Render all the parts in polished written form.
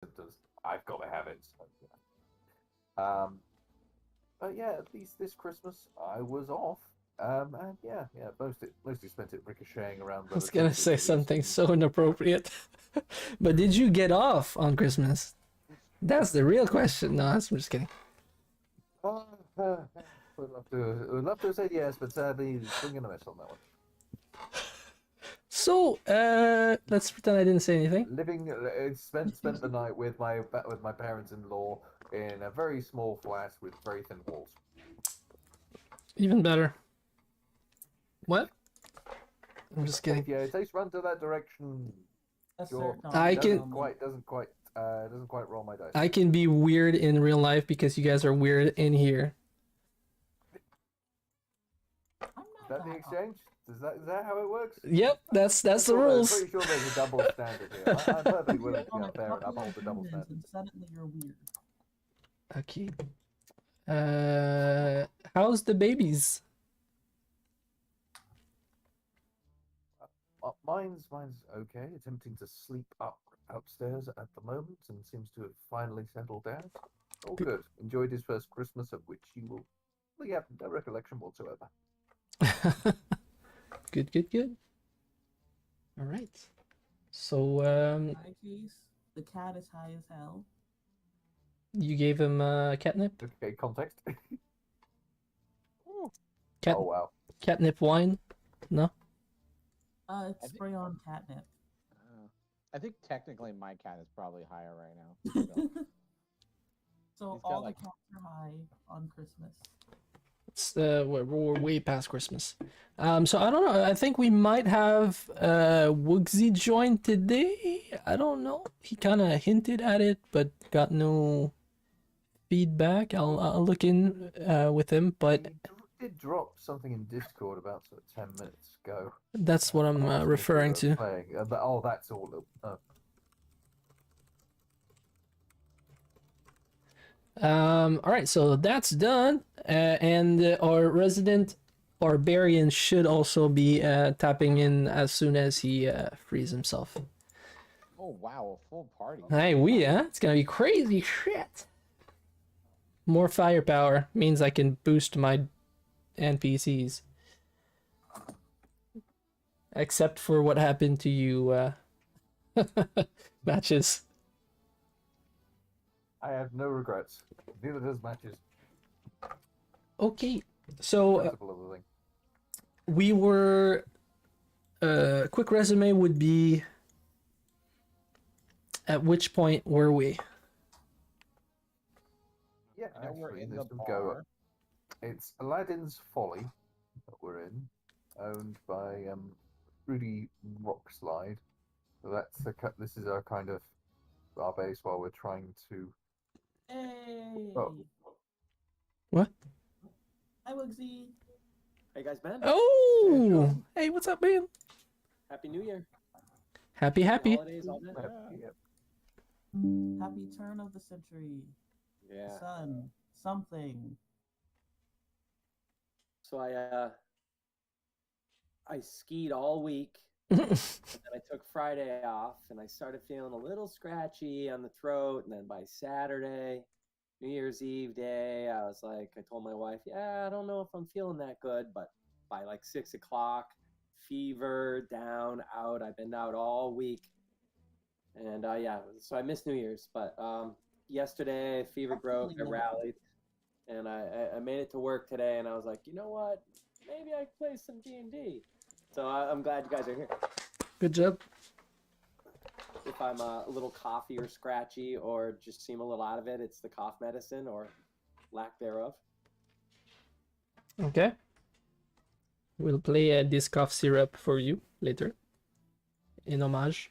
symptoms. I've got to have it. So, but yeah, at least this Christmas I was off. And yeah, mostly spent it ricocheting around I was gonna relatives say and something visiting. so inappropriate. But did you get off on Christmas? That's the real question. No, I'm just kidding. Uh, would love to have said yes, but sadly, swing and a miss on that one. So, let's pretend I didn't say anything. Living, spent the night with my parents-in-law in a very small flat with very thin walls. Even better. What? I'm just kidding. If your taste run to that direction, sure. I can- Doesn't quite roll my dice. I can be weird in real life because you guys are weird in here. Is that the exchange? Is that how it works? Yep, that's the I'm rules. pretty sure there's a double standard here. I'm perfectly willing to be unfair and uphold the double standard. And suddenly you're weird. Okay. How's the babies? Mine's okay. Attempting to sleep upstairs at the moment and seems to have finally settled down. All good. Enjoyed his first Christmas, of which you will have no recollection whatsoever. Good. All right. So, My case, the cat is high as hell. you gave him catnip? Okay, context. Cat Oh wow. catnip wine? No? It's spray on catnip. I think technically my cat is probably higher right now. So He's got, all like- the cats are high on Christmas. It's we're way past Christmas. So I don't know. I think we might have Woogsy join today. I don't know. He kind of hinted at it, but got no feedback. I'll look in with him, but He did drop something in Discord about sort of 10 minutes ago. that's what I'm Asking if referring we were to. playing. That's all. All right, so that's done, and our resident barbarian should also be tapping in as soon as he frees himself. Oh wow, a full party. Hey, it's gonna be crazy shit. More firepower means I can boost my NPCs. Except for what happened to you, Matches. I have no regrets. Neither does Matches. Okay, so Principle of the thing. we were. Quick resume would be. At which point were we? Yeah, Now we're actually, in this the would go. bar. It's Aladdin's Folly that we're in, owned by Rudy Rockslide. So this is our kind of our base while we're trying to. Hey! Oh. What? Hi, Woogsy. Hey guys, Ben. Oh, hey, what's up, man? Happy New Year. Happy. Holidays, all that. Yep. Happy turn of the century. Yeah. Sun. Something. So I skied all week, and then I took Friday off, and I started feeling a little scratchy on the throat. And then by Saturday, New Year's Eve day, I was like, I told my wife, yeah, I don't know if I'm feeling that good. But by like 6 o'clock, fever, down, out. I've been out all week. And so I missed New Year's. But yesterday, fever broke, I rallied. And I made it to work today, and I was like, you know what? Maybe I could play some D&D. So I'm glad you guys are here. Good job. If I'm a little coughy or scratchy or just seem a little out of it, it's the cough medicine or lack thereof. Okay. We'll play this cough syrup for you later. In homage.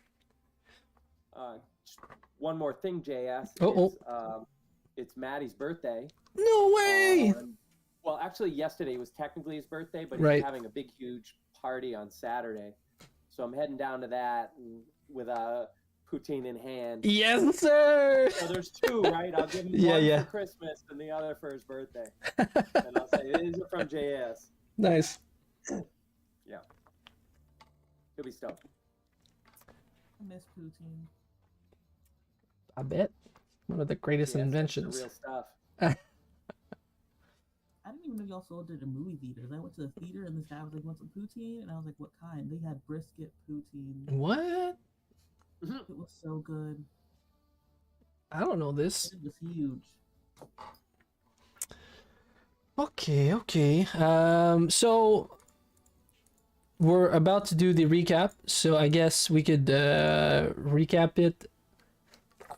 Just one more thing, JS. It's Maddie's birthday. No way! Well, actually, yesterday was technically his birthday, but Right. he's having a big, huge party on Saturday. So I'm heading down to that with a poutine in hand. Yes, sir! So there's two, right? I'll give him Yeah, one yeah. for Christmas and the other for his birthday. And I'll say, these are from JS. Nice. Yeah. He'll be stoked. I miss poutine. I bet. One of the greatest Yes, that's the inventions. real stuff. I didn't even know y'all sold it in movie theaters. I went to the theater and this guy was like, "Want some poutine?" And I was like, "What kind?" They had brisket poutine. What? It was so good. I don't know this. It was huge. Okay, okay. So we're about to do the recap, so I guess we could recap it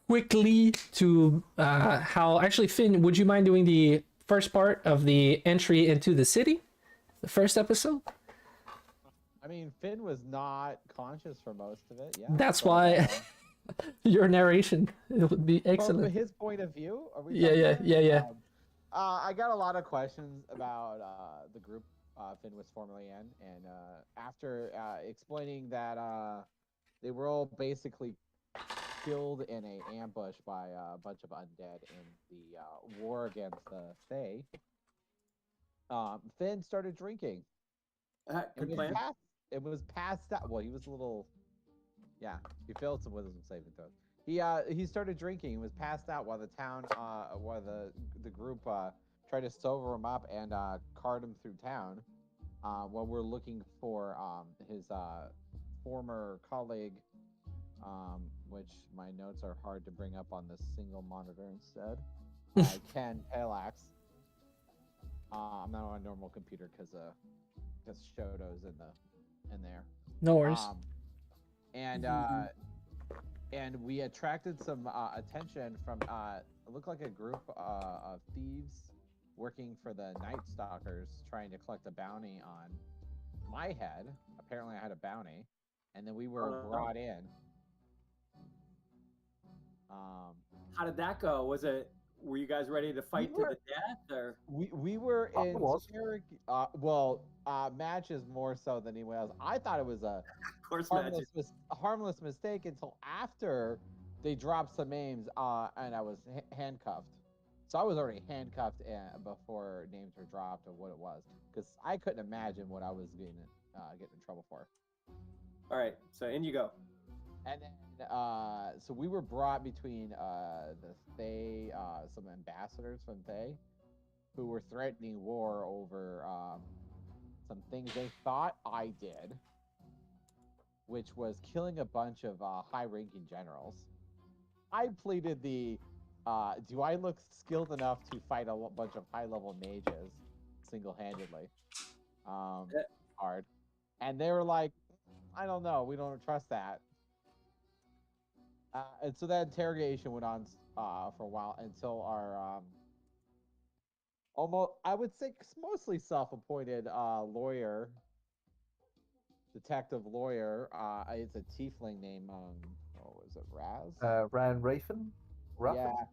quickly to how actually Finn, would you mind doing the first part of the entry into the city? The first episode? I mean, Finn was not conscious for most of it. Yeah. That's but, why your narration, it would be from excellent. his point of view, are we Yeah, talking yeah, about? yeah, yeah. I got a lot of questions about the group Finn was formerly in, and after explaining that they were all basically killed in a ambush by a bunch of undead in the war against the Fae, Finn started drinking. Good plan. It was past that. Well, he was a little. Yeah, he failed some wisdom saving throws. He started drinking. He was passed out while the town, while the group tried to sober him up and cart him through town. While we're looking for his former colleague, which my notes are hard to bring up on this single monitor instead. Ken Palax. I'm not on a normal computer because Shoto's in there. No worries. And we attracted some attention from it looked like a group of thieves working for the Night Stalkers, trying to collect a bounty on my head. Apparently, I had a bounty, and then we were brought in. How did that go? Were you guys ready to fight to the death, or we were in matches more so than anyone else. I thought it was a harmless mistake until after they dropped some names and I was handcuffed. So I was already handcuffed before names were dropped or what it was, because I couldn't imagine what I was getting in trouble for. All right, so in you go. And then, so we were brought between the Fae, some ambassadors from Fae, who were threatening war over some things they thought I did, which was killing a bunch of high-ranking generals. I pleaded the, do I look skilled enough to fight a bunch of high-level mages single-handedly? Hard. And they were like, I don't know, we don't trust that. And so that interrogation went on for a while until our almost, I would say, mostly self-appointed lawyer, detective lawyer. It's a tiefling named, what was it, Raz? Ran Rafen? Yeah,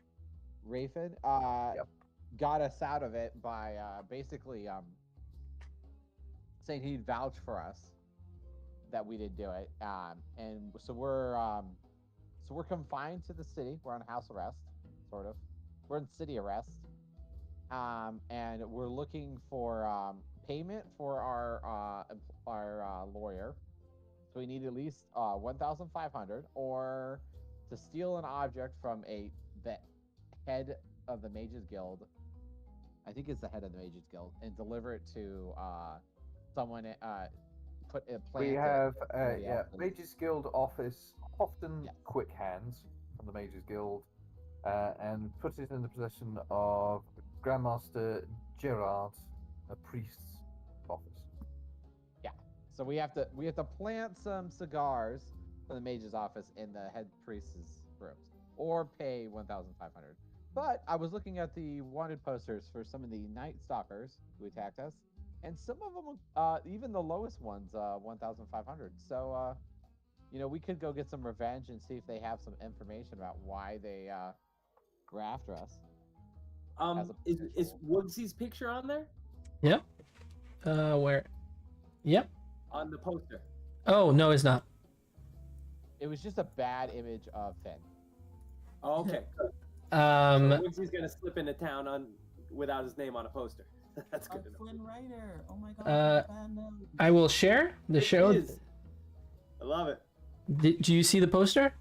Rafen. Got us out of it by basically saying he'd vouch for us that we didn't do it. And so we're confined to the city. We're on house arrest, sort of. We're in city arrest. And we're looking for payment for our lawyer. So we need at least 1,500, or to steal an object from the head of the Mages Guild. I think it's the head of the Mages Guild, and deliver it to someone. Put a plan. We have Mages Guild office, often quick hands from the Mages Guild, and put it in the possession of Grandmaster Gerard, a priest's office. Yeah. So we have to plant some cigars for the mage's office in the head priest's rooms, or pay 1,500. But I was looking at the wanted posters for some of the Night Stalkers who attacked us, and some of them, even the lowest ones, 1,500. So, we could go get some revenge and see if they have some information about why they were after us. Is Woogsy's picture on there? Yep. Where? Yep. On the poster. Oh, no, it's not. It was just a bad image of Finn. Oh, okay. Good. So Woogsy's gonna slip into town without his name on a poster. That's good to know. Flynn Rider. Oh my god. I will share the show. I love it. Do you see the poster?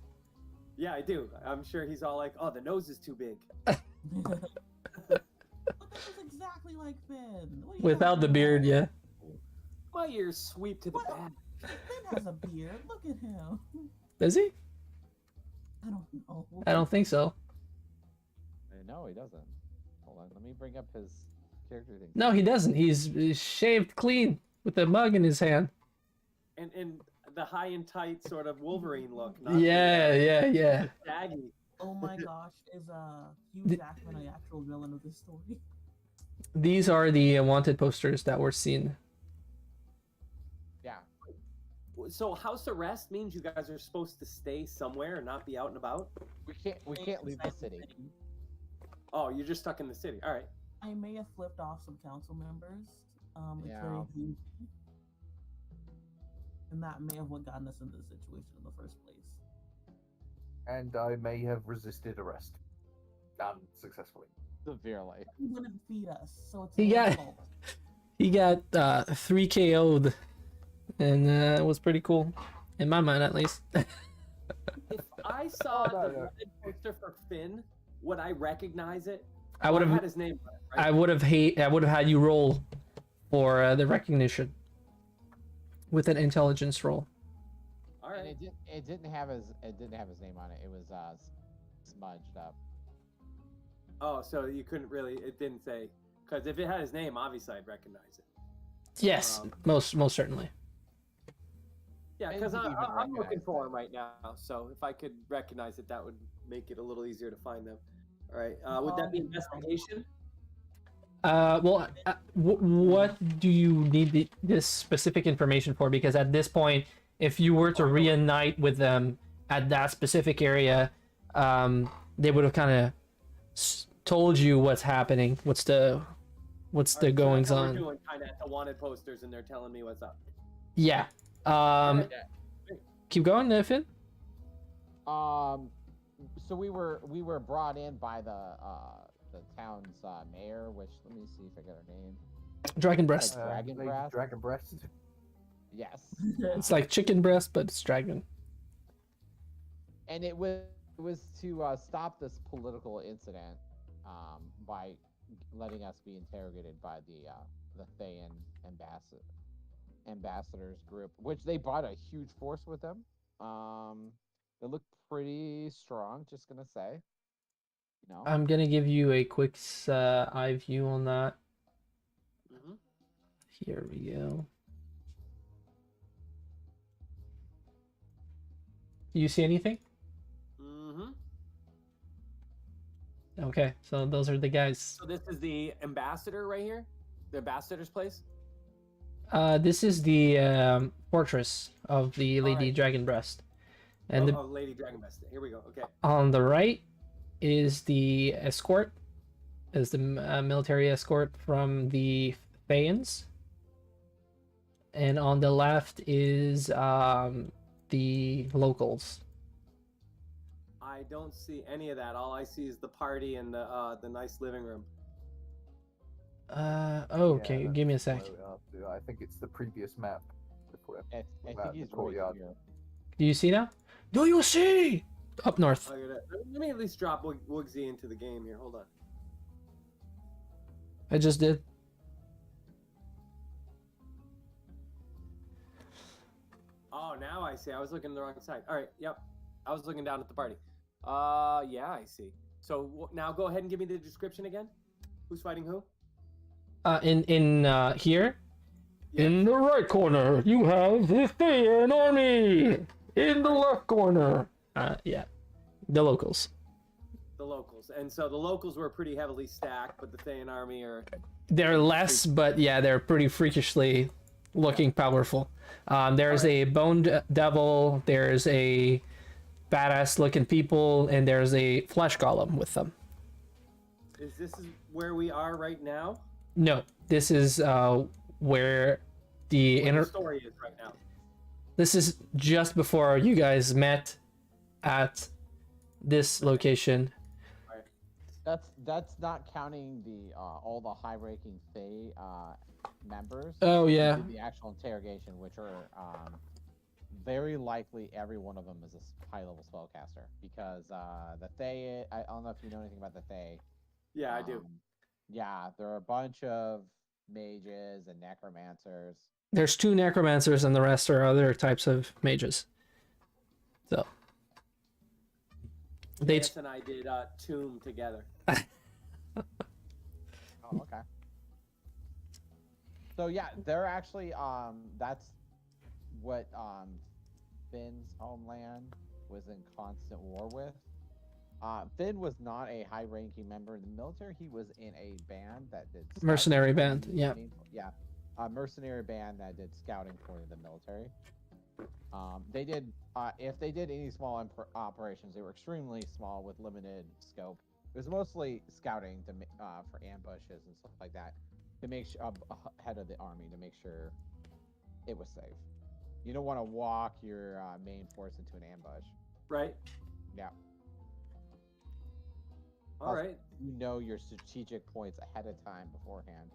Yeah, I do. I'm sure he's all like, "Oh, the nose is too big." But that was exactly like Finn. What are you Without the talking beard, about? yeah. My ears sweep to the What? back. Finn has a beard. Look at him. Does he? I don't know. I don't think so. No, he doesn't. Hold on, let me bring up his character thing. No, he doesn't. He's shaved clean with a mug in his hand. And the high and tight sort of Wolverine look. Not Yeah, yeah. the saggy. Oh my gosh, is Hugh Jackman an actual villain of this story? These are the wanted posters that were seen. Yeah. So house arrest means you guys are supposed to stay somewhere and not be out and about. We can't leave the city. Oh, you're just stuck in the city. All right. I may have flipped off some council members. It's Yeah. very huge. And that may have what gotten us into the situation in the first place. And I may have resisted arrest. Unsuccessfully. Severely. He wouldn't feed us, so it's He his got- fault. He got 3 KO'd, and it was pretty cool, in my mind at least. If I saw Oh, no, the no. red poster for Finn, would I recognize it? I would Well, had have, his name right. I would have had you roll for the recognition with an intelligence roll. All And right. it didn't have his name on it. It was smudged up. Oh, so you couldn't really? It didn't say because if it had his name, obviously I'd recognize it. Yes, most certainly. Yeah, I because didn't even I'm looking recognize for that. him right now. So if I could recognize it, that would make it a little easier to find them. All right. Would that be investigation? Well, what do you need this specific information for? Because at this point, if you were to reunite with them at that specific area, they would have kind of told you what's happening, what's the goings We're on. doing kind of the wanted posters, and they're telling me what's up. Yeah. Alright. Keep going, Finn. So we were brought in by the town's mayor, which let me see if I got her name. Dragon breast. Dragon Lady breast? Dragon breast. Yes. It's like chicken breast, but it's dragon. And it was to stop this political incident by letting us be interrogated by the Thayan ambassadors group, which they brought a huge force with them. They look pretty strong. Just gonna say, you know. I'm gonna give you a quick eye view on that. Mm-hmm. Here we go. Do you see anything? Mm-hmm. Okay, so those are the guys. So this is the ambassador right here, the ambassador's place. This is the fortress of the Lady Alright. Dragon Breast, and Oh, Lady Dragon Best. Here we go. Okay. on the right is the escort, is the military escort from the Thayans, and on the left is the locals. I don't see any of that. All I see is the party and the nice living room. Okay, Yeah, give me a that's sec. where we are. I think it's the previous map. Before I About think the he's right courtyard. here. Do you see now? Do you see? Up north. Let me at least drop Woogsy into the game here. Hold on. I just did. Oh, now I see. I was looking the wrong side. All right. Yep. I was looking down at the party. Yeah, I see. So now go ahead and give me the description again. Who's fighting who? In here, Yeah. in the right corner, you have the Thayan army. In the left corner, yeah, the locals. The locals. And so the locals were pretty heavily stacked, but the Thayan army are. They're less, but yeah, they're pretty freakishly looking powerful. There's a bone devil. There's a badass looking people, and there's a flesh golem with them. Is this where we are right now? No, this is where the Where inner. the story is right now. This is just before you guys met at this location. That's not counting the all the high-ranking Fae members. Oh who yeah, did the actual interrogation, which are very likely every one of them is a high-level spellcaster because the Thaye. I don't know if you know anything about the Thaye. Yeah, I do. Yeah, there are a bunch of mages and necromancers. There's 2 necromancers, and the rest are other types of mages. So they Chance and I did Tomb together. Oh, okay. So yeah, they're actually that's what Finn's homeland was in constant war with. Finn was not a high-ranking member in the military. He was in a band that did Mercenary scouting. band, yeah. Yeah, a mercenary band that did scouting for the military. They did if they did any small operations, they were extremely small with limited scope. It was mostly scouting to for ambushes and stuff like that, to make sure ahead of the army to make sure it was safe. You don't want to walk your main force into an ambush. Right. Yeah. All right. You know your strategic points ahead of time beforehand.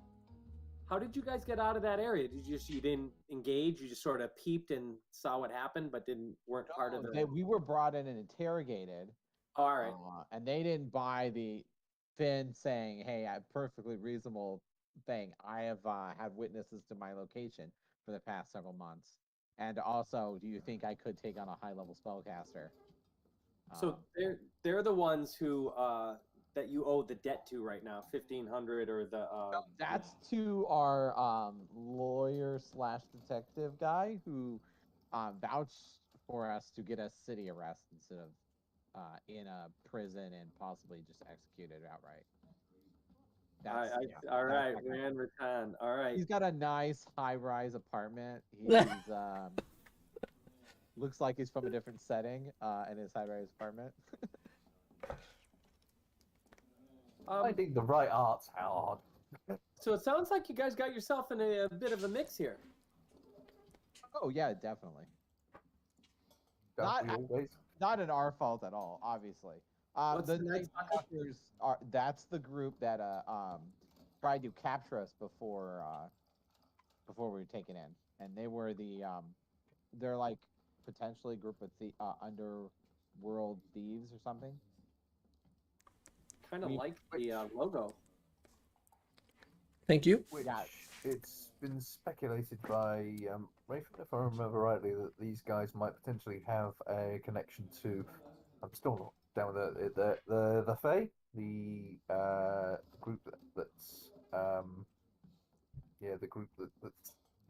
How did you guys get out of that area? Did you didn't engage? You just sort of peeped and saw what happened, but weren't part of the. We were brought in and interrogated. All right. And they didn't buy the Finn saying, "Hey, a perfectly reasonable thing. I have had witnesses to my location for the past several months. And also, do you think I could take on a high-level spellcaster?" So they're the ones who that you owe the debt to right now, 1,500 or the. No, that's to our lawyer/detective guy who vouched for us to get us city arrest instead of in a prison and possibly just executed outright. All right, Rand Rattan. All right. He's got a nice high-rise apartment. He's looks like he's from a different setting in his high-rise apartment. Finding the right art's hard. So it sounds like you guys got yourself in a bit of a mix here. Oh yeah, definitely. Don't we always? Not in our fault at all, obviously. The Night Stalkers that's the group that tried to capture us before we were taken in, and they were they're like potentially a group of underworld thieves or something. Kind of like the logo. Thank you. Which it's been speculated by Raven, if I remember rightly, that these guys might potentially have a connection to. I'm still not down with the Fae, the group that's the group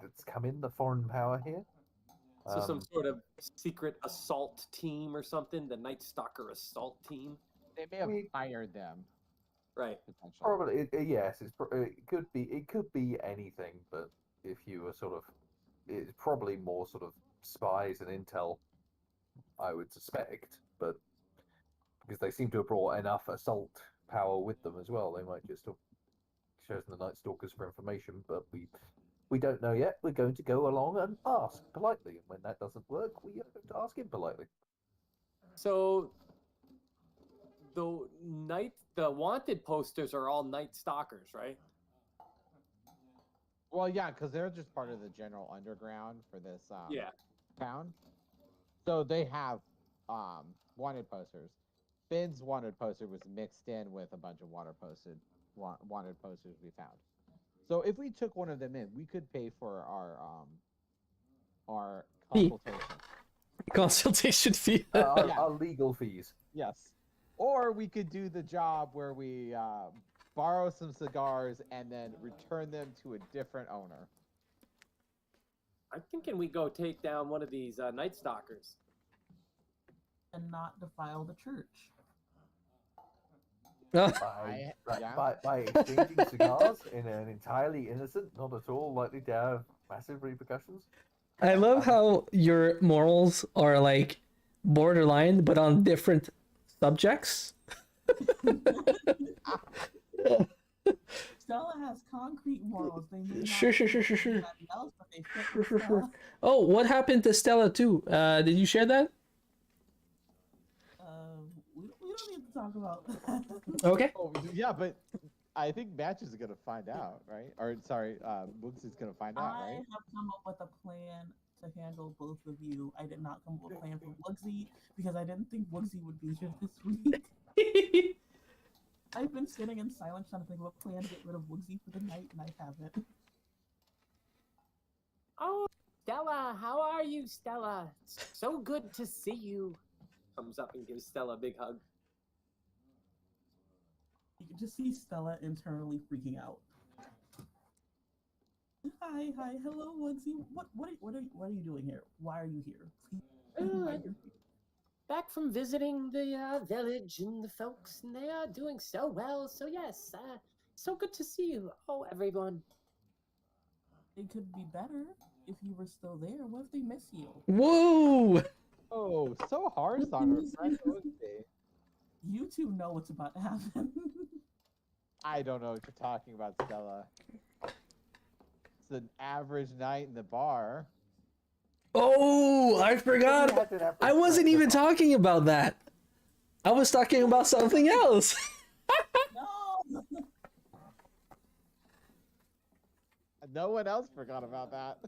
that's come in, the foreign power here. So some sort of secret assault team or something, the Night Stalker assault team. They may have hired them. Right. Potentially. Probably, yes. It could be anything, but if you were sort of, it's probably more sort of spies and intel, I would suspect. But because they seem to have brought enough assault power with them as well, they might just have chosen the Night Stalkers for information. But we don't know yet. We're going to go along and ask politely, and when that doesn't work, we have to ask him politely. So the wanted posters are all Night Stalkers, right? Well, yeah, because they're just part of the general underground for this town. So they have wanted posters. Finn's wanted poster was mixed in with a bunch of wanted posters we found. So if we took one of them in, we could pay for our consultation. Consultation fee. Our legal fees. Yes. Or we could do the job where we borrow some cigars and then return them to a different owner. I'm thinking we go take down one of these Night Stalkers. And not defile the church. By exchanging cigars in an entirely innocent, not at all likely to have massive repercussions. I love how your morals are like borderline, but on different subjects. Stella has concrete morals. They may not Sure. be anybody else, but they fit with Stella. Oh, what happened to Stella too? Did you share that? We don't need to talk about that. Okay. Oh, yeah, but I think Match is gonna find out, right? Or sorry, Books is gonna find out, I right? have come up with a plan to handle both of you. I did not come up with a plan for Wugsy because I didn't think Wugsy would be here this week. I've been sitting in silence trying to think of a plan to get rid of Wugsy for the night, and I haven't. Oh, Stella, how are you, Stella? It's so good to see you. Comes up and gives Stella a big hug. You can just see Stella internally freaking out. Hi, hello, Wugsy. What are you doing here? Why are you here? Why are you here? Back from visiting the village and the folks, and they are doing so well. So yes, so good to see you. Oh, everyone. It could be better if you were still there. What if they miss you? Whoa! Oh, so harsh on her friend Wugsy. You two know what's about to happen. I don't know what you're talking about, Stella. It's an average night in the bar. Oh, I forgot. I wasn't even talking about that. I was talking about something else. No. No one else forgot about that.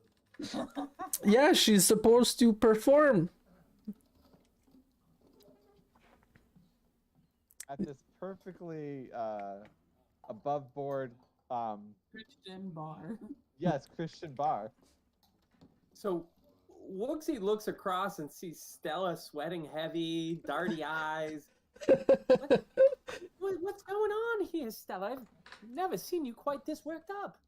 Yeah, she's supposed to perform. At this perfectly above board, Christian bar. yes, Christian bar. So Wugsy looks across and sees Stella sweating heavy, darty eyes. What's going on here, Stella? I've never seen you quite this worked up.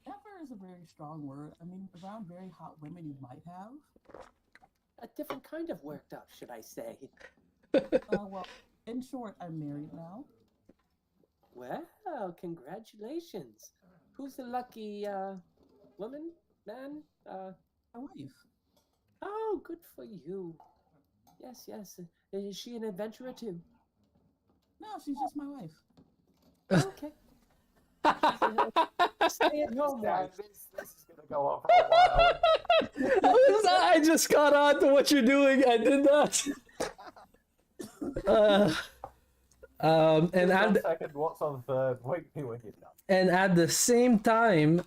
Ever is a very strong word. I mean, around very hot women you might have. A different kind of worked up, should I say? Well, in short, I'm married now. Well, congratulations. Who's the lucky woman, man? My wife. Oh, good for you. Yes. Is she an adventurer too? No, she's just my wife. Okay. Stay at home, Yeah, wife. this is gonna go on for a while. I just caught on to what you're doing. I did not. And One at second, what's on third? Wake me when you're done. and at the same time,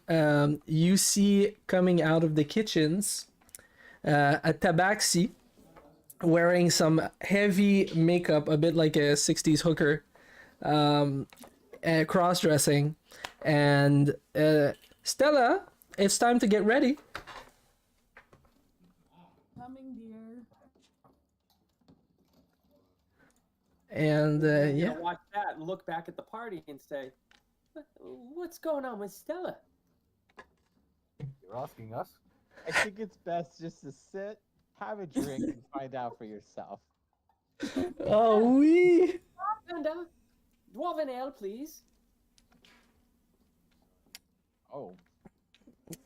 you see coming out of the kitchens a tabaxi wearing some heavy makeup, a bit like a 60s hooker, cross-dressing, and Stella, it's time to get ready. Coming, dear. And You're yeah, gonna watch that and look back at the party and say, "What's going on with Stella?" You're asking us? I think it's best just to sit, have a drink, and find out for yourself. oh we. And dwarven ale, please. Oh,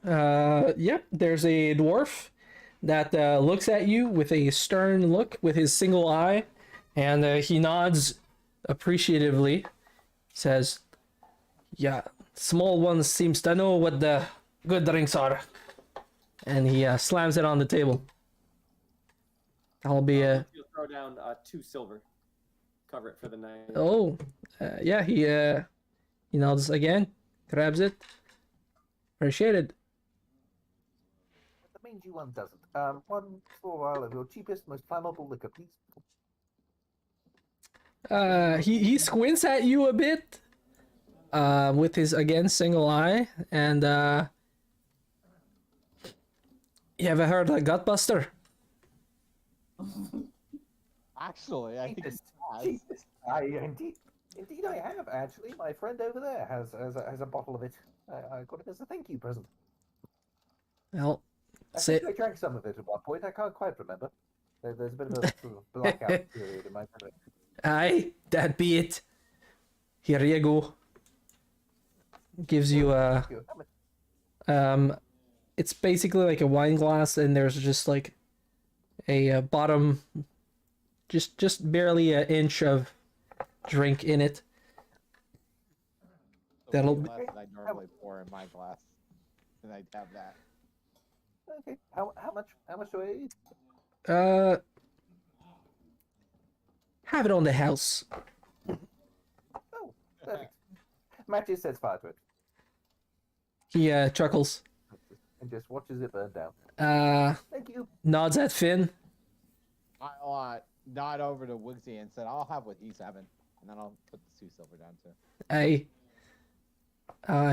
Yep, there's a dwarf that looks at you with a stern look with his single eye, and he nods appreciatively, says, "Yeah, small one seems to know what the good drinks are." And he slams it on the table. I'll be You'll throw down 2 silver. Cover it for the night. oh, yeah, he nods again, grabs it. Appreciated. The mangy one doesn't. One small vial of your cheapest, most flammable liquor, please. He squints at you a bit, with his again single eye, and you ever heard of Gutbuster? actually, I think Cheapest, it has. cheapest. Indeed, I have actually. My friend over there has a bottle of it. I got it as a thank you present. Well, I say think I drank some of it at one point. I can't quite remember. There's a bit of a sort of blackout period in my memory. aye, that be it. Here you go. Gives you a How much- it's basically like a wine glass, and there's just like a bottom, just barely an inch of drink in it. So That'll way be- less than I normally pour in my glass, and I'd have that. Okay. How much do I eat? Have it on the house. Oh, perfect. Matches sets fire to it. He chuckles. and just watches it burn down. Thank you. Nods at Finn. I'll nod over to Woogsy and said, "I'll have what he's having," and then I'll put the 2 silver down too. Hey.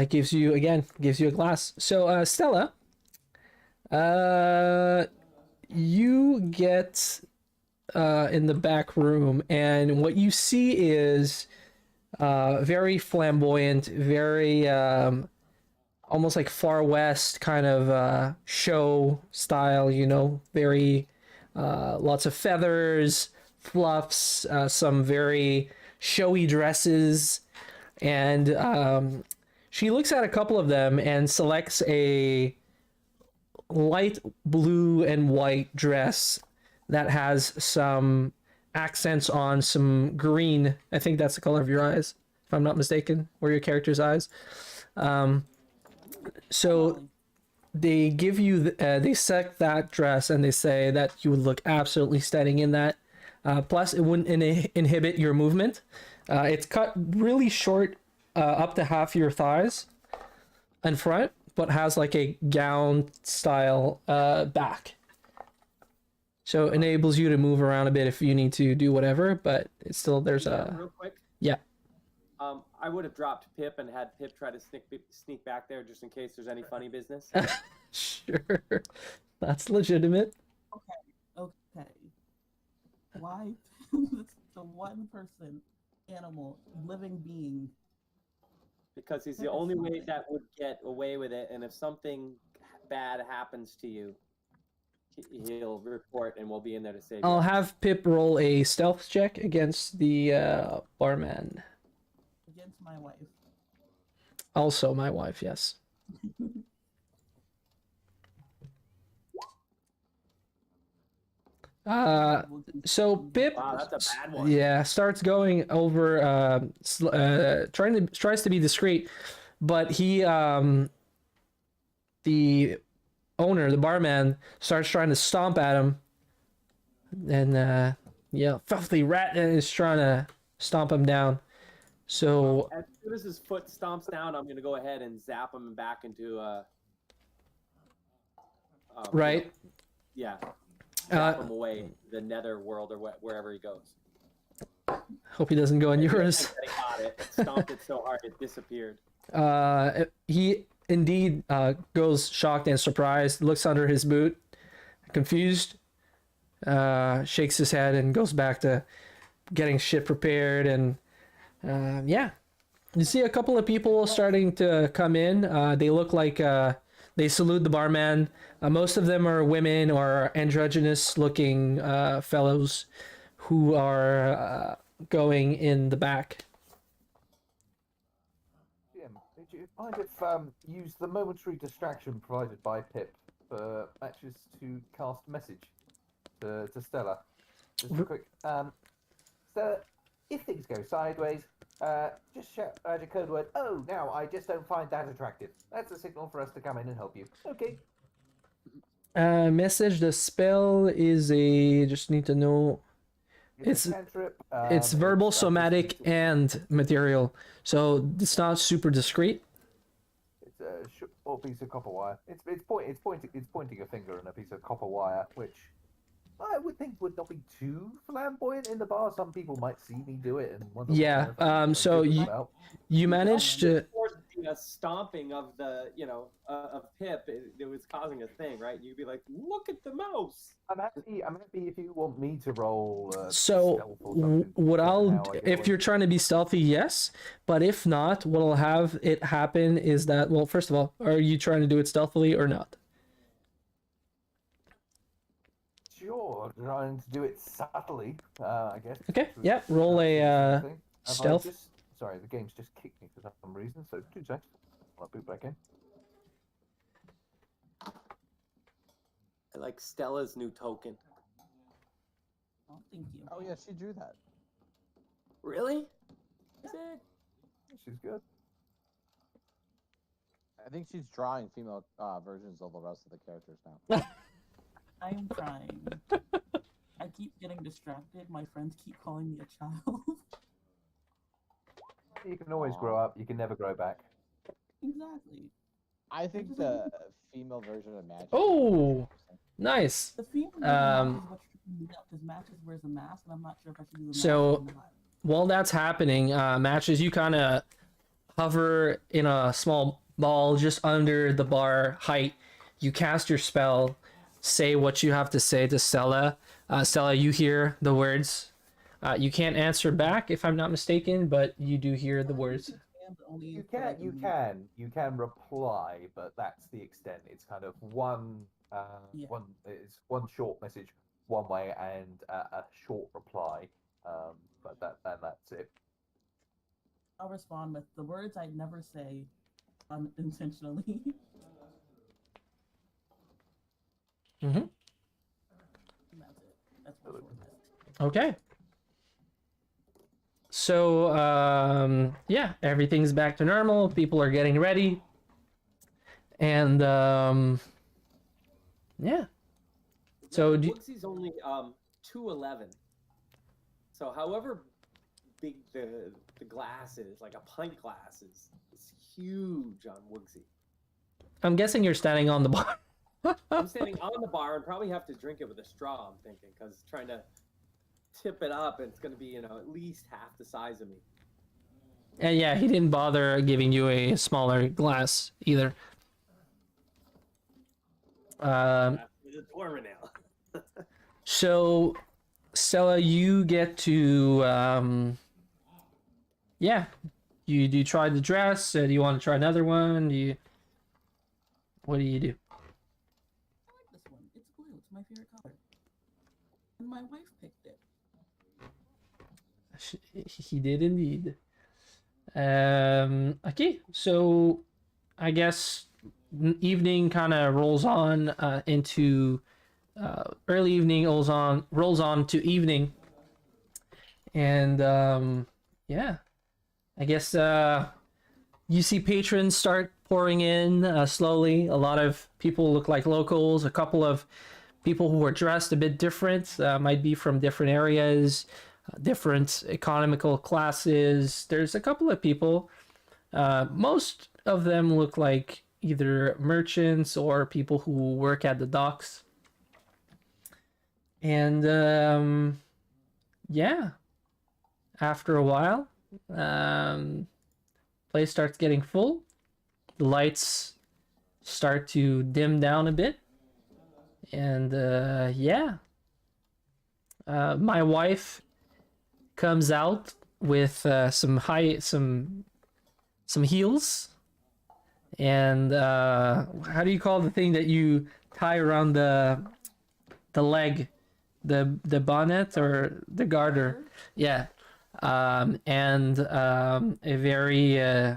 Gives you a glass. So Stella, you get in the back room, and what you see is very flamboyant, very almost like Far West kind of show style, you know, very lots of feathers, fluffs, some very showy dresses, and she looks at a couple of them and selects a light blue and white dress that has some accents on some green. I think that's the color of your eyes, if I'm not mistaken, or your character's eyes. So they give you, they select that dress and they say that you would look absolutely stunning in that. Plus, it wouldn't inhibit your movement. It's cut really short, up to half your thighs in front, but has like a gown style back. So it enables you to move around a bit if you need to do whatever, but it's still, there's a... Real quick. Yeah. I would have dropped Pip and had Pip try to sneak back there just in case there's any funny business. Sure. That's legitimate. Okay. Why the one person, animal, living being? Because he's the only way that would get away with it, and if something bad happens to you, he'll report and we'll be in there to save you. I'll have Pip roll a stealth check against the barman. Against my wife. Also my wife, yes. So Pip, Wow, that's a bad one. yeah, starts going over, tries to be discreet, but he, the owner, the barman, starts trying to stomp at him, and yeah, filthy rat is trying to stomp him down. So As soon as his foot stomps down, I'm gonna go ahead and zap him back into right. Yeah. Zap him away to the nether world or wherever he goes. Hope he doesn't go in yours. I got it. Stomped it so hard it disappeared. He indeed goes shocked and surprised, looks under his boot, confused, shakes his head and goes back to getting shit prepared. And yeah, you see a couple of people starting to come in. They look like they salute the barman. Most of them are women or androgynous looking fellows who are going in the back. Jim, did you mind if use the momentary distraction provided by Pip for matches to cast message to Stella? Just a quick. Stella, if things go sideways, just shout out a code word. Oh, now I just don't find that attractive. That's a signal for us to come in and help you. Okay. Message. The spell is a. Just need to know. It's a cantrip. It's verbal, somatic, and material. So it's not super discreet. It's a short piece of copper wire. It's pointing a finger and a piece of copper wire, which I would think would not be too flamboyant in the bar. Some people might see me do it and wonder. Yeah. So you managed to. The stomping of the of Pip, it was causing a thing, right? You'd be like, look at the mouse. I'm happy if you want me to roll. So stealth or something, what I'll, now I get if away. you're trying to be stealthy, yes. But if not, what will have it happen is that, well, first of all, are you trying to do it stealthily or not? Sure, trying to do it subtly, I guess. Okay, yeah, roll a Thing. Have I stealth. Sorry, the game's just kicked me for some reason, so 2 seconds. I'll boot back in. I like Stella's new token. Oh, thank you. Oh yeah, she drew that. Really? Is it? She's good. I think she's drawing female versions of the rest of the characters now. I am trying. I keep getting distracted. My friends keep calling me a child. You can always grow up. You can never grow back. Exactly. I think the female version of Magic. Oh, nice. The female version Um, is what tripped me up because Matches wears a mask, and I'm not sure if I should do the So- mask or not. While that's happening, Matches, you kind of hover in a small ball just under the bar height. You cast your spell, say what you have to say to Stella. Stella, you hear the words. You can't answer back if I'm not mistaken, but you do hear the words. And only You for, like, can, a minute. you can reply, but that's the extent. It's kind of Yeah. it's one short message one way and a short reply. But that's it. I'll respond with the words I'd never say unintentionally. Mm-hmm. And that's it. That's my short list. Okay. So, yeah, everything's back to normal. People are getting ready. And, yeah. So, Wooksy's only 2'11". So however big the glass is, like a pint glass is huge on Woogsy. I'm guessing you're standing on the bar. I'm standing on the bar and probably have to drink it with a straw, I'm thinking, because trying to tip it up, it's going to be, at least half the size of me. And yeah, he didn't bother giving you a smaller glass either. It's a dwarven ale. So, Stella, you get to, yeah, you try the dress. Do you want to try another one? What do you do? I like this one. It's blue. It's my favorite color. And my wife picked it. He did indeed. Okay, so I guess evening kind of rolls on into early evening rolls on to evening, and yeah, I guess you see patrons start pouring in slowly. A lot of people look like locals. A couple of people who are dressed a bit different, might be from different areas, different economical classes. There's a couple of people. Most of them look like either merchants or people who work at the docks. And yeah, after a while, place starts getting full. The lights start to dim down a bit. And yeah, my wife comes out with some heels, and how do you call the thing that you tie around the leg, the bonnet or the garter? Yeah, and a very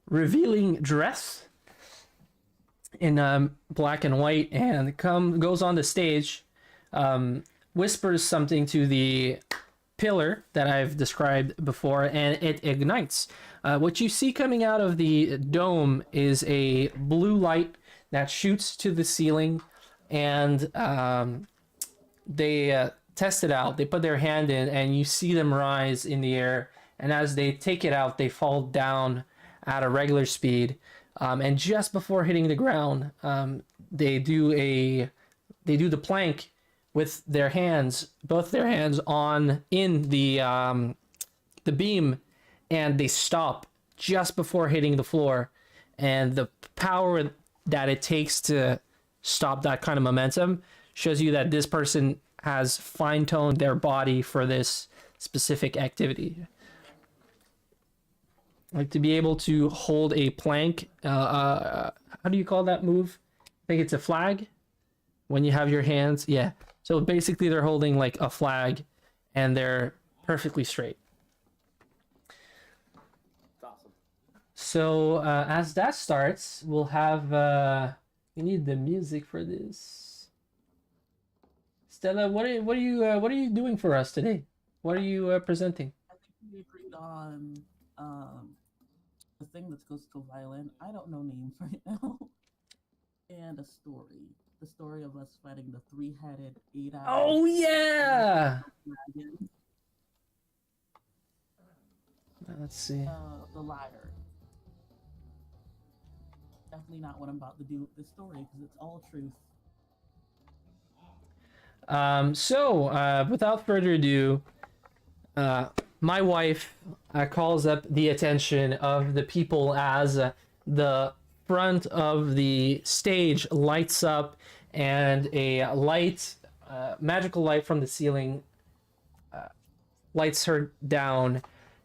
revealing dress in black and white, and goes on the stage, whispers something to the pillar that I've described before, and it ignites. What you see coming out of the dome is a blue light that shoots to the ceiling, and they test it out. They put their hand in, and you see them rise in the air, and as they take it out, they fall down at a regular speed. And just before hitting the ground, they do the plank with their hands, both their hands in the beam, and they stop just before hitting the floor. And the power that it takes to stop that kind of momentum shows you that this person has fine-tuned their body for this specific activity. Like to be able to hold a plank, how do you call that move? I think it's a flag when you have your hands. Yeah. So basically they're holding like a flag and they're perfectly straight. It's awesome. So as that starts, we'll have, we need the music for this. Stella, what are you doing for us today? What are you presenting? I think we agreed on the thing that goes to violin. I don't know names right now. And a story. The story of us fighting the three-headed, eight-eyed Oh yeah! dragon, Let's see. the liar. Definitely not what I'm about to do with this story because it's all truth. Without further ado, my wife calls up the attention of the people as the front of the stage lights up and a light, magical light from the ceiling lights her down.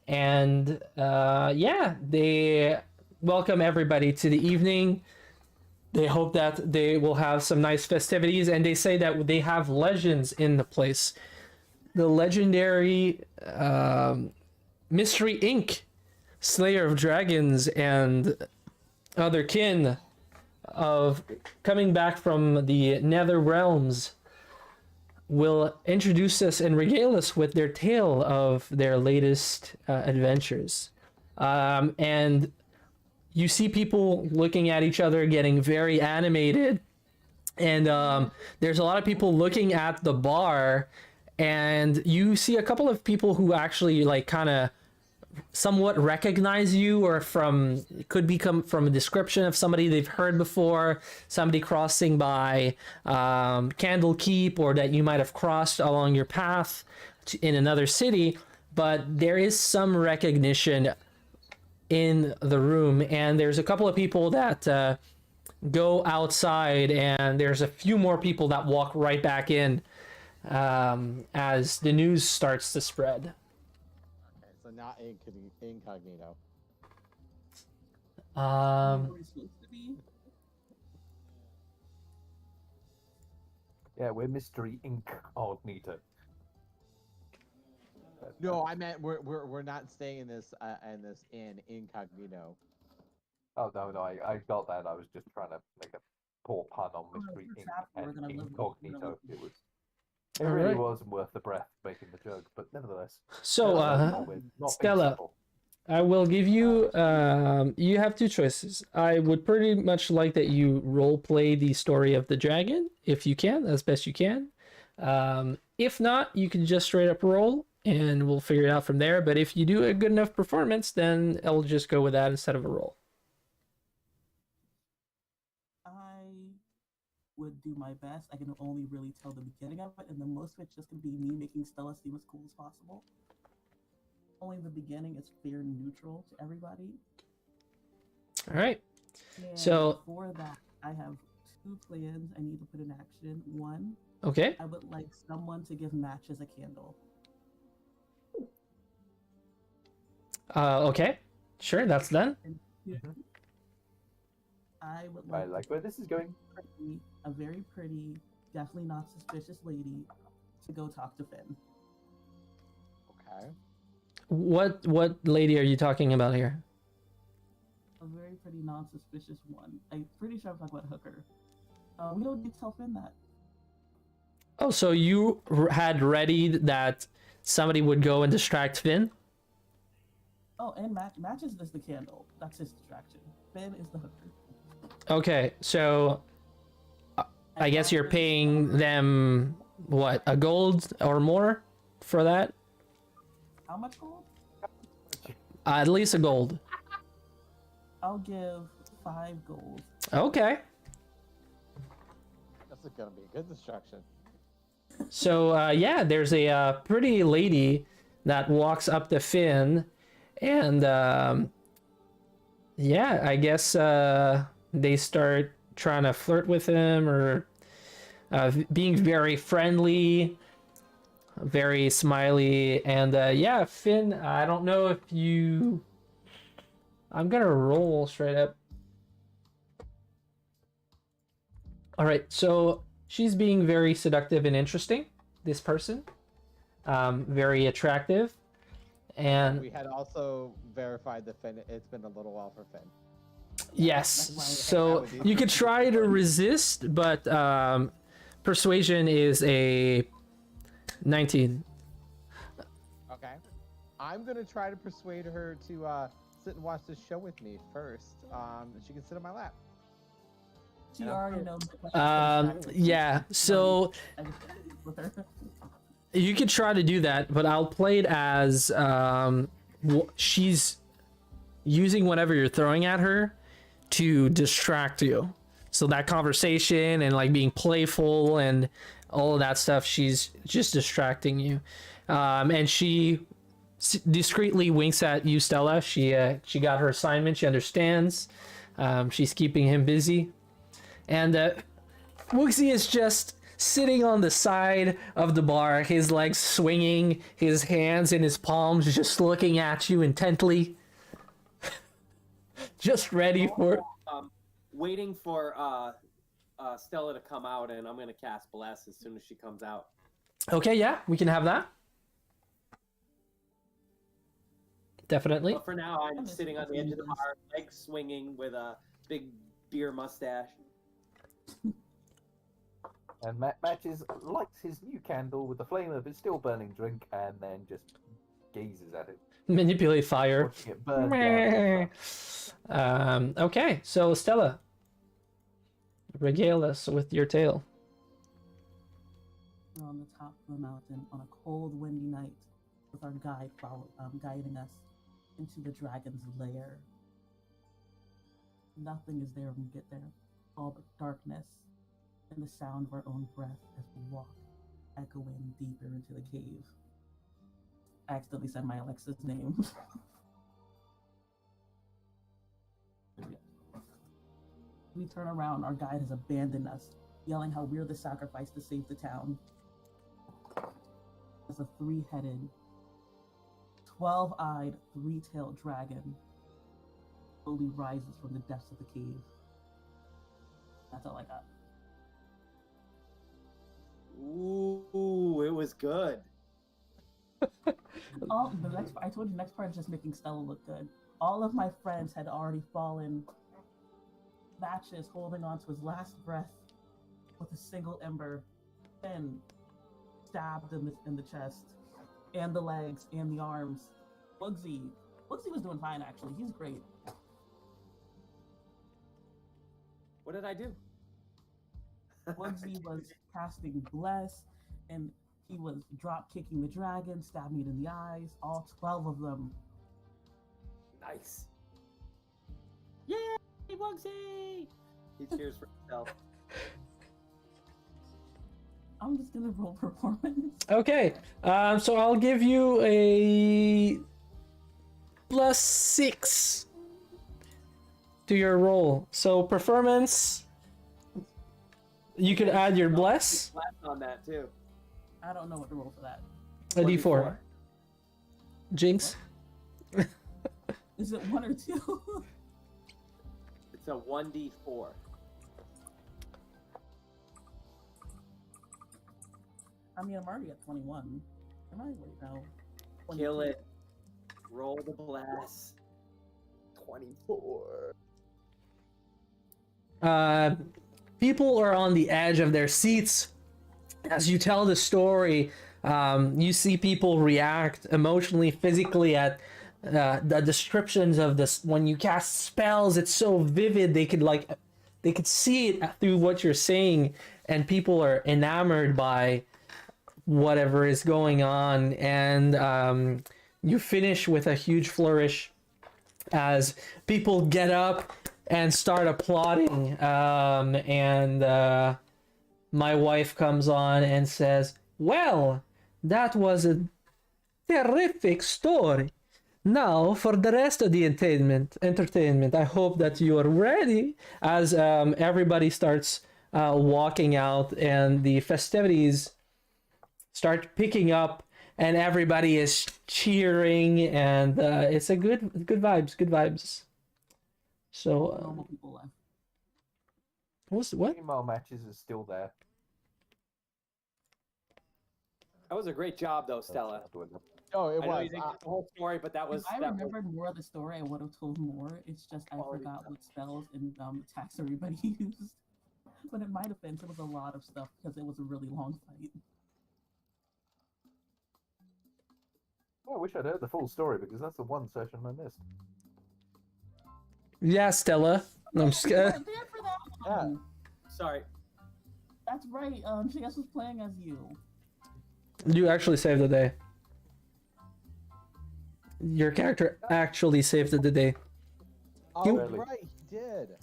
And they welcome everybody to the evening. They hope that they will have some nice festivities, and they say that they have legends in the place. The legendary Mystery Inc., Slayer of Dragons, and other kin of coming back from the Nether Realms will introduce us and regale us with their tale of their latest adventures. And you see people looking at each other, getting very animated, and there's a lot of people looking at the bar, and you see a couple of people who actually like kind of somewhat recognize you, or could become from a description of somebody they've heard before, somebody crossing by Candlekeep, or that you might have crossed along your path in another city. But there is some recognition in the room, and there's a couple of people that go outside, and there's a few more people that walk right back in as the news starts to spread. Okay, so not incognito. Where we're supposed to be. Yeah, we're Mystery Incognito. No, I meant we're not staying in this inn incognito. Oh no, I got that. I was just trying to make a poor pun on Mystery we're Inc. trapped, we're and gonna live- Incognito. It was. It All really right. wasn't worth the breath making the joke, but nevertheless. So, not being Stella, subtle. I will give you you have two choices. I would pretty much like that you role play the story of the dragon, if you can, as best you can. If not, you can just straight up roll and we'll figure it out from there. But if you do a good enough performance, then I'll just go with that instead of a roll. I would do my best. I can only really tell the beginning of it, and then most of it's just gonna be me making Stella seem as cool as possible. Only the beginning is fair and neutral to everybody. All right. And So- for that, I have two plans I need to put in action. One, Okay. I would like someone to give Matches a candle. Okay. Sure, that's done. And two, I would I like like where this is going. a very pretty, definitely not suspicious lady to go talk to Finn. Okay. What lady are you talking about here? A very pretty, non-suspicious one. I'm pretty sure I'm talking about Hooker. We don't need to tell Finn that. Oh, so you had ready that somebody would go and distract Finn? Oh, and Matches is the candle. That's his distraction. Finn is the Hooker. Okay, so I guess you're paying them what, a gold or more for that? How much gold? At least a gold. I'll give 5 gold. Okay. That's gonna be a good distraction. So yeah, there's a pretty lady that walks up to Finn, and yeah, I guess they start trying to flirt with him, or being very friendly, very smiley, and yeah, Finn, I don't know if you... I'm gonna roll straight up. All right, so she's being very seductive and interesting, this person. Very attractive. And We had also verified that Finn. It's been a little while for Finn. yes, That's why I so would be you could try to resist, but persuasion is a 19. Okay. I'm gonna try to persuade her to sit and watch this show with me first. She can sit on my lap. She already knows the question. Yeah, so I just with her. you could try to do that, but I'll play it as she's using whatever you're throwing at her to distract you. So that conversation and like being playful and all of that stuff, she's just distracting you. And she discreetly winks at you, Stella. She got her assignment. She understands. She's keeping him busy. And Woogsy is just sitting on the side of the bar, his legs swinging, his hands in his palms, just looking at you intently. Just ready for... Waiting for Stella to come out, and I'm gonna cast Bless as soon as she comes out. Okay, yeah, we can have that. Definitely. But for now, I'm sitting on the edge of the bar, legs swinging with a big beer mustache. And Matches lights his new candle with the flame of his still burning drink, and then just gazes at it. Manipulate fire. Watching it burn down. Okay, so Stella, regale us with your tale. We're on the top of the mountain on a cold, windy night with our guide guiding us into the dragon's lair. Nothing is there when we get there. All but darkness and the sound of our own breath as we walk, echoing deeper into the cave. I accidentally said my Alexa's name. We turn around, our guide has abandoned us, yelling how we're the sacrifice to save the town. As a 3-headed, 12-eyed, 3-tailed dragon slowly rises from the depths of the cave. That's all I got. Ooh, it was good. I told you the next part is just making Stella look good. All of my friends had already fallen. Matches holding on to his last breath with a single ember, then stabbed in the chest, and the legs, and the arms. Woogsy was doing fine actually. He's great. What did I do? Woogsy was casting Bless, and he was drop kicking the dragon, stabbing it in the eyes. All 12 of them. Nice. Yay, Woogsy! He cheers for himself. I'm just gonna roll performance. Okay, so I'll give you a +6 to your roll. So performance, you could add your bless, Bless on that too. I don't know what to roll for that. a d4. Jinx. Is it 1 or 2? It's a 1d4. I mean, I'm already at 21. Am I? Wait, no. Kill 22. it. Roll the bless. 24. People are on the edge of their seats as you tell the story. You see people react emotionally, physically at the descriptions of this. When you cast spells, it's so vivid. They could see it through what you're saying, and people are enamored by whatever is going on. And you finish with a huge flourish as people get up and start applauding. And my wife comes on and says, "Well, that was a terrific story. Now for the rest of the entertainment, I hope that you are ready." As everybody starts walking out and the festivities start picking up and everybody is cheering, and it's a good vibes. So Normal people left. what? Meanwhile, Matches is still there. That was a great job, though, Stella. Oh, it I know was. you didn't get the whole story, but that was. If I that was- remembered more of the story, I would have told more. It's just I Quality forgot stuff. what spells and attacks everybody used. But in my defense, it was a lot of stuff because it was a really long fight. Well, I wish I'd heard the full story because that's the one session I missed. Yeah, Stella. I'm You scared. weren't there for that one. Sorry. That's right. JS was playing as you. You actually saved the day. Your character actually saved the day. Oh, Really? right. did.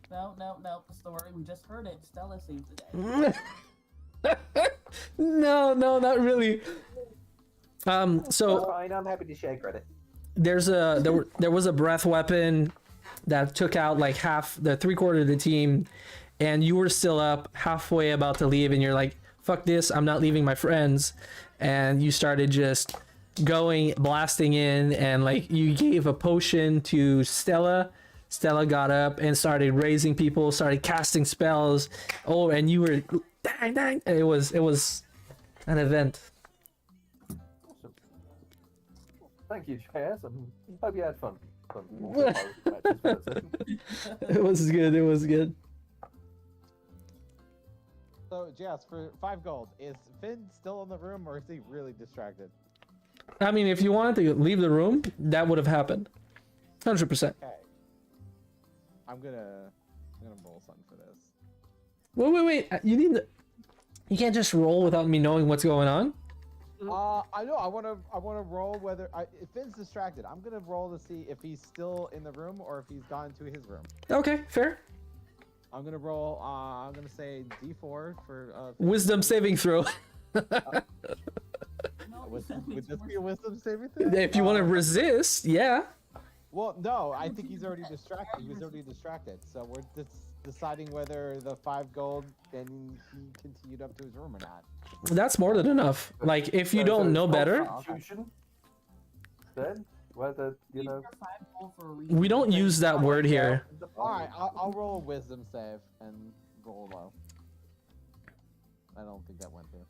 No. The story we just heard it. Stella saved the day. No, not really. That's So fine. I'm happy to share credit. there was a breath weapon that took out like half the 3/4 of the team, and you were still up halfway about to leave, and you're like, fuck this, I'm not leaving my friends. And you started just going, blasting in, and like you gave a potion to Stella. Stella got up and started raising people, started casting spells. Oh, and you were dang. It was an event. Awesome. Thank you, JS. I hope you had fun. It was good. So, Jess, for 5 gold, is Finn still in the room or is he really distracted? I mean, if you wanted to leave the room, that would have happened. 100%. Okay. I'm gonna roll something for this. Wait. You can't just roll without me knowing what's going on. I know. I wanna roll whether if Finn's distracted. I'm gonna roll to see if he's still in the room or if he's gone to his room. Okay, fair. I'm gonna roll. I'm gonna say D4 for Wisdom saving throw. No, would this be a wisdom saving thing? If you want to resist, yeah. Well, no. I think he's already distracted. He was already distracted. So we're just deciding whether the 5 gold then he continued up to his room or not. That's more than enough. Like, if you don't know better, Constitution, then whether we don't use that word here. All right, I'll roll a wisdom save and roll low. I don't think that went through.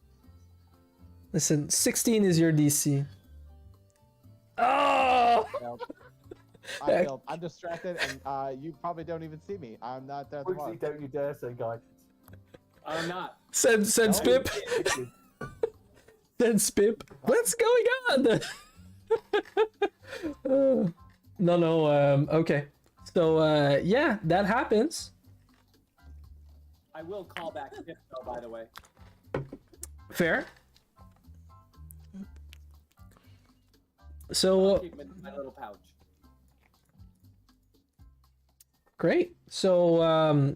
Listen, 16 is your DC. Oh! Nope. I failed. I'm distracted, and you probably don't even see me. I'm not there. Woodsy, don't you dare say guidance. I'm not. Send Spip. Send Spip. What's going on? No. Okay. So, yeah, that happens. I will call back Pip, though, by the way. Fair. I'll So, keep him in my little pouch. great. So,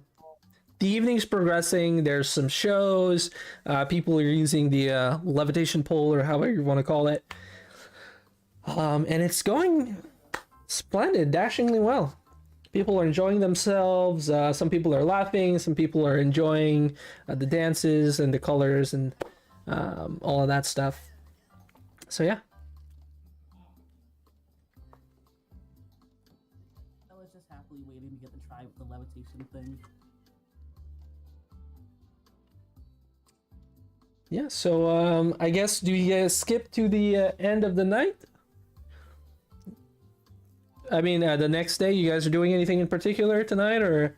the evening's progressing. There's some shows. People are using the levitation pole, or however you want to call it. And it's going splendid, dashingly well. People are enjoying themselves. Some people are laughing. Some people are enjoying the dances and the colors and all of that stuff. So yeah. I was just happily waiting to get to try the levitation thing. Yeah, so I guess, do you guys skip to the end of the night? I mean, the next day, you guys are doing anything in particular tonight, or?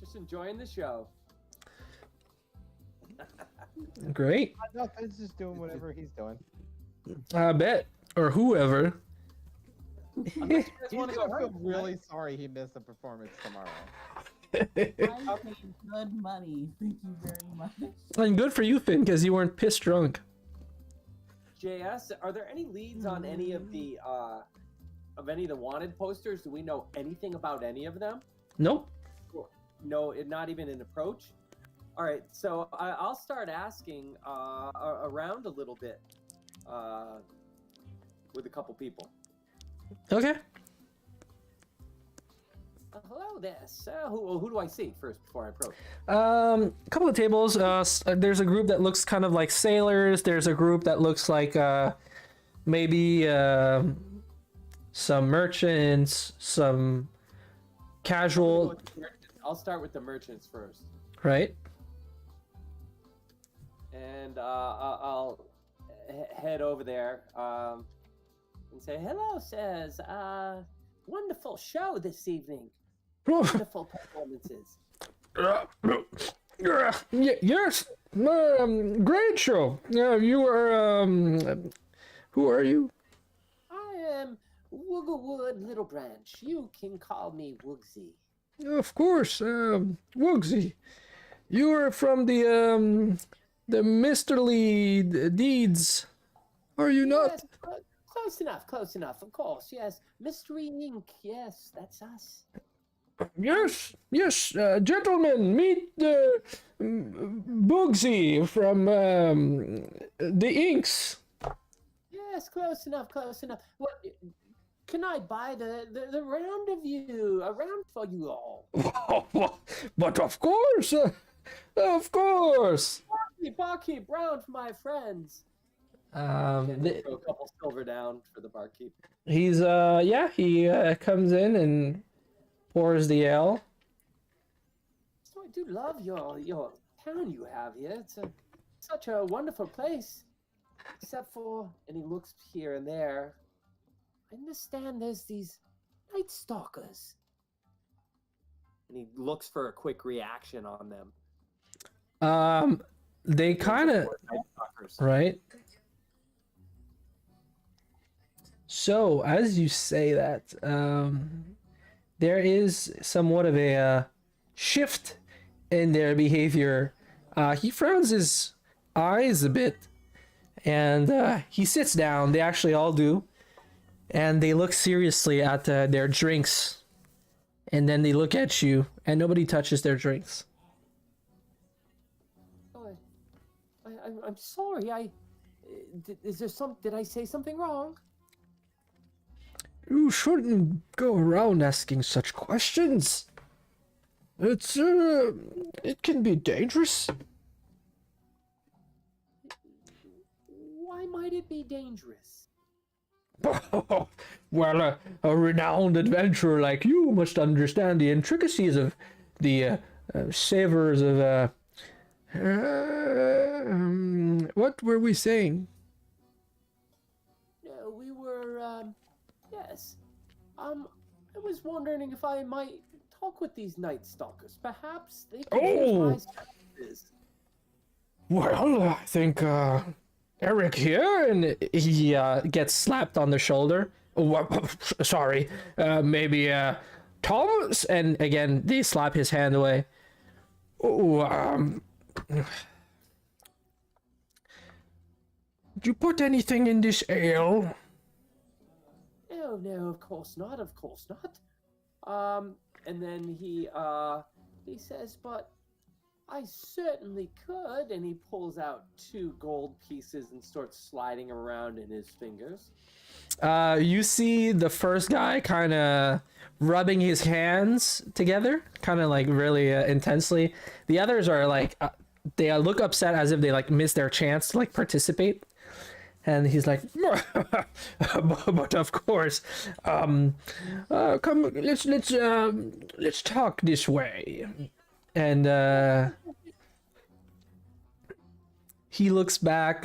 Just enjoying the show. Great. No, Finn's just doing whatever he's doing. I bet. Or whoever. Unless you guys He's want to gonna go feel home. really sorry he missed the performance tomorrow. I paid good money. Thank you very much. And good for you, Finn, because you weren't pissed drunk. JS, are there any leads on any of the wanted posters? Do we know anything about any of them? Nope. No, not even an approach. All right, so I'll start asking around a little bit with a couple people. Okay. Hello there, sir. Who do I see first before I approach? A couple of tables. There's a group that looks kind of like sailors. There's a group that looks like maybe some merchants, some casual, I'll start with the merchants first, right? and I'll head over there and say, "Hello, sirs. Wonderful show this evening. Wonderful performances." Yes, great show. You are, who are you? I am Wooglewood Little Branch. You can call me Woogsy. Of course, Woogsy. You are from the Misterly Deeds, are you not? Yes, Close enough, close enough. Of course, yes. Mystery Inc. Yes, that's us. Yes, yes, gentlemen, meet Bugsy from the Inks. Yes, close enough, close enough. What? Can I buy the round of you? A round for you all. But of course, of course. Barkeep, round for my friends. Um, Throw the, a couple silver down for the barkeep. he's yeah, he comes in and pours the ale. So I do love your town you have here. It's such a wonderful place. Except for, and he looks here and there. I understand there's these night stalkers. And he looks for a quick reaction on them. They kind of Night stalkers. right. So as you say that, there is somewhat of a shift in their behavior. He frowns his eyes a bit, and he sits down. They actually all do, and they look seriously at their drinks, and then they look at you, and nobody touches their drinks. Oh, I'm sorry. Is there did I say something wrong? You shouldn't go around asking such questions. It can be dangerous. Why might it be dangerous? Well, a renowned adventurer like you must understand the intricacies of the savors of what were we saying? No, we were, yes. I was wondering if I might talk with these Night Stalkers. Perhaps they could use my services. Well, I think Eric here, and he gets slapped on the shoulder. Oh, sorry, maybe Thomas, and again they slap his hand away. Oh, did you put anything in this ale? No, no, of course not, of course not. And then he says, but I certainly could, and he pulls out 2 gold pieces and starts sliding around in his fingers. You see the first guy kind of rubbing his hands together, kind of like really intensely. The others are like, they look upset as if they like missed their chance to like participate. And he's like, but of course, come, let's talk this way. And he looks back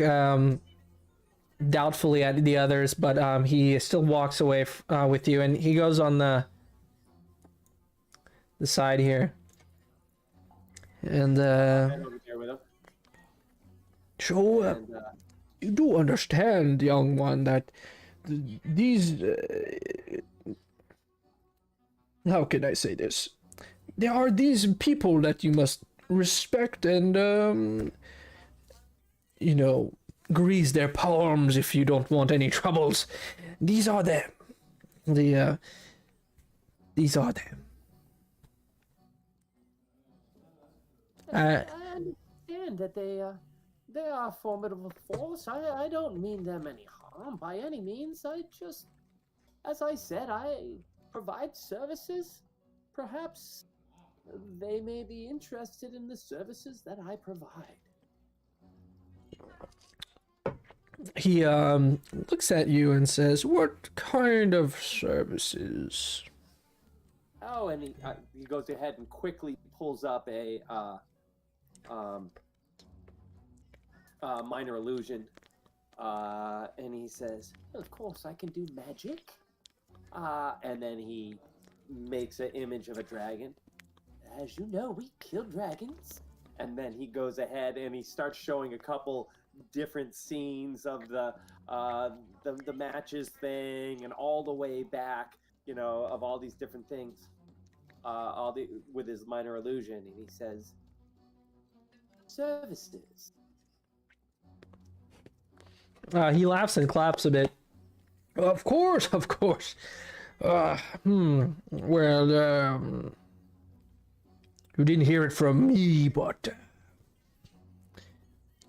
doubtfully at the others, but he still walks away with you, and he goes on the side here. And Right over there with him. so And, you do understand, young one, that these how can I say this? There are these people that you must respect and you know, grease their palms if you don't want any troubles. These are them. These are them. I understand that they are a formidable force. I don't mean them any harm by any means. I just, as I said, I provide services. Perhaps they may be interested in the services that I provide. He looks at you and says, "What kind of services?" Oh, and he goes ahead and quickly pulls up a minor illusion, and he says, "Of course, I can do magic." And then he makes an image of a dragon. As you know, we kill dragons. And then he goes ahead and he starts showing a couple different scenes of the matches thing, and all the way back, you know, of all these different things, with his minor illusion, and he says, "Services." He laughs and claps a bit. Of course, of course. Well, you didn't hear it from me, but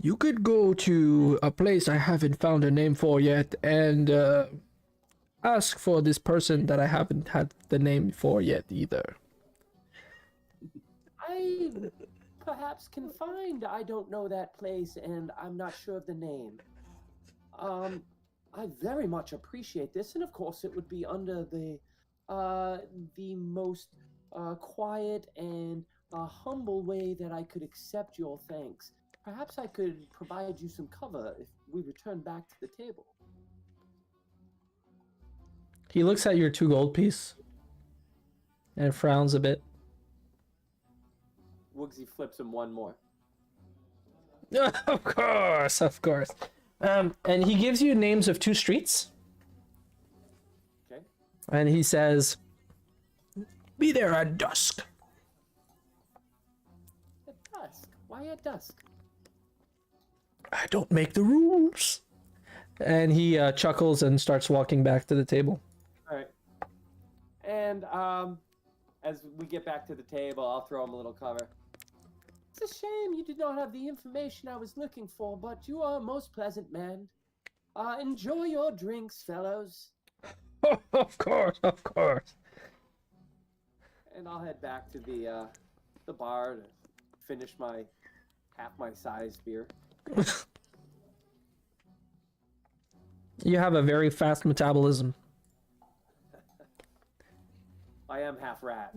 you could go to a place I haven't found a name for yet and ask for this person that I haven't had the name for yet either. I perhaps can find. I don't know that place, and I'm not sure of the name. I very much appreciate this, and of course, it would be under the most quiet and humble way that I could accept your thanks. Perhaps I could provide you some cover if we return back to the table. He looks at your 2 gold piece and frowns a bit. Woogsy flips him one more. Of course, of course. And he gives you names of 2 streets. Okay. And he says, "Be there at dusk." At dusk. Why at dusk? I don't make the rules. And he chuckles and starts walking back to the table. All right. And as we get back to the table, I'll throw him a little cover. It's a shame you did not have the information I was looking for, but you are a most pleasant man. Enjoy your drinks, fellows. Oh, of course, of course. And I'll head back to the bar to finish my half my sized beer. You have a very fast metabolism. I am half rat.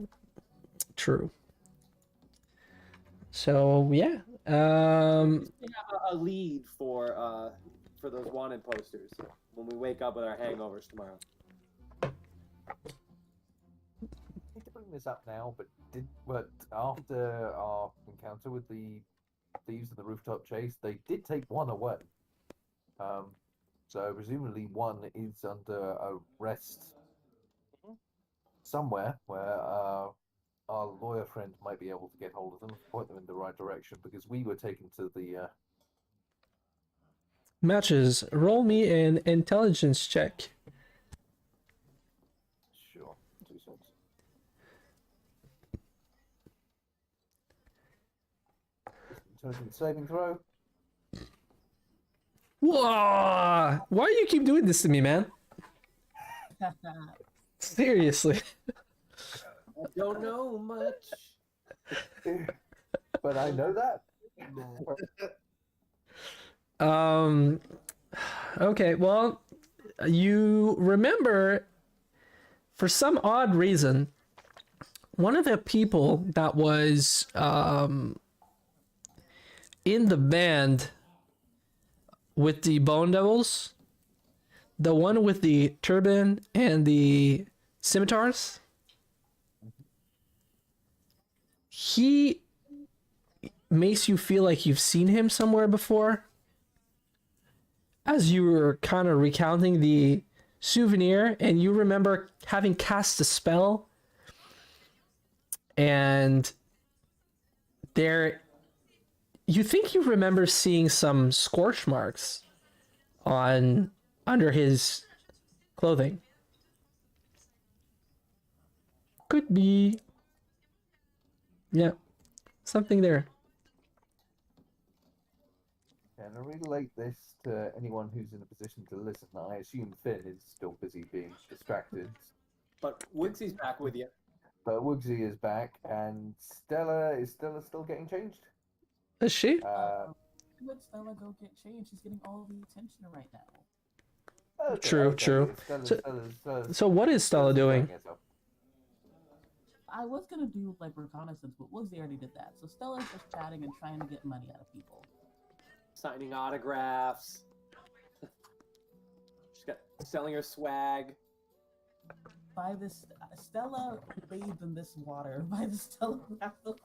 True. So yeah, We have a lead for those wanted posters when we wake up with our hangovers tomorrow. I hate to bring this up now, but after our encounter with the thieves in the rooftop chase, they did take one away. So presumably one is under arrest somewhere where our lawyer friend might be able to get hold of them, point them in the right direction, because we were taken to the matches. Roll me an intelligence check. sure, 2 cents. Intelligence saving throw. Whoa! Why do you keep doing this to me, man? Seriously. I don't know much. But I know that. Okay, well, you remember, for some odd reason, one of the people that was in the band with the Bone Devils, the one with the turban and the scimitars, he makes you feel like you've seen him somewhere before. As you were kind of recounting the souvenir, and you remember having cast a spell, and there, you think you remember seeing some scorch marks on under his clothing. Could be, yeah, something there. Can I relate this to anyone who's in a position to listen? I assume Finn is still busy being distracted, But Wigsy's back with you. but Woogsy is back, and Stella still getting changed. Is she? Let Stella go get changed. She's getting all the attention right now. Okay, True, true. So what is Stella doing? I was gonna do like reconnaissance, but Woogsy already did that. So Stella's just chatting and trying to get money out of people. Signing autographs. She's got selling her swag. By this, Stella bathed in this water. By the Stella bath of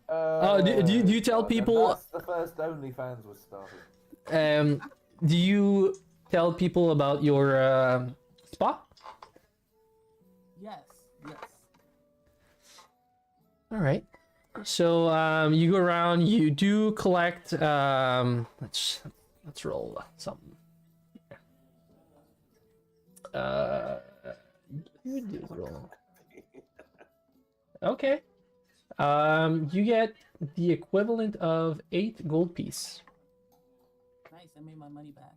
water. Do you tell people? That's the first OnlyFans was started. Do you tell people about your spa? Yes, yes. All right. So you go around. You do collect. Let's roll something. Uh, you do roll. Okay. You get the equivalent of 8 gold piece. Nice, I made my money back.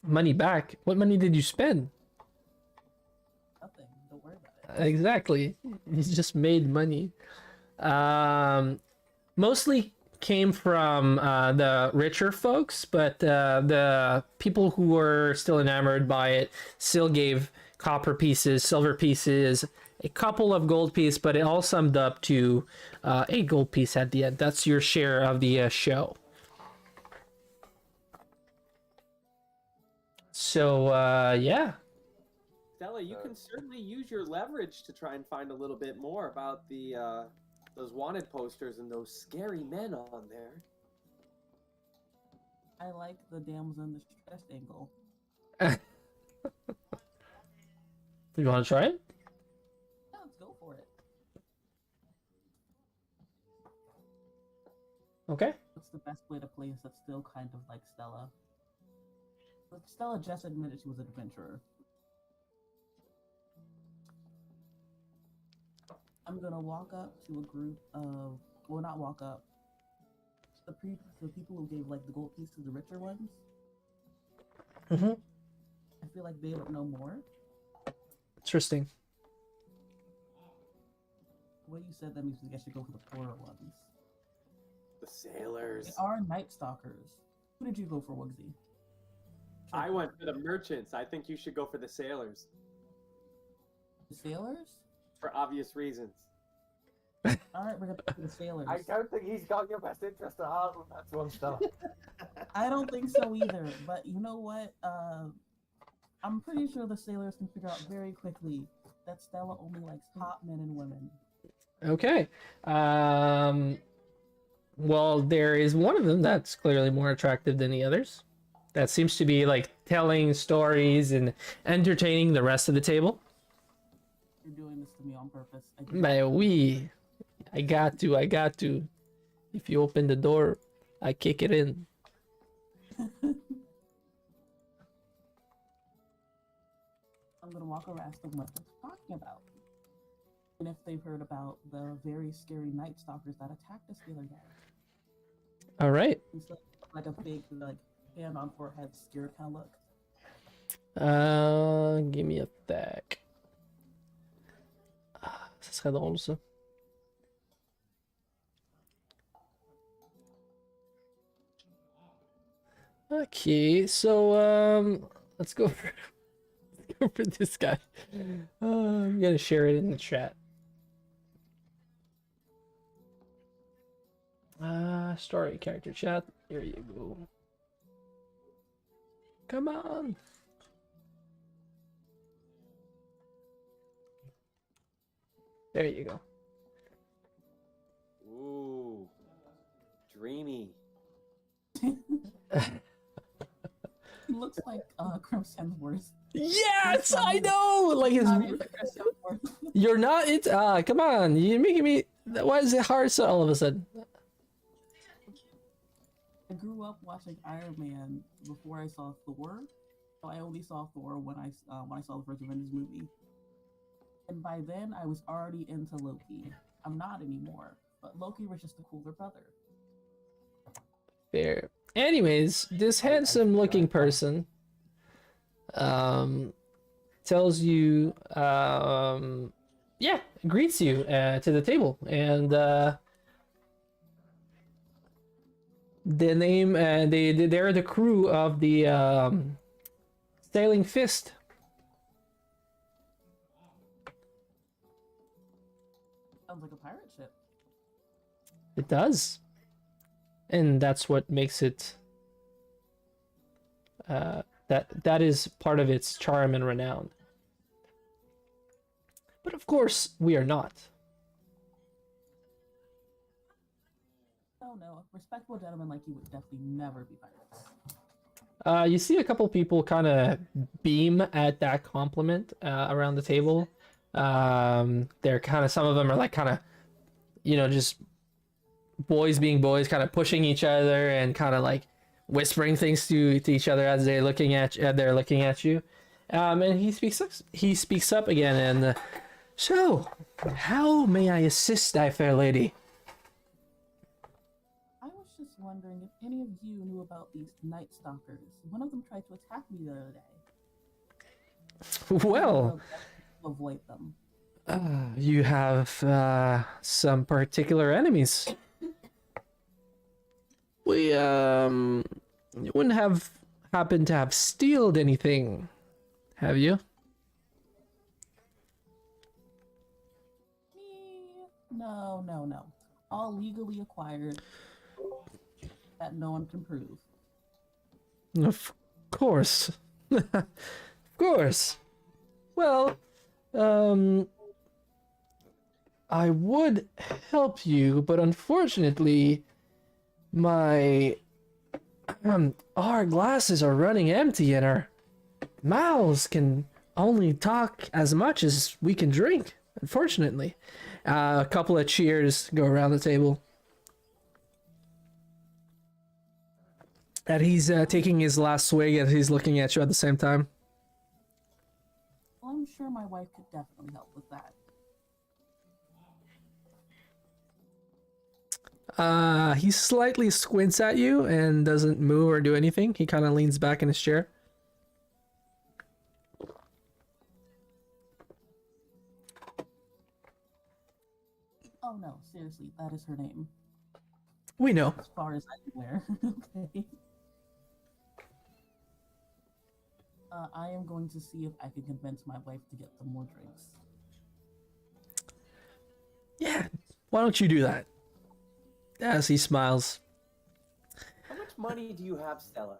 Money back? What money did you spend? Nothing. Don't worry about it. Exactly. You just made money. Mostly came from the richer folks, but the people who were still enamored by it still gave copper pieces, silver pieces, a couple of gold pieces, but it all summed up to a gold piece at the end. That's your share of the show. So, yeah. Stella, you can certainly use your leverage to try and find a little bit more about the those wanted posters and those scary men on there. I like the damsel in distress angle. You want to try it? Yeah, let's go for it. Okay. What's the best way to place that's still kind of like Stella? But Stella just admitted she was an adventurer. I'm gonna walk up to a group of, well, not walk up. The people who gave like the gold piece to the richer ones. Mm-hmm. I feel like they would know more. Interesting. What you said that means I should go for the poorer ones. The sailors. They are night stalkers. Who did you go for, Wugsy? I went for the merchants. I think you should go for the sailors The sailors? for obvious reasons. All right, we're gonna go for the sailors. I don't think he's got your best interest at heart with that one stuff. I don't think so either. But you know what? I'm pretty sure the sailors can figure out very quickly that Stella only likes hot men and women. Okay. Well, there is one of them that's clearly more attractive than the others. That seems to be like telling stories and entertaining the rest of the table. You're doing this to me on purpose. But I got to. If you open the door, I kick it in. I'm gonna walk around them what they're talking about. And if they've heard about the very scary night stalkers that attacked us the other day. All right. It's like a big like hand on forehead scared kind of look. Give me a sec. Ça serait drôle ça. Okay, so let's go for this guy. I'm gonna share it in the chat. Story character chat. There you go. Come on. There you go. Ooh, dreamy. He looks like Chris Hemsworth. Yes, I know. Like his. Chris Hemsworth. You're not it. Come on. You're making me. Why is it hard so all of a sudden? I grew up watching Iron Man before I saw Thor. So I only saw Thor when I saw the first Avengers movie. And by then I was already into Loki. I'm not anymore. But Loki was just a cooler brother. Fair. Anyways, this handsome looking person tells you yeah, greets you to the table, and the name they're the crew of the Sailing Fist. Sounds like a pirate ship. It does. And that's what makes it that is part of its charm and renown. But of course, we are not. Oh no, respectable gentlemen like you would definitely never be pirates. You see a couple people kind of beam at that compliment around the table. They're kind of, some of them are like kind of, just boys being boys, kind of pushing each other and kind of like whispering things to each other as they're looking at you. And he speaks up again, and so, how may I assist thy fair lady? I was just wondering if any of you knew about these Night Stalkers. One of them tried to attack me the other day. Well, To avoid them. you have some particular enemies. We you wouldn't have happened to have stealed anything, have you? No. All legally acquired that no one can prove. Of course. Of course. Well, I would help you, but unfortunately, our glasses are running empty and our mouths can only talk as much as we can drink, unfortunately. A couple of cheers go around the table. And he's taking his last swig and he's looking at you at the same time. Well, I'm sure my wife could definitely help with that. He slightly squints at you and doesn't move or do anything. He kind of leans back in his chair. Oh no, seriously, that is her name. We know. As far as I'm aware. Okay. I am going to see if I can convince my wife to get some more drinks. Yeah, why don't you do that? As he smiles. How much money do you have, Stella?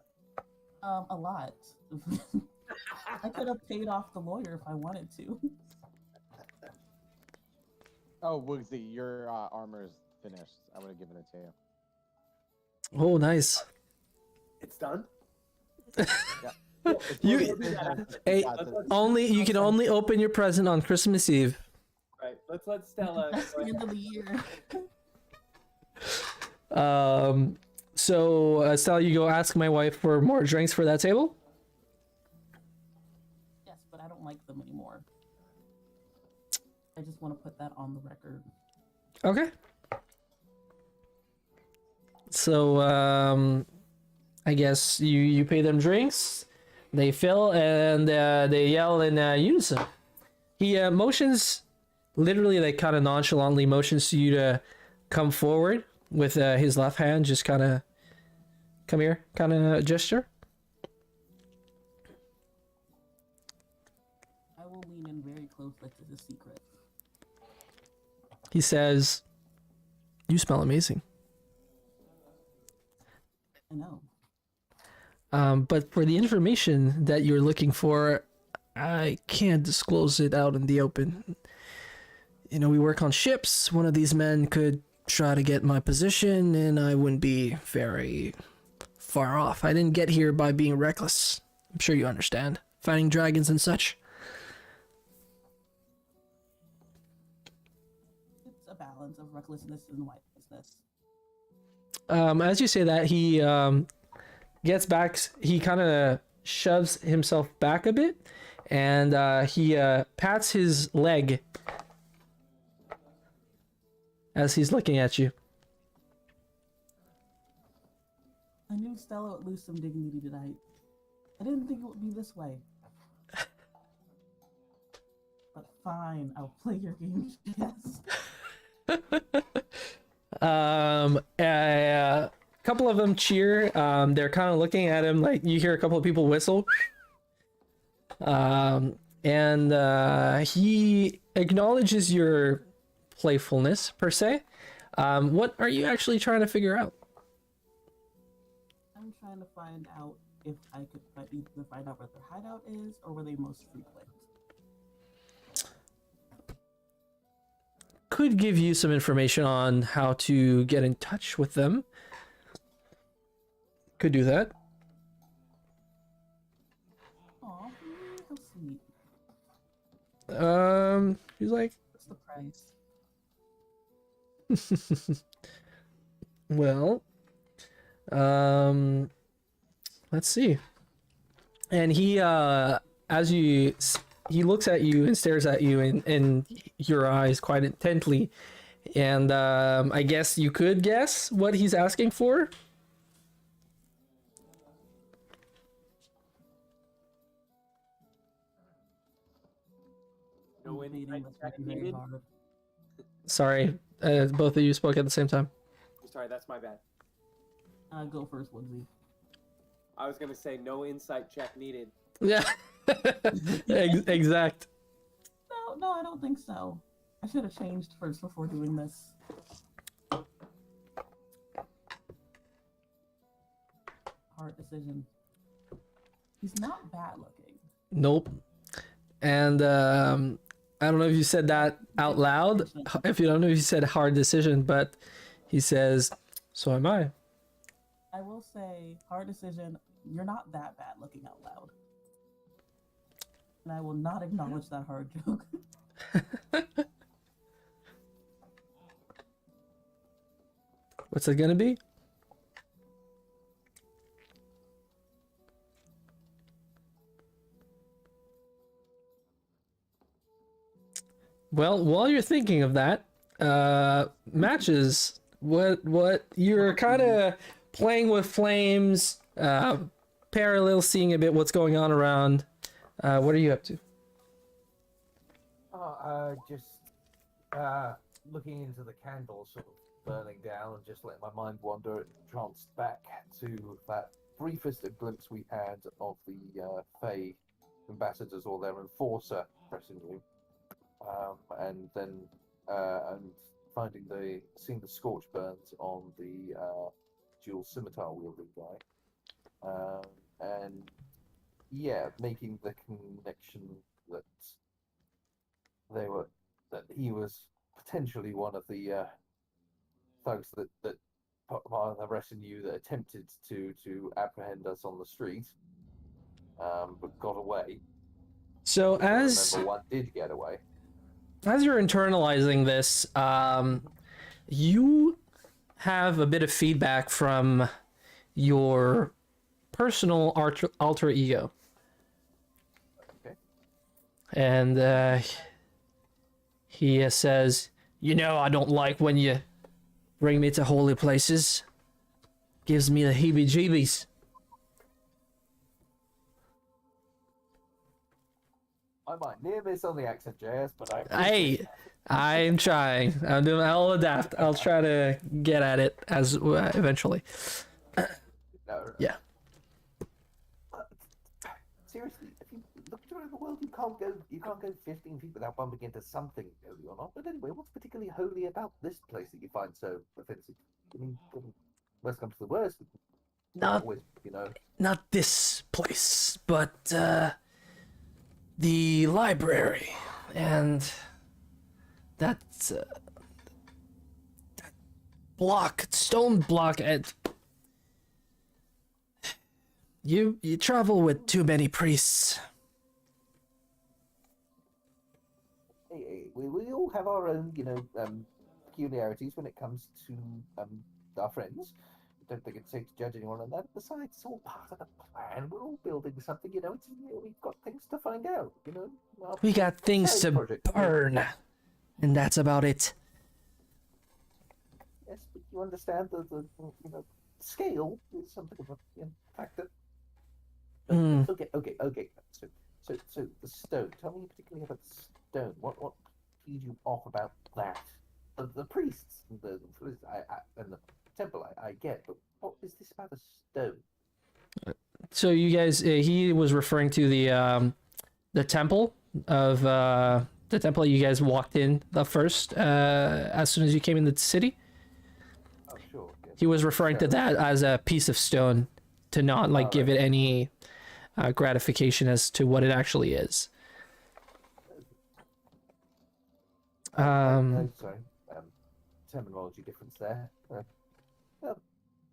A lot. I could have paid off the lawyer if I wanted to. Oh, Woogsy, your armor's finished. I would have given it to you. Oh, nice. It's done. You, hey, Got this. only you can only open your present on Christmas Eve. Right. Let's let Stella. That's the end of the year. So Stella, you go ask my wife for more drinks for that table. Yes, but I don't like them anymore. I just want to put that on the record. Okay. So I guess you pay them drinks. They fill and they yell in unison. He motions, literally, like kind of nonchalantly motions to you to come forward with his left hand, just kind of come here, kind of gesture. I will lean in very close like it's a secret. He says, "You smell amazing." I know. But for the information that you're looking for, I can't disclose it out in the open. You know, we work on ships. One of these men could try to get my position, and I wouldn't be very far off. I didn't get here by being reckless. I'm sure you understand. Fighting dragons and such. It's a balance of recklessness and wiselessness. As you say that, he gets back. He kind of shoves himself back a bit, and he pats his leg as he's looking at you. I knew Stella would lose some dignity tonight. I didn't think it would be this way. But fine, I'll play your game. Yes. A couple of them cheer. They're kind of looking at him like you hear a couple of people whistle. And he acknowledges your playfulness per se. What are you actually trying to figure out? I'm trying to find out if I could either find out where their hideout is or where they most frequent. Could give you some information on how to get in touch with them. Could do that. Aw, how sweet. He's like, What's the price? well, let's see. And he as he looks at you and stares at you in your eyes quite intently, and I guess you could guess what he's asking for. No Debating insight this check would be very needed. hard. Sorry, both of you spoke at the same time. I'm sorry, that's my bad. Go first, Woodsy. I was gonna say no insight check needed. Yeah, exact. No, I don't think so. I should have changed first before doing this. Hard decision. He's not bad looking. Nope. And I don't know if you said that out loud. If you don't know if you said hard decision, but he says, "So am I." I will say, hard decision. You're not that bad looking out loud. And I will not acknowledge that hard joke. What's it gonna be? Well, while you're thinking of that, matches. What you're kind of playing with flames, parallel, seeing a bit what's going on around. What are you up to? Just looking into the candles sort of burning down and just letting my mind wander, it tranced back to that briefest glimpse we had of the Fey ambassadors or their enforcer pressing you. And then seeing the scorch burns on the dual scimitar wielding guy, and yeah, making the connection that he was potentially one of the thugs that part of the retinue that attempted to apprehend us on the street, but got away. So I as remember one did get away. as you're internalizing this, you have a bit of feedback from your personal alter ego. Okay. And he says, "You know, I don't like when you bring me to holy places. Gives me the heebie-jeebies." I might near miss on the accent, JS, but Hey, I'm trying. I'll adapt. I'll try to get at it as eventually. No. Yeah. Seriously, if you look around the world, you can't go 15 feet without bumping into something holy or not. But anyway, what's particularly holy about this place that you find so offensive? I mean, worst comes to the worst. Not Always, not this place, but the library and that stone block. And you travel with too many priests. hey, we all have our own, peculiarities when it comes to our friends. I don't think it's safe to judge anyone on that. Besides, it's all part of the plan. We're all building something, we've got things to find out, our We got things side to project. burn, and that's about it. Yes, but you understand the scale is something of a factor. Mm. Okay. So the stone. Tell me particularly about the stone. What peed you off about that? The priests and the temple. I get, but what is this about a stone? So you guys, he was referring to the temple of the temple you guys walked in the first as soon as you came in the city. Oh, sure. Yes. He was referring to that as a piece of stone to not like give it any gratification as to what it actually is. No, sorry. Terminology difference there. Well,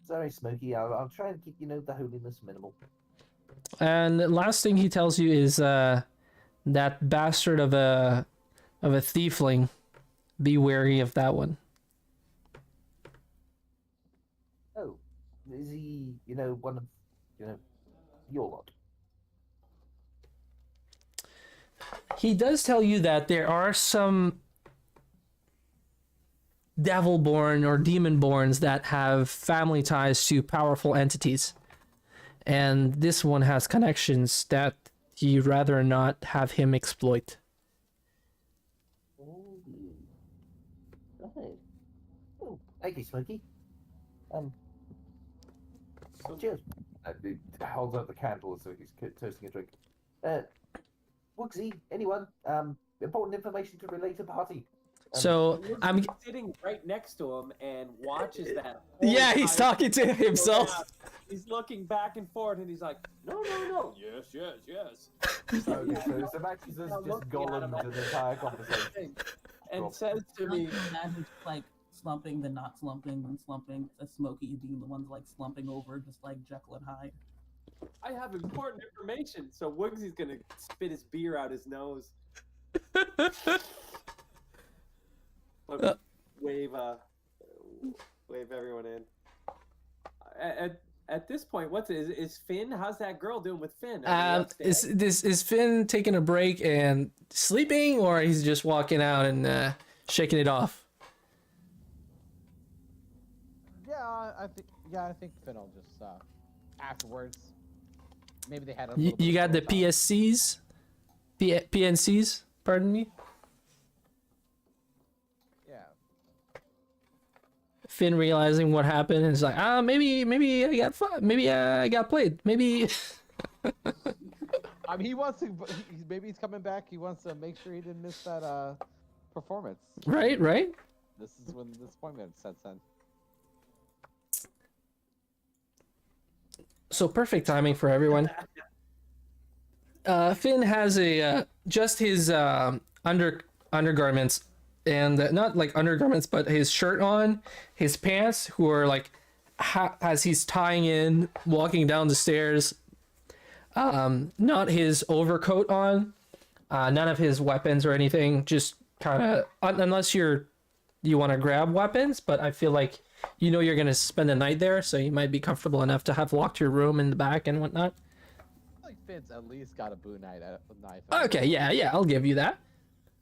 sorry, Smokey. I'll try and keep the holiness minimal. And the last thing he tells you is that bastard of a thiefling. Be wary of that one. Oh, is he one of your lot? he does tell you that there are some devil-born or demon-borns that have family ties to powerful entities. And this one has connections that he'd rather not have him exploit. Oh, right. Oh, thank you, Smokey. Cheers. He holds out the candle so he's toasting a drink. Woogsy, anyone? Important information to relay to party. So Woogsy's I'm sitting right next to him and watches that. whole yeah, he's entire talking to thing go himself. down. He's looking back and forth, and he's like, "No, yes, yes, yes." Okay, so Max is Now just looking at Gollum him the entire conversation. and Cool. says to me, Imagine like slumping, then not slumping, then slumping. A Smokey being the ones like slumping over, just like Jekyll and Hyde. "I have important information." So Woogsy's gonna spit his beer out his nose. But wave everyone in. At this point, what's it? Is Finn? How's that girl doing with Finn? Are they upstairs? Is Finn taking a break and sleeping, or he's just walking out and shaking it off? I think Finn will just afterwards. Maybe they had a. You, little bit you of got the phone time. PSCs, PNCs. Pardon me. Yeah. Finn realizing what happened and is like, maybe I got maybe I got played. Maybe. I mean, he wants to. Maybe he's coming back. He wants to make sure he didn't miss that performance. Right. This is when the disappointment sets in. So perfect timing for everyone. Finn has a just his undergarments, and not like undergarments, but his shirt on, his pants, who are like as he's tying in, walking down the stairs. Not his overcoat on, none of his weapons or anything. Just kind of unless you want to grab weapons, but I feel like you're gonna spend the night there, so you might be comfortable enough to have locked your room in the back and whatnot. I think Finn's at least got a boot knife. Okay, yeah, I'll give you that.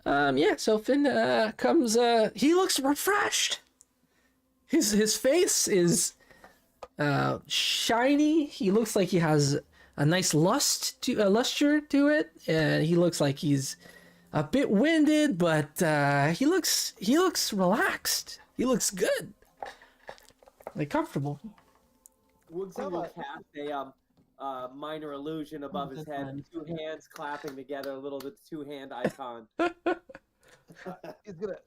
Yeah, so Finn comes. He looks refreshed. His face is shiny. He looks like he has a nice luster to it, and he looks like he's a bit winded, but he looks relaxed. He looks good, like comfortable. Woogsy will cast a minor illusion above his head, two hands clapping together, a little bit two-hand icon. He's gonna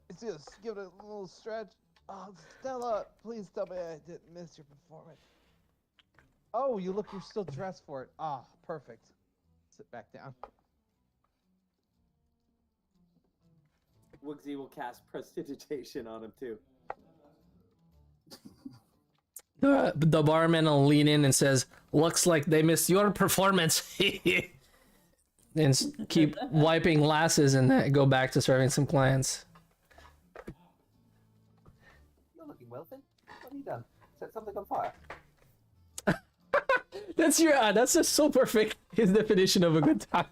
give it a little stretch. Oh, Stella, please tell me I didn't miss your performance. Oh, you're still dressed for it. Ah, perfect. Sit back down. Woogsy will cast prestidigitation on him too. The barman will lean in and says, "Looks like they missed your performance." And keep wiping glasses and go back to serving some clients. You're looking well, Finn. What have you done? Set something on fire? That's just so perfect. His definition of a good time.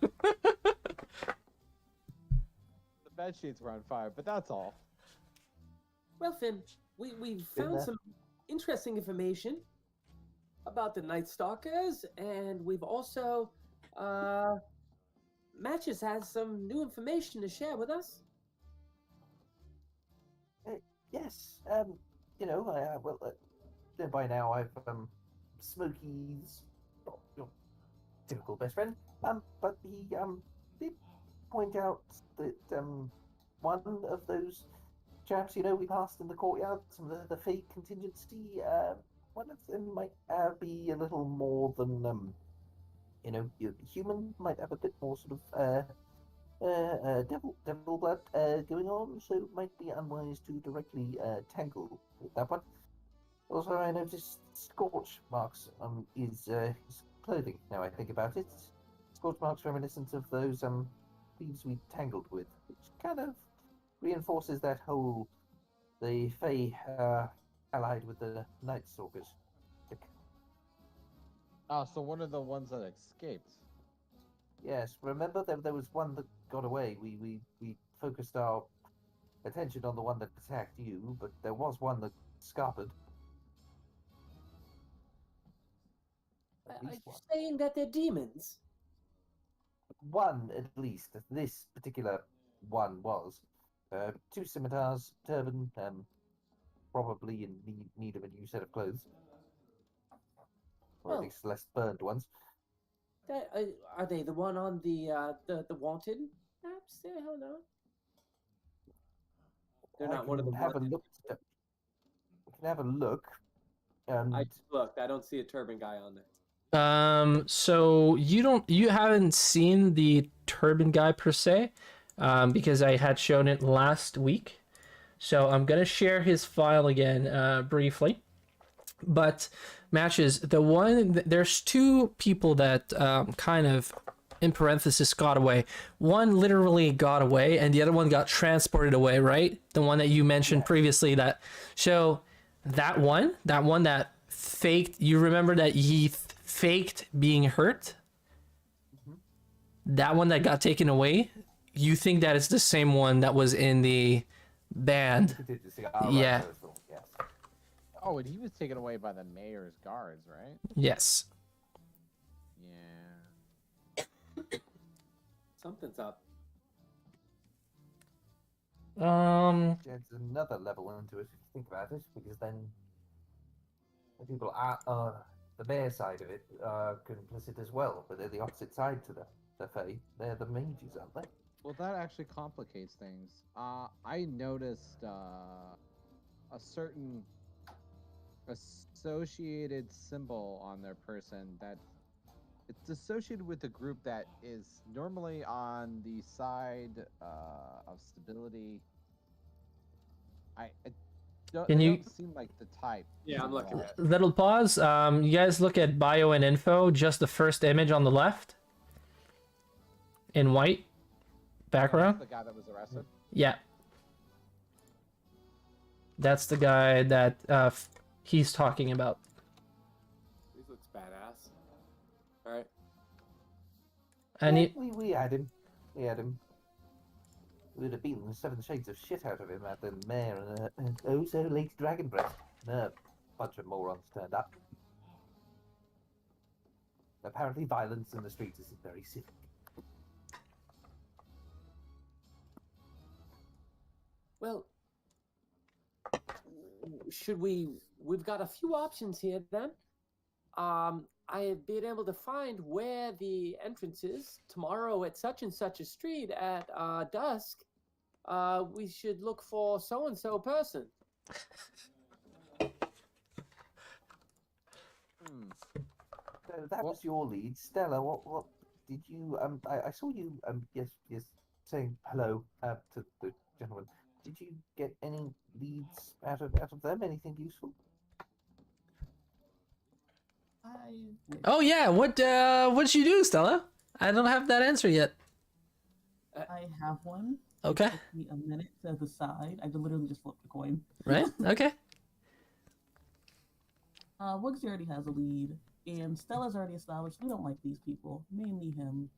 The bed sheets were on fire, but that's all. Well, Finn, we found some interesting information about the Night Stalkers, and we've also Matches has some new information to share with us. Yes. By now I've Smokey's not your typical best friend. But he did point out that one of those chaps, we passed in the courtyard, some of the fake contingency, one of them might be a little more than human, might have a bit more sort of devil blood going on, so it might be unwise to directly tangle with that one. Also, I noticed scorch marks on his clothing. Now I think about it, scorch marks reminiscent of those thieves we tangled with, which kind of reinforces that whole the Fae allied with the Night Stalkers. Oh, so one of the ones that escaped. Yes, remember there was one that got away. We focused our attention on the one that attacked you, but there was one that scarpered. At Are you least one. saying that they're demons? One at least. This particular one was. Two scimitars, turban, probably in need of a new set of clothes, or at Oh. least less burned ones. That, are they the one on the wanted maps there? Hell no. They're I not one of the can have a wanted. look. I can have a look. And I looked. I don't see a turban guy on there. So you haven't seen the turban guy per se, because I had shown it last week. So I'm gonna share his file again, briefly. But matches the one. There's two people that kind of in parenthesis got away. One literally got away, and the other one got transported away. Right, the one that you mentioned previously. So that one that faked. You remember that he faked being hurt. That one that got taken away. You think that it's the same one that was in the band? contingency. Yeah. Personal, yes. Oh, and he was taken away by the mayor's guards, right? Yes. Yeah. Something's up. There's another level into it if you think about it, because then the people are the bear side of it are complicit as well, but they're the opposite side to the Fae. They're the mages, aren't they? Well, that actually complicates things. I noticed a certain associated symbol on their person that it's associated with a group that is normally on the side of stability. Can they you- don't seem like the type. Yeah, I'm looking at it. Little pause. You guys look at bio and info. Just the first image on the left, in white background. The guy that was arrested. Yeah. That's the guy that he's talking about. He looks badass. All right. And Yeah, he, we had him. We had him. We would have beaten the 7 shades of shit out of him at the mayor and an oh so late dragon breast. And a bunch of morons turned up. Apparently violence in the streets isn't very civic. Well, should we've got a few options here then. I have been able to find where the entrance is tomorrow at such and such a street at dusk. We should look for so and so person. So that What- was your lead. Stella, what did you I saw you yes saying hello to the gentleman. Did you get any leads out of them? Anything useful? oh yeah, what'd you do, Stella? I don't have that answer yet. I have one. Okay, Took me a minute to decide. I literally just flipped a coin. right? Okay. Woogsy already has a lead, and Stella's already established we don't like these people, mainly him.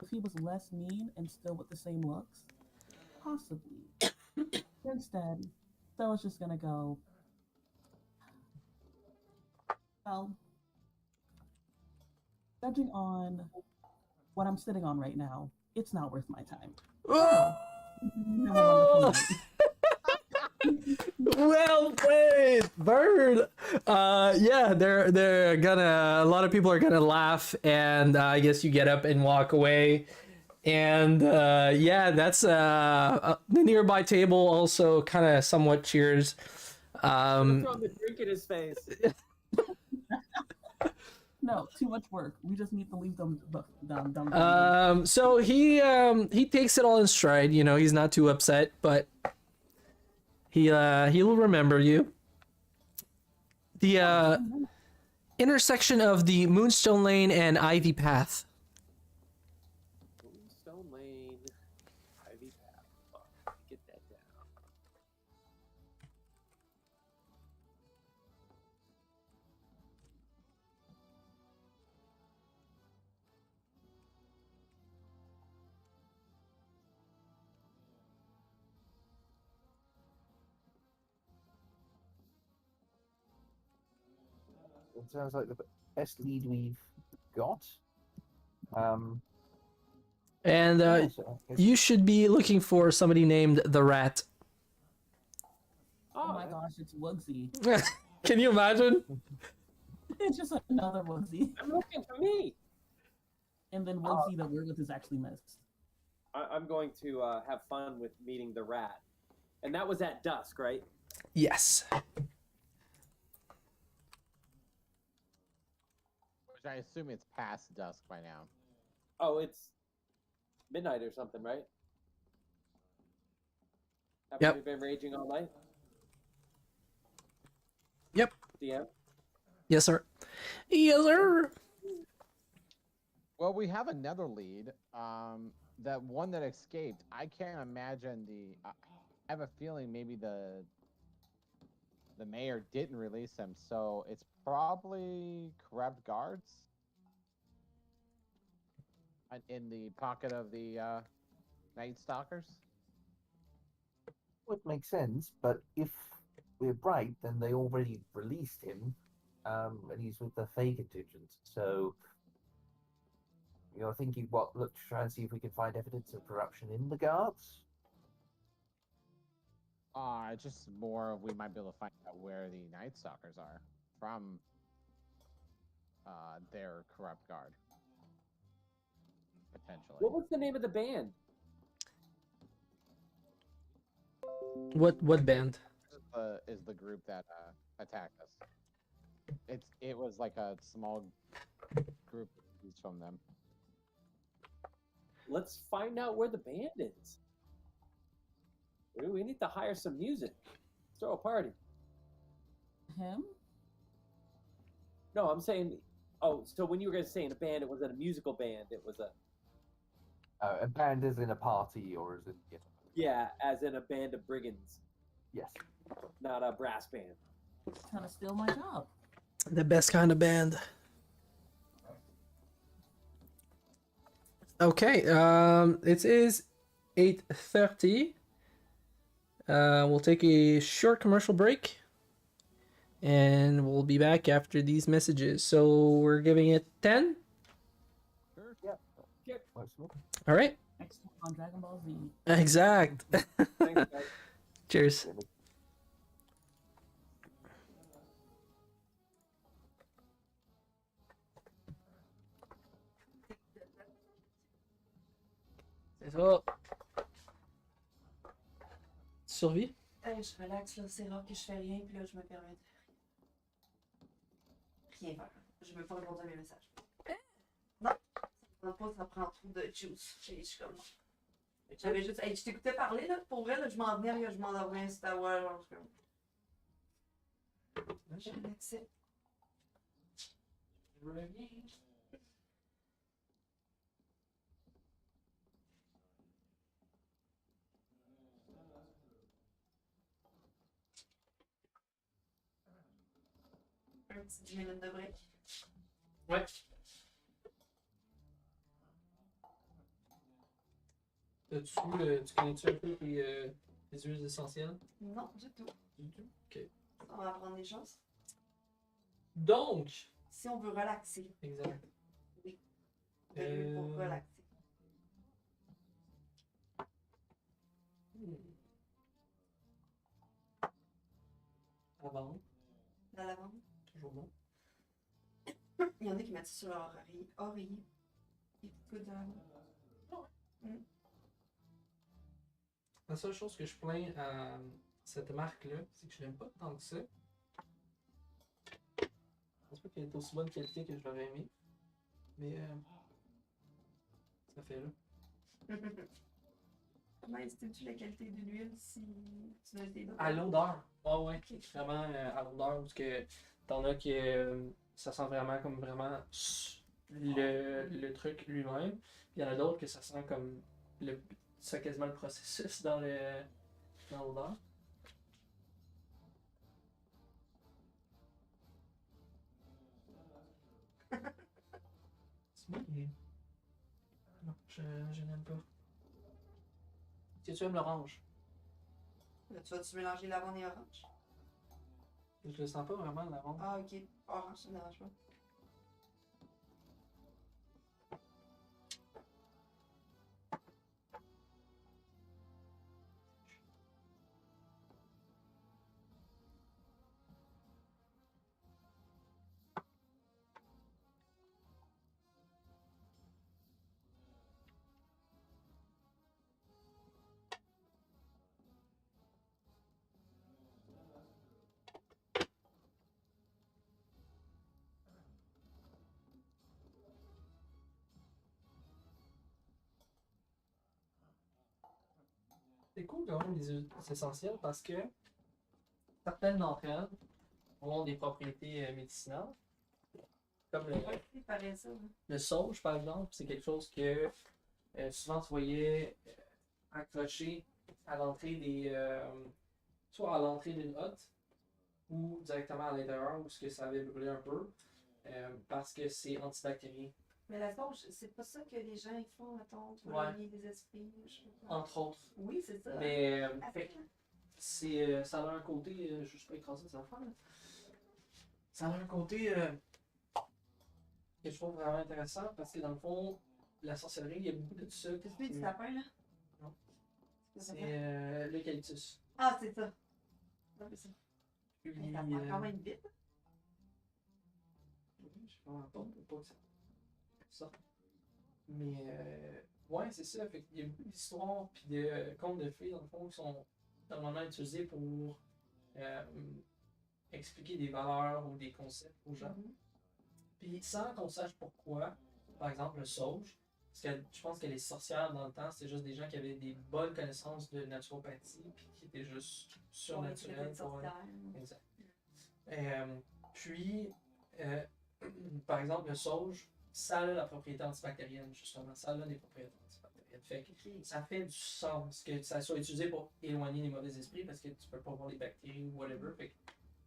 If he was less mean and still with the same looks, possibly. Instead, Stella's just gonna go. Well, judging on what I'm sitting on right now, it's not worth my time. Have a wonderful night. Well played, Bird. Yeah, they're gonna. A lot of people are gonna laugh, and I guess you get up and walk away. And yeah, that's the nearby table also kind of somewhat cheers. Throw the drink in his face. No, too much work. We just need to leave them down. So he takes it all in stride. You know, he's not too upset, but he'll remember you. The intersection of the Moonstone Lane and Ivy Path. Moonstone Lane, Ivy Path. Fuck, get that down. it sounds like the best lead we've got. Um, And yeah, so I guess- you should be looking for somebody named the Rat. Oh my gosh, it's Wugsy. Can you imagine? It's just another Wugsy. I'm looking for me. And then Wugsy that we're with is actually missed. I'm going to have fun with meeting the rat. And that was at dusk, right? Yes. Which I assume it's past dusk by now. Oh, it's midnight or something, right? Have Yep. we been raging all night? Yep. DM? Yes, sir. Yes, sir. Well, we have another lead. That one that escaped. I can't imagine the. I have a feeling maybe the mayor didn't release him, so it's probably corrupt guards in the pocket of the Night Stalkers. Would make sense, but if we're right, then they already released him, and he's with the Fey contingent. So you're thinking, what? Look to try and see if we can find evidence of corruption in the guards. Just more of we might be able to find out where the Night Stalkers are from their corrupt guard. Potentially. What was the name of the band? What band? Is the group that attacked us. It was like a small group from them. Let's find out where the band is. We need to hire some music. Throw a party. Him? No, I'm saying. Oh, so when you were guys saying a band, it wasn't a musical band. It was a a band is in a party or is in yeah, as in a band of brigands, yes. not a brass band. Trying to steal my job. The best kind of band. Okay, it is 8:30. We'll take a short commercial break. And we'll be back after these messages. So we're giving it 10. Works for me. All right. Next time on Dragon Ball Z. Exact. Thanks, guys. Cheers. C'est ça. Tu survis? Je relaxe, là. C'est rare que je fais rien, puis là, je me permets de rien faire. Je veux pas répondre à mes messages. Non, ça prend pas, ça prend trop de juice. Je suis comme non. J'avais juste. Hey, je t'écoutais parler, là. Pour vrai, là, je m'en venais, là, je m'en envoyais un Star Wars, genre, je suis comme. Je relaxais. Je reviens. Un petit 10 minutes de break. Ouais. Tu connais-tu un peu les huiles essentielles? Non, du tout. Du tout. Ok. On va apprendre des choses. Donc. Si on veut relaxer. Exact. Oui. De l'huile pour relaxer. Lavande. La lavande. Toujours bon. Il y en a qui mettent ça sur leur oreiller. Des petites gouttes de lavande. La seule chose que je plains à cette marque-là, c'est que je l'aime pas tant que ça. Je pense pas qu'elle est aussi bonne qualité que je l'aurais aimé. Mais ça fait là. Comment estimes-tu la qualité de l'huile si tu n'as essayé d'autres? À l'odeur. Ah ouais. Ok. Vraiment à l'odeur. Parce que t'en as qui ça sent vraiment comme vraiment le truc lui-même. Puis il y en a d'autres que ça sent comme ça quasiment le processus dans l'odeur. C'est bon, mais... Non, je n'aime pas. Tu aimes l'orange? Tu vas-tu mélanger lavande et orange? Je le sens pas vraiment, la ronde. Ah, ok. Orange, ça me dérange pas. C'est cool quand même les huiles essentielles parce que certaines d'entre elles ont des propriétés médicinales. Comme Ouais, il paraît ça. le sauge, par exemple, c'est quelque chose que souvent tu voyais accroché à l'entrée des. Soit à l'entrée d'une hotte ou directement à l'intérieur où ce que ça avait brûlé un peu parce que c'est antibactérien. Mais la sauge, c'est pas ça que les gens ils font, mettons, pour Ouais. éloigner des esprits. Je sais pas. Entre autres. Oui, c'est ça. Mais Ah, fait que c'est, ça a un côté. Je ne sais pas écraser ça affaire, là. Ça a un côté que je trouve vraiment intéressant parce que dans le fond, la sorcellerie, il y a beaucoup de ça. Qu'est-ce que tu dis du sapin, là? Non. C'est C'est l'eucalyptus. Ah, c'est ça. Ouais, c'est ça. Puis, Mais ça prend quand même vite. je sais pas que ça sorte. Mais ouais, c'est ça. Fait qu'il y a beaucoup d'histoires puis de contes de fées, dans le fond, qui sont normalement utilisés pour expliquer des valeurs ou des concepts aux gens. Mhm. Puis sans qu'on sache pourquoi, par exemple le sauge, parce que je pense que les sorcières dans le temps, c'était juste des gens qui avaient des bonnes connaissances de naturopathie puis qui étaient juste Pour les surnaturels. traiter de sorcières. Exact. Puis, par exemple, le sauge, ça a la propriété antibactérienne, justement. Ça a des propriétés antibactériennes. Fait que Ok. ça fait du sens que ça soit utilisé pour éloigner les mauvais esprits parce que tu peux pas voir les bactéries ou whatever. Fait que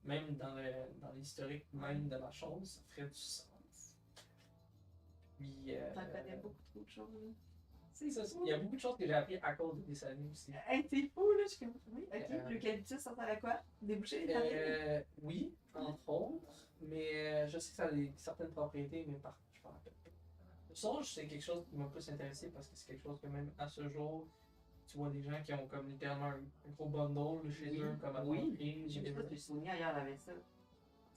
même dans l'historique même de la chose, ça ferait du sens. Puis, T'en connais beaucoup trop de choses. Là. c'est ça. Il y a beaucoup de choses que j'ai appris à cause des années aussi. Hey, t'es fou, là. Je suis comme. Oui, ok. Euh, L'eucalyptus, ça sert à quoi? Déboucher les narines? Oui, entre autres, mais je sais que ça a certaines propriétés, mais je m'en rappelle pas. Le sauge, c'est quelque chose qui m'a plus intéressé parce que c'est quelque chose que même à ce jour, tu vois des gens qui ont comme littéralement un gros bundle chez Oui, eux, comme à oui. l'entrée. J'ai vu ça, j'ai souvenir ailleurs avec ça.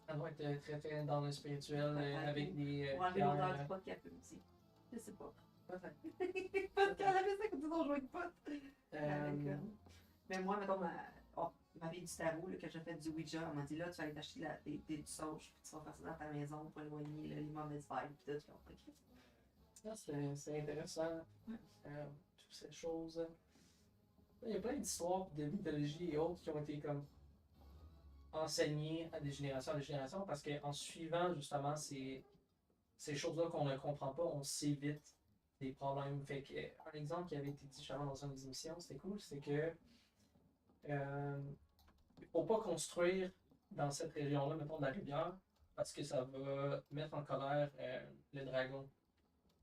Ça doit être très très dans le spirituel Peut-être. avec des. Pour enlever pierres, l'odeur du pot qu'il y a plus aussi. Je sais pas. peut-être. Pas de cannabis à côté de ton joint de pot. Euh, Mais moi, mettons, ma fille du tarot, là, que j'ai fait du Ouija, elle m'a dit là, tu vas aller t'acheter du sauge, puis tu vas faire ça dans ta maison pour éloigner là, les mauvaises vibes, puis tout. Puis ok. Ah, c'est intéressant. Ouais. Toutes ces choses. Il y a plein d'histoires de mythologie et autres qui ont été comme enseignées à des générations parce qu'en suivant justement ces choses-là qu'on ne comprend pas, on s'évite des problèmes. Fait que, un exemple qui avait été dit justement dans une des émissions, c'était cool, c'est que il faut pas construire dans cette région-là, mettons de la rivière, parce que ça va mettre en colère le dragon,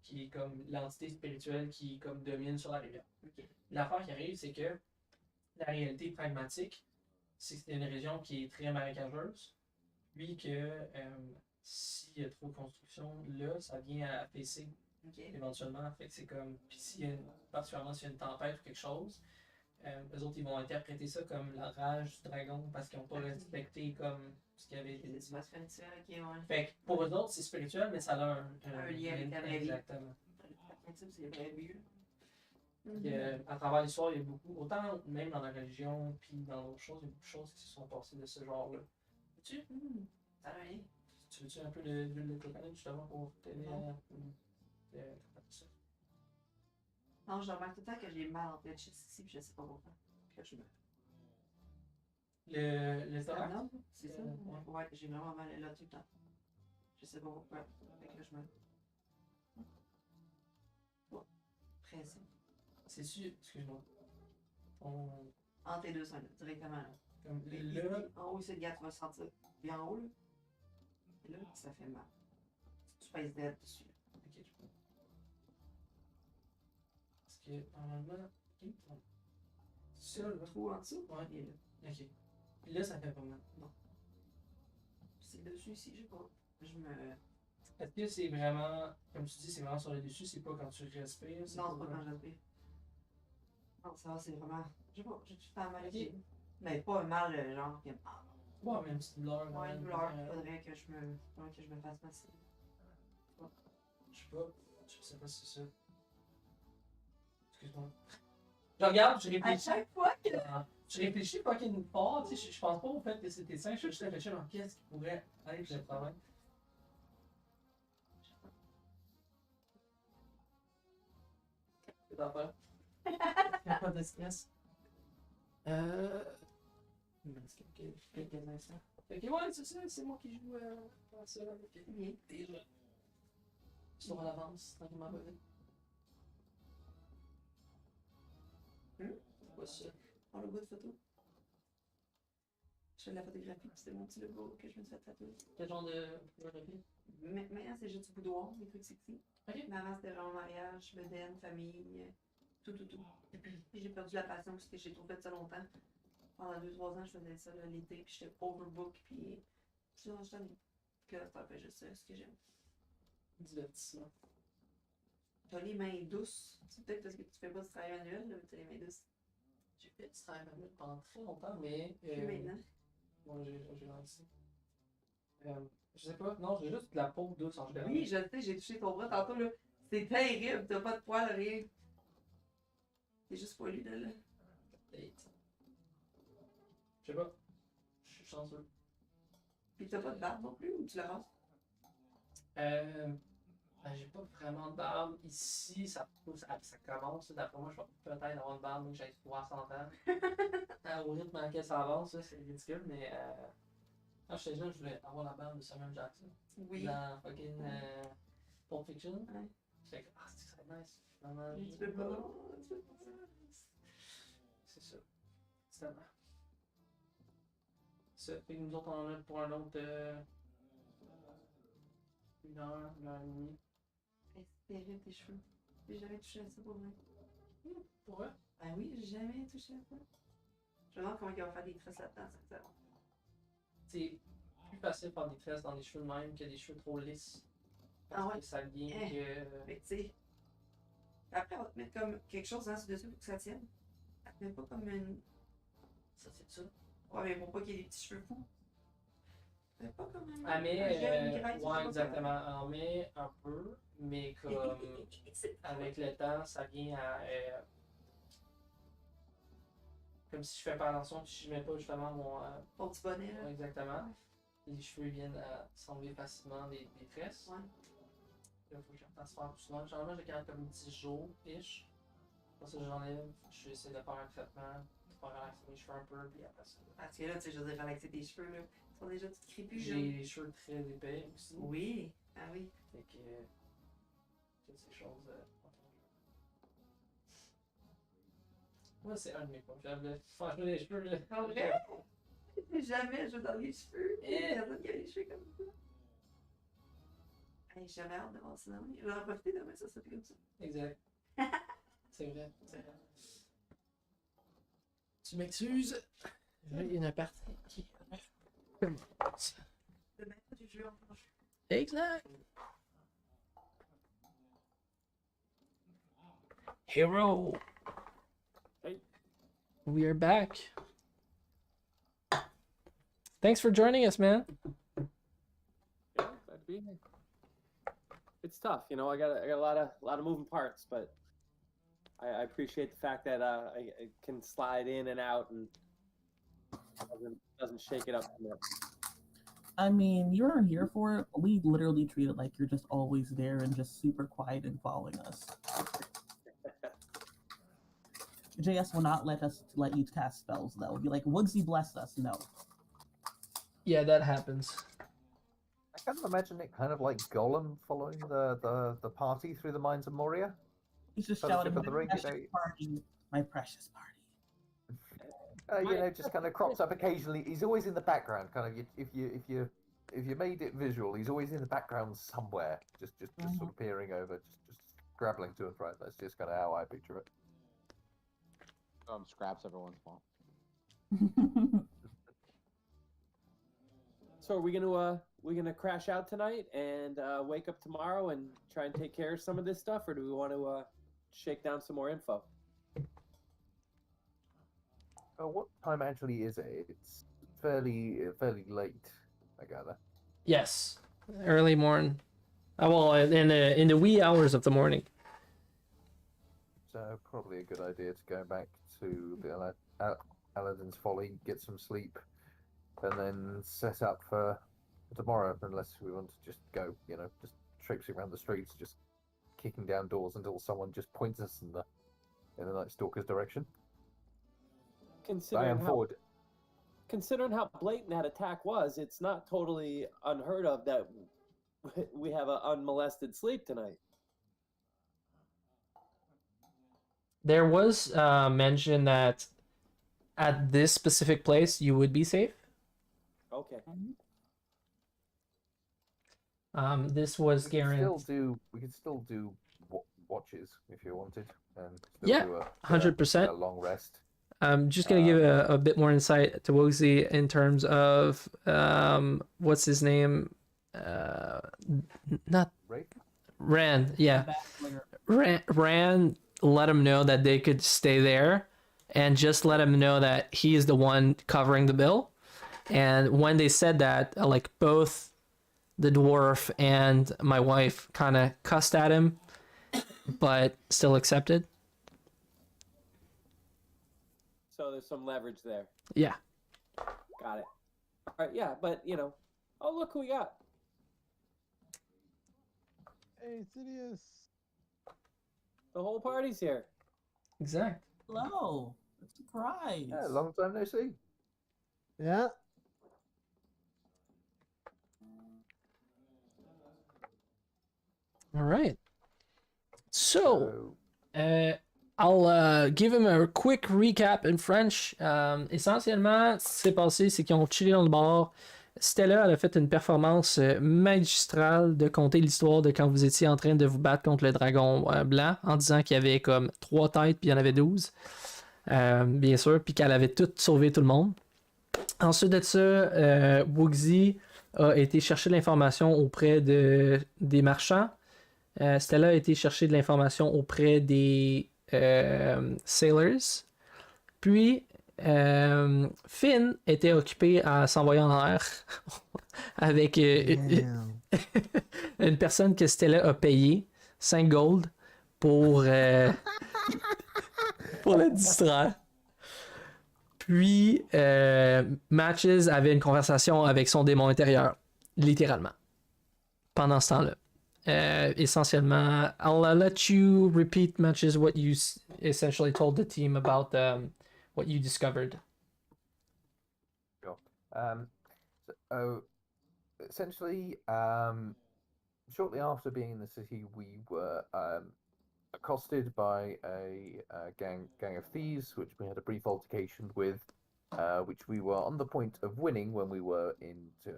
qui est comme l'entité spirituelle qui comme domine sur la rivière. Ok. L'affaire qui arrive, c'est que la réalité pragmatique, c'est que c'est une région qui est très marécageuse, puis que s'il y a trop de construction, là, ça vient à affaisser Ok. éventuellement. Fait que c'est comme, puis particulièrement s'il y a une tempête ou quelque chose, eux autres, ils vont interpréter ça comme la rage du dragon parce qu'ils n'ont pas respecté comme ce qui avait été C'est dit. du spirituel, ok, ouais. Fait que pour eux autres, c'est spirituel, mais ça a Un lien avec la vraie vie. Exactement. Le principe, c'est vrai mieux. À travers l'histoire, il y a beaucoup, autant même dans la religion, puis dans d'autres choses, il y a beaucoup de choses qui se sont passées de ce genre-là. Veux-tu? Ça a rien. Tu veux-tu un peu d'huile de coconut justement pour t'aider Non. à ça? Non, je remarque tout le temps que j'ai mal en tête ici, puis je sais pas pourquoi. Que je me. Le Ça thorax? non, c'est ça? Ouais. Ouais, j'ai vraiment mal là tout le temps. Je sais pas pourquoi. Fait que là, je me. Bon. Pressé. C'est sûr, excuse-moi. On, Entre tes deux seins, là, directement là. comme Mais là, en haut, ici, regarde, tu vas sentir bien en haut, là. Et là, ça fait mal. Tu pèses d'aide dessus. ok, je peux. Parce que normalement, ok, bon. C'est ça, là. Trou en dessous? Ouais. Il est là. Ok. Puis là, ça fait pas mal. Non. c'est dessus ici, je sais pas. Je me. Est-ce que c'est vraiment, comme tu dis, c'est vraiment sur le dessus, c'est pas quand tu respires? Non, c'est pas quand je respire. Non, ça va, c'est vraiment. Je sais pas, j'ai tout le temps mal Ok. ici. Mais pas un mal, genre, que. Ouais, mais une petite douleur. Ouais, une même, douleur, faudrait que je me fasse masser. Je sais pas si c'est ça. Excuse-moi. Je regarde, je À réfléchis. chaque fois que. Je réfléchis fucking fort, tu sais, je pense pas au fait que c'était ça, je suis juste réfléchir dans qu'est-ce qui pourrait être le problème. C'est d'affaire. Il y a pas de stress. Il me reste quelques instants. Ok, ouais, c'est ça, c'est moi qui joue à ça. Ok, Bien. déjà. Sur l'avance, tranquillement pas vite. C'est quoi ça? Prends le bout de photo. Je fais de la photographie, puis c'est mon petit logo que je me suis fait tatouer. Quel genre de photographie? Maintenant, c'est juste du boudoir, des trucs sexy. Ok. Mais avant, c'était vraiment mariage, bedaine, famille, tout. Puis j'ai perdu la passion parce que j'ai trop fait ça longtemps. Pendant 2-3 ans, je faisais ça là, l'été, puis j'étais overbook, puis je suis tannée. Puis là, c'est un peu juste ça, ce que j'aime. Divertissement. T'as les mains douces. C'est peut-être parce que tu fais pas du travail manuel, là, mais t'as les mains douces. J'ai fait du travail manuel pendant très longtemps, mais. Plus maintenant. Moi, j'ai lancé. Je sais pas, non, j'ai juste de la peau douce en général. Oui, je le sais, j'ai touché ton bras tantôt, là. C'est terrible, t'as pas de poils, rien. C'est juste poilu, là. Peut-être. Je sais pas. Je suis chanceux. Puis t'as pas de barbe non plus, ou tu la rases? J'ai pas vraiment de barbe ici, ça pousse, ça commence, d'après moi je vais peut-être avoir une barbe, donc j'ai 300 ans. Au rythme dans lequel ça avance, ça, c'est ridicule, mais quand j'étais jeune, je voulais avoir la barbe de Samuel Jackson. Oui. Dans fucking Pulp Fiction. Ouais. J'étais comme, ah, c'est nice. Finalement, Tu peux pas. Tu peux pas. c'est ça. C'est tellement. Ça fait que nous autres, on en a pour un autre 1 heure, 1 heure et demie. C'est terrible tes cheveux. J'ai jamais touché à ça pour vrai. Pour vrai? Ben oui, j'ai jamais touché à ça. Je me demande comment ils vont faire des tresses là-dedans, ça. C'est plus facile de faire des tresses dans les cheveux de même que des cheveux trop lisses. Parce Ah ouais? que ça vient Eh. que. Mais tu sais. Après, on va te mettre comme quelque chose en dessus pour que ça tienne. Elle te met pas comme une. Ça, c'est ça. Ouais, mais pour pas qu'il y ait des petits cheveux fous. Mais pas comme un. Elle met. un gel, une graisse, je sais Ouais, pas exactement. Elle en met un peu, mais quoi. comme. Avec le temps, ça vient à. Comme si je fais pas attention, puis je mets pas justement mon. Ton petit bonnet, là. Ouais, exactement. Les cheveux viennent à s'enlever facilement des tresses. Ouais. Là, il faut que je refasse faire plus souvent. Généralement, je garde comme 10 jours-ish. Après ça, j'enlève. Je essaie de faire un traitement, de faire relaxer mes cheveux un peu, puis après ça. Parce que là, tu sais, je veux dire, relaxer tes cheveux, là. Ils sont déjà tout crépus, J'ai là. les cheveux très épais aussi. Oui. Ah oui. Fait que. Toutes ces choses. Moi, c'est un de mes points faibles. Là. Franchement, les cheveux. Là. En vrai? Jamais je veux dans les cheveux. Il y a personne qui a les cheveux comme ça. Hey, j'ai jamais hâte de voir ça demain. Je vais en profiter demain, ça fait comme ça. Exact. C'est vrai. C'est vrai. Tu m'excuses. Il y a une appart qui commence. Demain, tu joues en planche. Exact. Hero. Hey. We are back. Thanks for joining us, man. Yeah, glad to be here. It's tough, you know. I got a lot of moving parts, but I appreciate the fact that I can slide in and out and doesn't shake it up too much. I mean, you're here for it. We literally treat it like you're just always there and just super quiet and following us. JS will not let you cast spells though. Be like, Woodsy bless us. No. Yeah, that happens. I kind of imagine it kind of like Gollum following the party through the mines of Moria. He's just Fellowship shouting, of the Ring, precious you know. party, my precious party. You know, just kind of crops up occasionally. He's always in the background, kind of. If you made it visual, he's always in the background somewhere, just sort of peering over, just grappling to and fro. That's just kind of how I picture it. Scraps every once in a while. So are we gonna crash out tonight and wake up tomorrow and try and take care of some of this stuff, or do we want to shake down some more info? What time actually is it? It's fairly late, I gather. Yes, early morning. Well, in the wee hours of the morning. So probably a good idea to go back to the Aladdin's Folly, get some sleep, and then set up for tomorrow. Unless we want to just go, just traipsing around the streets, just kicking down doors until someone just points us in the Night Stalker's direction. I am forward. Considering how blatant that attack was, it's not totally unheard of that we have an unmolested sleep tonight. There was mention that at this specific place you would be safe. Okay. This was We guaranteed. could still do watches if you wanted, and Yeah, do 100%. a long rest. I'm just gonna give a bit more insight to Wogsy in terms of what's his name? Not Right? Rand. Yeah, Backslayer. Rand let him know that they could stay there, and just let him know that he is the one covering the bill. And when they said that, like both the dwarf and my wife kind of cussed at him, but still accepted. So there's some leverage there. Yeah. Got it. All right. Yeah, but oh look who we got. Hey, Sidious. The whole party's here. Exactly. Hello. Surprise. Yeah, long time no see. Yeah. All right. So, I'll give him a quick recap in French. Essentiellement, ce qui s'est passé, c'est qu'ils ont chillé dans le bar. Stella, elle a fait une performance magistrale de conter l'histoire de quand vous étiez en train de vous battre contre le dragon blanc, en disant qu'il y avait comme 3 têtes, puis il y en avait 12. Bien sûr, puis qu'elle avait tout sauvé tout le monde. Ensuite de ça, Wogsy a été chercher de l'information auprès des marchands. Stella a été chercher de l'information auprès des sailors. Puis, Finn était occupé à s'envoyer en l'air avec une personne que Stella a payé 5 gold pour le distraire. Puis, Matches avait une conversation avec son démon intérieur, littéralement, pendant ce temps-là. Essentiellement, I'll let you repeat, Matches, what you essentially told the team about what you discovered. Sure. Essentially, shortly after being in the city, we were accosted by a gang of thieves, which we had a brief altercation with, which we were on the point of winning when we were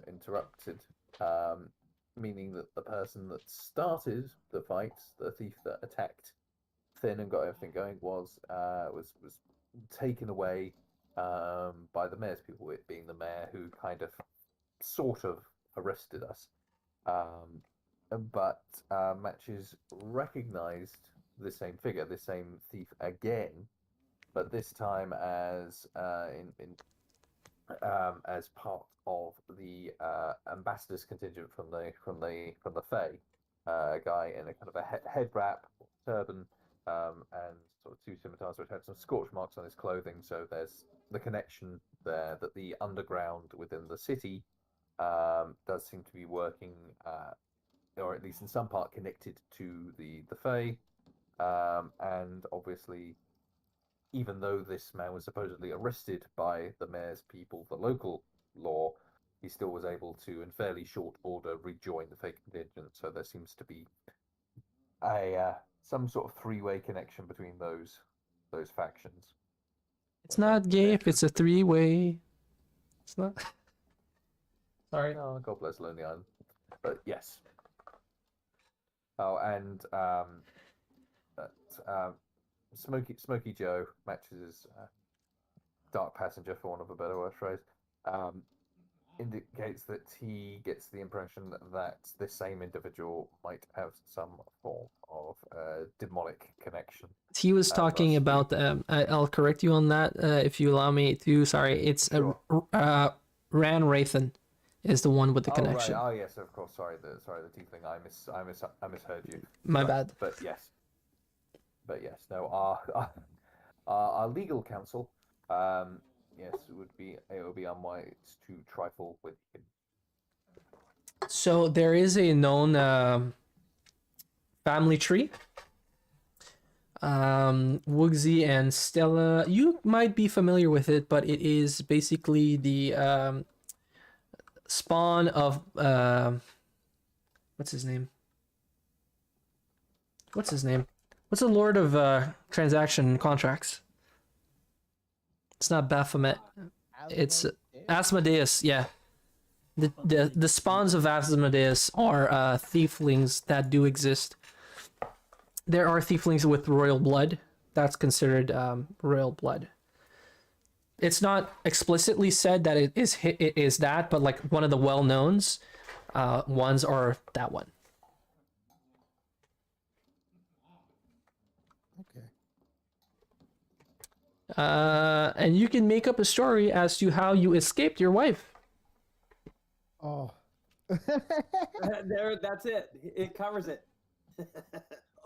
interrupted. Meaning that the person that started the fight, the thief that attacked Finn and got everything going, was taken away by the mayor's people, it being the mayor who kind of sort of arrested us. But Matches recognized the same figure, the same thief again, but this time as as part of the ambassador's contingent from the Fae, a guy in a kind of a head wrap, turban, and sort of 2 scimitars, which had some scorch marks on his clothing. So there's the connection there that the underground within the city does seem to be working, or at least in some part connected to the Fae, and obviously, even though this man was supposedly arrested by the mayor's people, the local law, he still was able to, in fairly short order, rejoin the fake contingent. So there seems to be some sort of 3-way connection between those factions. It's not gay if it's a 3-way. It's not. Sorry. Oh, God bless Lonely Island. But yes. Oh, and Smoky Joe, Matches' dark passenger, for want of a better word phrase, indicates that he gets the impression that the same individual might have some form of demonic connection. He was talking thus about. I'll correct you on that if you allow me to. Sorry, it's Sure. Ran Rathan is the one with the Oh, connection. right. Oh, yes, of course. Sorry, the tiefling. I misheard you. My Right, bad. But yes. No. Our legal counsel. Yes, it would be unwise to trifle with him. So there is a known family tree. Wuxi and Stella, you might be familiar with it, but it is basically the spawn of what's his name? What's the Lord of Transaction Contracts? It's not Baphomet. It's Asmodeus. Yeah. The spawns of Asmodeus are tieflings that do exist. There are tieflings with royal blood. That's considered royal blood. It's not explicitly said that it is that, but like one of the well-knowns ones are that one. Okay. And you can make up a story as to how you escaped your wife. Oh. There, that's it. It covers it.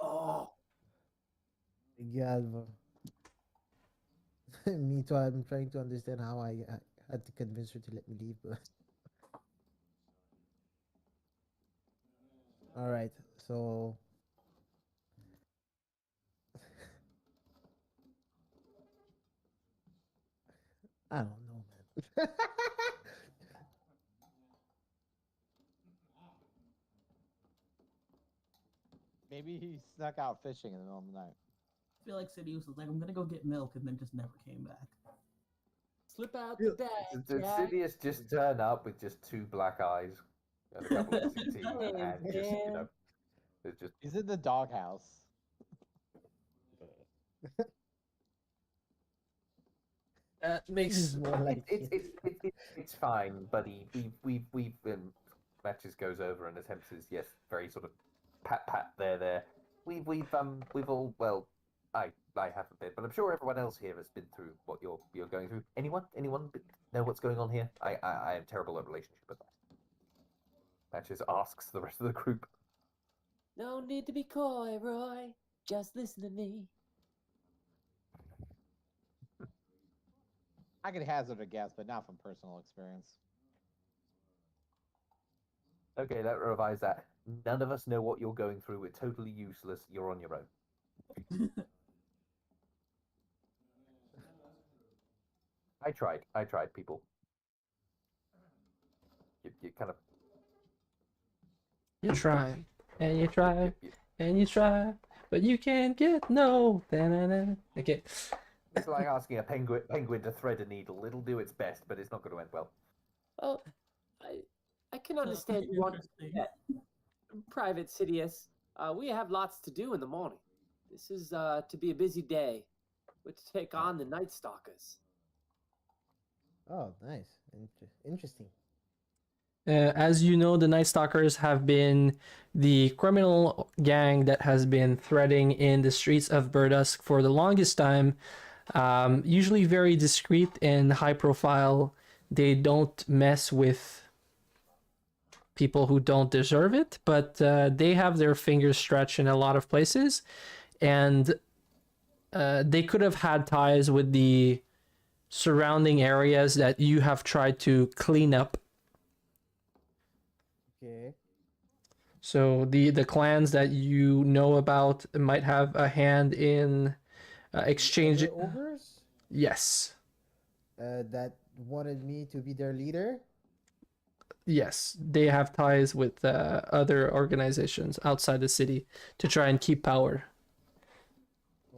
Oh, God, bro. Me too. I'm trying to understand how I had to convince her to let me leave, but. All right, so. I don't know, man. Maybe he snuck out fishing in the middle of the night. I feel like Sidious was like, I'm gonna go get milk, and then just never came back. slip out the bag, Did Jack. Sidious just turn up with just two black eyes and a couple of missing teeth, Hey, and just, you man. know, it's just He's in the doghouse. That makes More like it's fine, buddy. We've matches goes over and attempts is yes, very sort of pat there. We've all well, I haven't been, but I'm sure everyone else here has been through what you're going through. Anyone know what's going on here? I am terrible at relationship with that. Matches asks the rest of the group. No need to be coy, Roy. Just listen to me. I could hazard a guess, but not from personal experience. Okay, let me revise that. None of us know what you're going through. We're totally useless. You're on your own. I tried, people. You kind of. you try and you try you- and you try, but you can't get no. Da-na-na. Okay. It's like asking a penguin to thread a needle. It'll do its best, but it's not going to end well. Well, I can understand you want to do that. Private Sidious. We have lots to do in the morning. This is to be a busy day. We're to take on the Night Stalkers. oh, nice, interesting. As you know, the Night Stalkers have been the criminal gang that has been threading in the streets of Burdusk for the longest time. Usually very discreet and high profile. They don't mess with people who don't deserve it, but they have their fingers stretched in a lot of places, and they could have had ties with the surrounding areas that you have tried to clean up. Okay. So the clans that you know about might have a hand in exchanging. Other ogres Yes, that wanted me to be their leader. yes, they have ties with other organizations outside the city to try and keep power.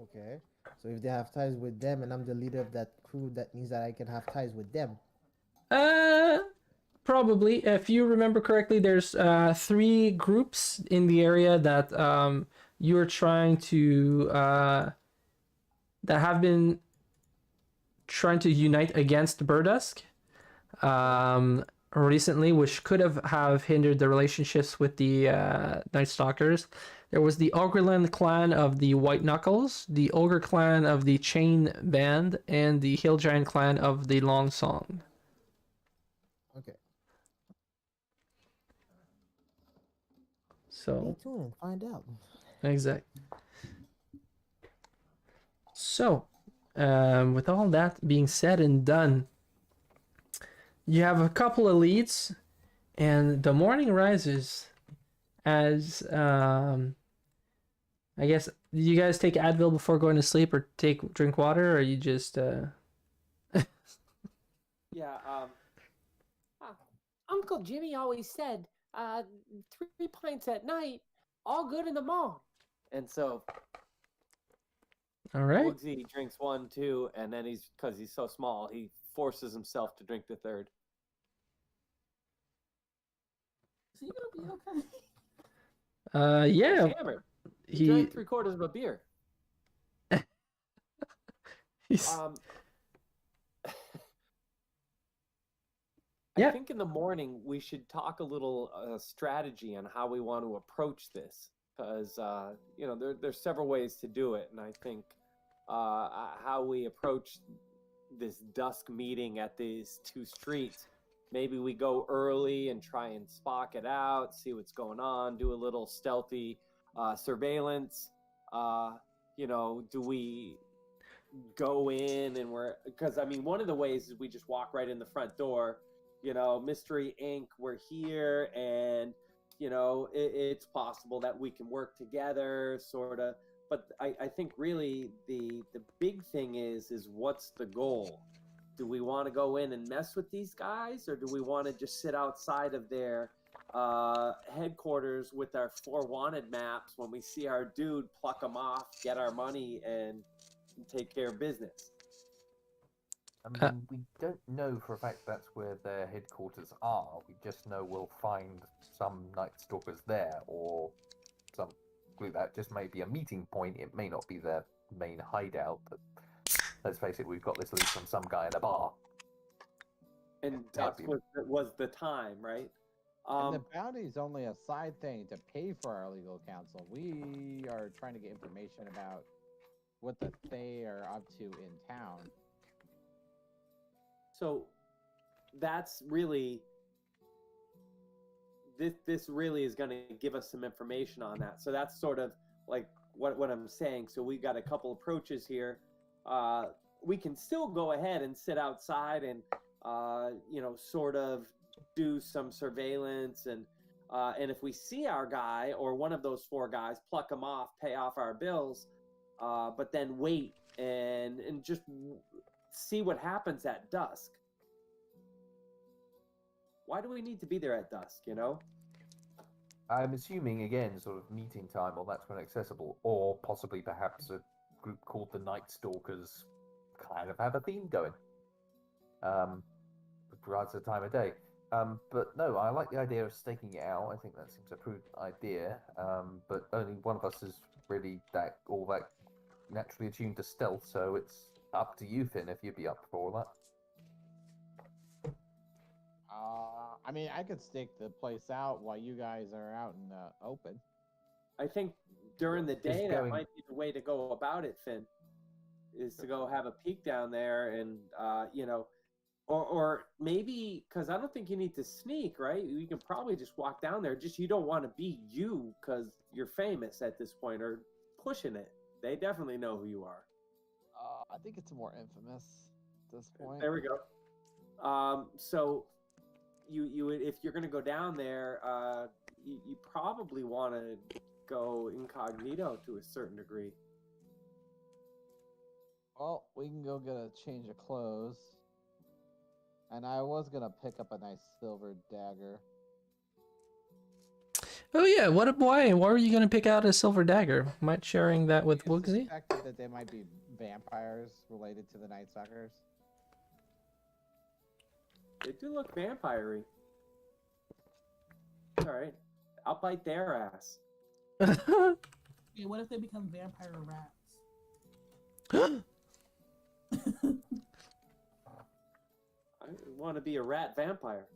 Okay. So if they have ties with them and I'm the leader of that crew, that means that I can have ties with them. Probably. If you remember correctly, there's 3 groups in the area that you're trying to that have been trying to unite against Burdusk. recently, which could have hindered the relationships with the Night Stalkers. There was the Ogreland clan of the White Knuckles, the Ogre clan of the Chain Band, and the Hill Giant clan of the Long Song. Okay. Stay So, tuned and find out. exact. So, with all that being said and done, you have a couple of leads, and the morning rises as I guess you guys take Advil before going to sleep, or drink water, or you just Yeah. Uncle Jimmy always said, 3 pints at night, all good in the morning. And so all right. Woodsy drinks 1, 2, and then because he's so small, he forces himself to drink the third. Is he gonna be okay? Yeah, He's hammered. He he drank 3/4 of a beer. he's I think in the morning we should talk a little strategy on how we want to approach this, because there's several ways to do it, and I think how we approach this dusk meeting at these 2 streets. Maybe we go early and try and spock it out, see what's going on, do a little stealthy surveillance. Do we go in and because I mean, one of the ways is we just walk right in the front door. Mystery Inc., we're here, and it's possible that we can work together, sort of. But I think really the big thing is what's the goal? Do we want to go in and mess with these guys, or do we want to just sit outside of their headquarters with our 4 wanted maps? When we see our dude, pluck them off, get our money, and take care of business. I mean, we don't know for a fact that's where their headquarters are. We just know we'll find some Night Stalkers there, or some that just may be a meeting point. It may not be their main hideout, but let's face it, we've got this lead from some guy in a bar. And dusk was the time, right? And the bounty is only a side thing to pay for our legal counsel. We are trying to get information about what they are up to in town. So that's really this really is going to give us some information on that. So that's sort of like what I'm saying. So we've got a couple approaches here. We can still go ahead and sit outside and sort of do some surveillance, and if we see our guy or one of those 4 guys, pluck them off, pay off our bills, but then wait and just see what happens at dusk. Why do we need to be there at dusk, I'm assuming, again, sort of meeting time, or that's when accessible, or possibly perhaps a group called the Night Stalkers kind of have a theme going. With regards to the time of day. But no, I like the idea of staking it out. I think that seems a prudent idea. But only one of us is really that naturally attuned to stealth, so it's up to you, Finn, if you'd be up for all that. I mean, I could stake the place out while you guys are out in the open. I think during the day that might be the way to go about it, Finn, is to go have a peek down there and, or maybe, because I don't think you need to sneak, right? You can probably just walk down there. Just you don't want to be you because you're famous at this point or pushing it. They definitely know who you are. I think it's more infamous at this point. There we go. So you if you're going to go down there, you probably want to go incognito to a certain degree. Well, we can go get a change of clothes. And I was going to pick up a nice silver dagger. Oh yeah, why were you gonna pick out a silver dagger? Might sharing that with Woogsy? Suspected that they might be vampires related to the Night Stalkers. They do look vampire-y. Alright. I'll bite their ass. Okay, what if they become vampire rats? I want to be a rat vampire.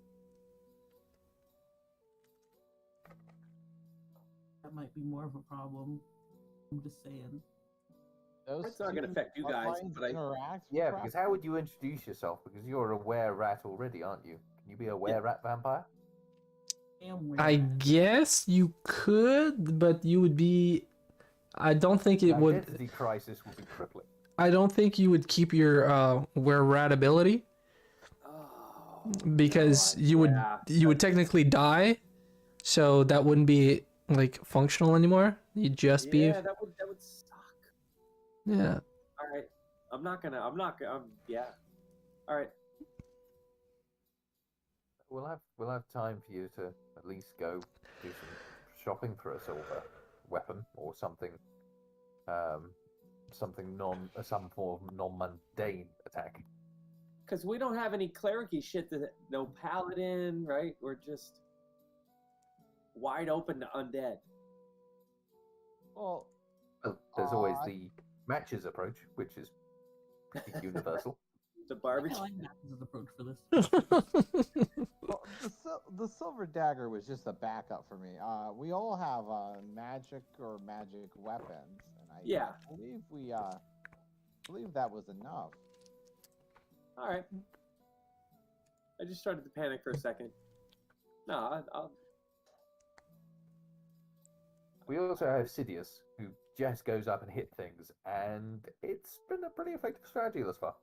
that might be more of a problem. I'm just saying. Those It's not gonna two affect you guys, bloodlines but I- interact Yeah, with because how would you introduce yourself? Because you're a were-rat already, aren't you? Can you be a were-rat vampire? I guess you could, but you would be. I don't think it The would. identity crisis would be crippling. I don't think you would keep your wear rat ability Oh, because God, you would yeah. technically die, so that wouldn't be like functional anymore. You'd just be. Yeah, that would suck. Yeah. All right, I'm not gonna. Yeah. All right. We'll have time for you to at least go do some shopping for a silver weapon or something. Some form of non-mundane attack. Because we don't have any cleric-y shit. No paladin, right? We're just wide open to undead. Well, Well, there's always the matches approach, which is pretty universal. The I barbecue. like Max's approach for this. well the silver dagger was just a backup for me. We all have magic or magic weapons, and I believe that was enough. All right. I just started to panic for a second. No, I'll. We also have Sidious, who just goes up and hit things, and it's been a pretty effective strategy thus far.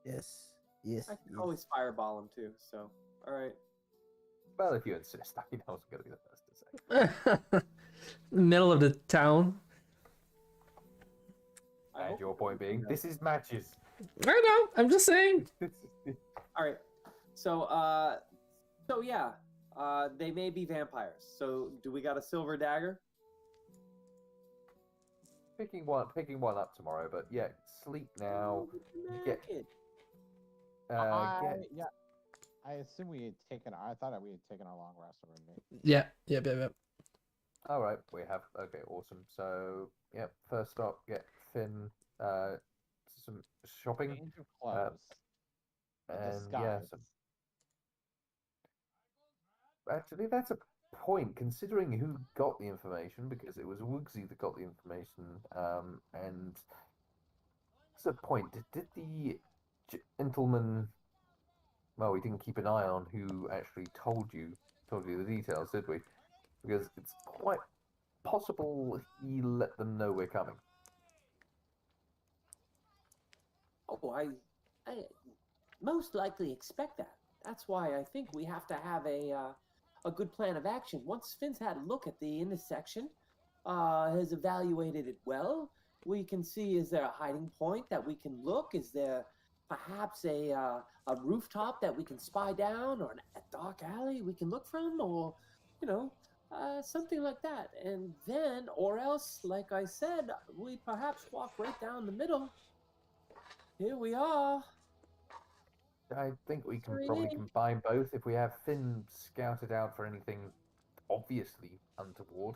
Yes. Yes. I can always fireball him too. So, all right. Well, if you insist, I was going to be the first to say. Middle of the town. And your point being, this is matches. I know. I'm just saying. All right. So, yeah. They may be vampires. So, do we got a silver dagger? Picking one up tomorrow, but yeah, sleep now. Get, I assume we had taken. I thought we had taken a long rest already. Yeah. All right, we have. Okay, awesome. So, yeah, first stop, get Finn some shopping. Change of clothes. And Disguise. yeah, actually, that's a point considering who got the information, because it was Woogsy that got the information. And it's a point. Did the gentleman? Well, we didn't keep an eye on who actually told you the details, did we? Because it's quite possible he let them know we're coming. Oh, I most likely expect that. That's why I think we have to have a good plan of action. Once Finn's had a look at the intersection, has evaluated it well, we can see, is there a hiding point that we can look? Is there perhaps a rooftop that we can spy down, or a dark alley we can look from, or, something like that. And then, or else, like I said, we perhaps walk right down the middle. Here we are. I think we can Three. probably combine both. If we have Finn scouted out for anything obviously untoward,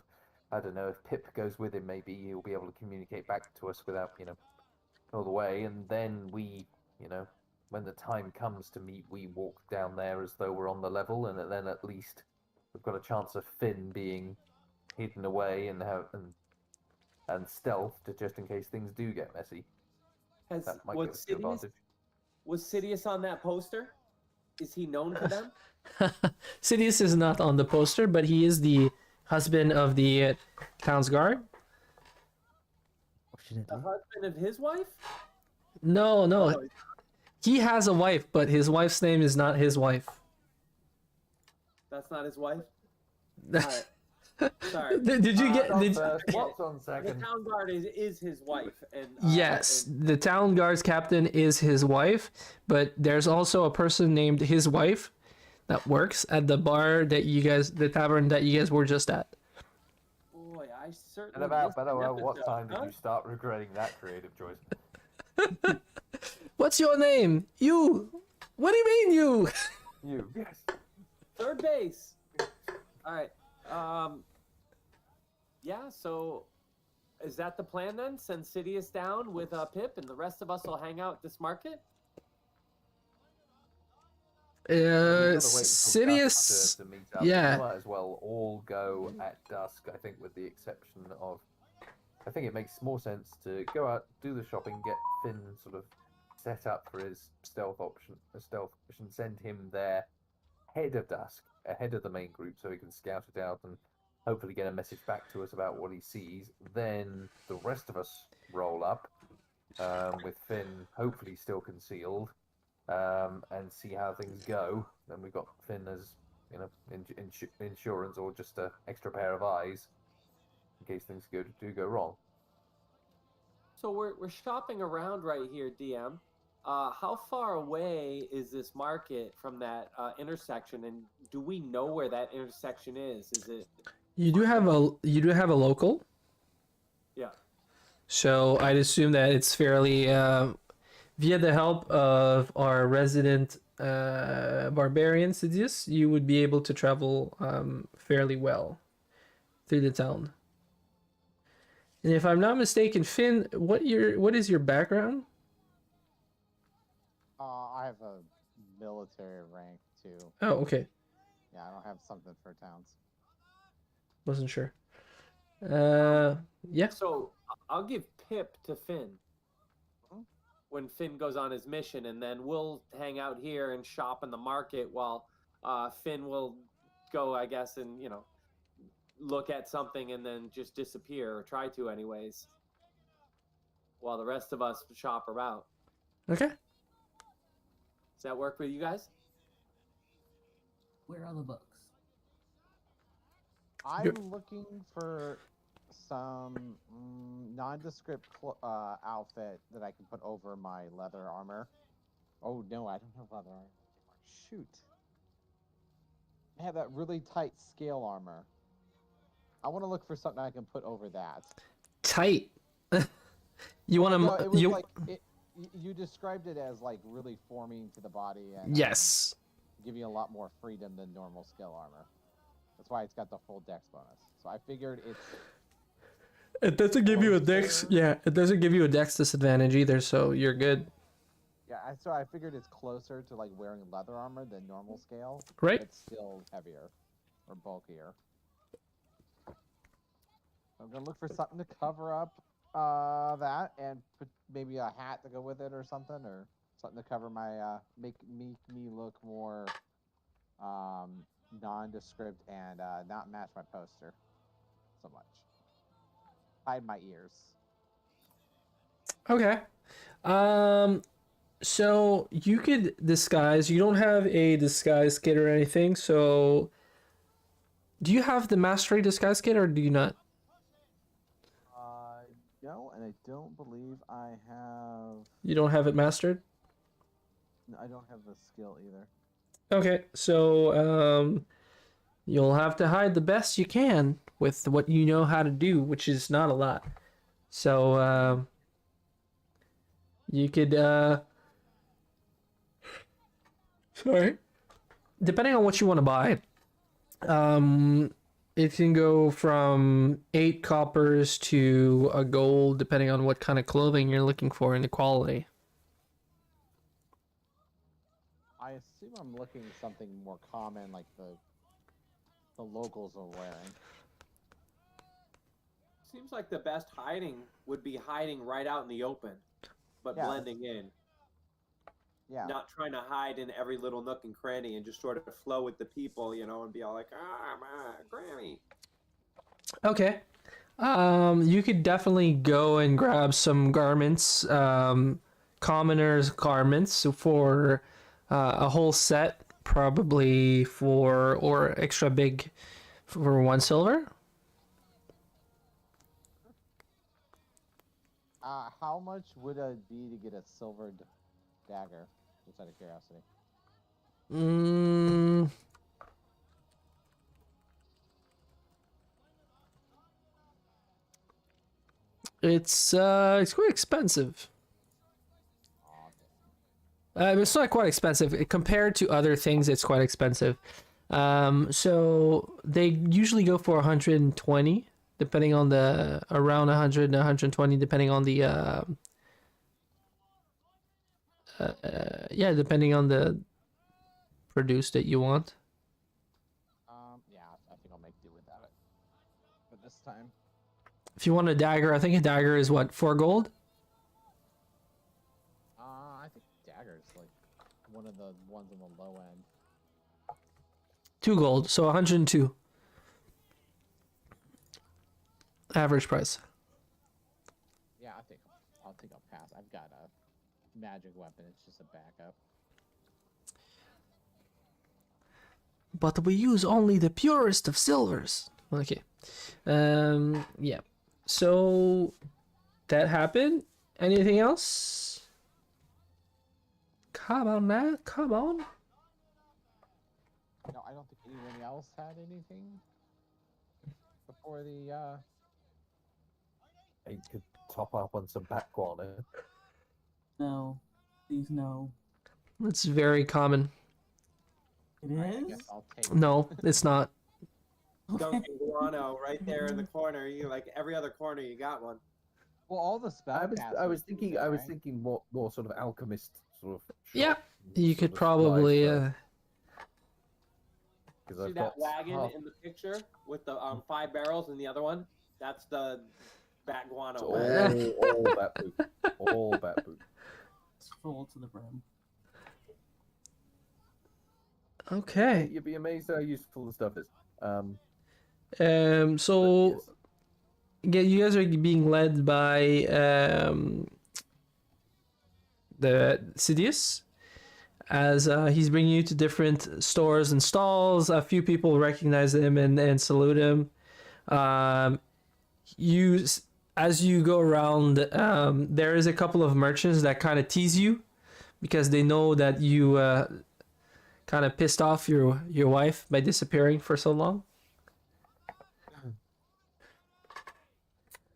I don't know, if Pip goes with him, maybe he'll be able to communicate back to us without, all the way. And then we, when the time comes to meet, we walk down there as though we're on the level, and then at least we've got a chance of Finn being hidden away and stealth, to just in case things do get messy. That might give us the advantage. Was Sidious on that poster? Is he known to them? Sidious is not on the poster, but he is the husband of the town's guard. The husband of his wife? No. He has a wife, but his wife's name is not his wife. That's not his wife? Alright. Sorry. Did you get? What's on second? The town guard is his wife, and Yes, the town guard's captain is his wife, but there's also a person named his wife that works at the bar that the tavern that you guys were just at. Boy, I certainly. And about missed an what episode, time huh? did you start regretting that creative choice? What's your name? You. What do you mean you? You. Yes. Third base. All right. Yeah. So, is that the plan then? Send Sidious down with Pip, and the rest of us will hang out at this market. We've gotta wait until Sidious. dusk to meet up. Yeah. We might as well all go at dusk. I think, with the exception of, I think it makes more sense to go out, do the shopping, get Finn sort of set up for his stealth option, send him there ahead of dusk, ahead of the main group, so he can scout it out and hopefully get a message back to us about what he sees. Then the rest of us roll up, with Finn hopefully still concealed, and see how things go. Then we've got Finn as, you know, insurance, or just an extra pair of eyes in case things do go wrong. So we're shopping around right here, DM. How far away is this market from that intersection, and do we know where that intersection is? Is it? You do have a local, Yeah. so I'd assume that it's fairly via the help of our resident barbarian Sidious, you would be able to travel fairly well through the town. And if I'm not mistaken, Finn, what is your background? I have a military rank too. Oh, okay. Yeah, I don't have something for towns. Wasn't sure. Yeah. So I'll give Pip to Finn when Finn goes on his mission, and then we'll hang out here and shop in the market while Finn will go, I guess, and look at something and then just disappear, or try to anyways, while the rest of us shop around. Okay. Does that work with you guys? Where are the books? I'm looking for some nondescript outfit that I can put over my leather armor. Oh no, I don't have leather armor anymore. Shoot. I have that really tight scale armor. I want to look for something I can put over that. Tight. You want to? No, it was like you described it as like really forming to the body and yes, giving a lot more freedom than normal scale armor. That's why it's got the full dex bonus. So I figured it doesn't give you a dex. Yeah, it doesn't give you a dex disadvantage either, so you're good. Yeah, so I figured it's closer to like wearing leather armor than normal scale. Right. But still heavier or bulkier. I'm gonna look for something to cover up that, and put maybe a hat to go with it or something, or something to cover my make me look more nondescript and not match my poster so much. Hide my ears. Okay. So you could disguise. You don't have a disguise kit or anything, so do you have the mastery disguise kit or do you not? No, and I don't believe I have. You don't have it mastered? No, I don't have the skill either. Okay, so you'll have to hide the best you can with what you know how to do, which is not a lot. So you could sorry, depending on what you want to buy, it can go from 8 coppers to a gold, depending on what kind of clothing you're looking for and the quality. I assume I'm looking at something more common, like the locals are wearing. Seems like the best hiding would be hiding right out in the open, but Yeah, blending in. Yeah. Not trying to hide in every little nook and cranny and just sort of flow with the people, and be all like, my granny. Okay. You could definitely go and grab some garments, commoners garments for a whole set, probably or extra big for 1 silver. How much would it be to get a silver dagger? Just out of curiosity. It's quite expensive. It's not quite expensive compared to other things. It's quite expensive. So they usually go for 120, depending on around 100 and 120, depending on the depending on the produce that you want? Yeah, I think I'll make do without it for this time. If you want a dagger, I think a dagger is what, 4 gold? I think dagger's like one of the ones on the low end. 2 gold, so 102. Average price. Yeah, I think I'll pass. I've got a magic weapon. It's just a backup. But we use only the purest of silvers. Okay. Yeah. So that happened. Anything else? Come on now. Come on. No, I don't think anyone else had anything before the. You could top up on some bat guano. No, please no. It's very common. It I is. guess I'll take. No, it's not. Dunkin' Guano right there in the corner. You like every other corner, you got one. Well, all the spell. I was thinking more sort of alchemist sort of. Yeah, shop, you sort could of probably. supply for- 'cause See I've that got wagon half- in the picture with the 5 barrels and the other one? That's the bat guano. it's wagon. all bat boot. All bat boot. It's full to the brim. Okay. You'd be amazed how useful the stuff is. So Yes. yeah, you guys are being led by the Sidious, as he's bringing you to different stores and stalls. A few people recognize him and salute him. As you go around, there is a couple of merchants that kind of tease you because they know that you kind of pissed off your wife by disappearing for so long.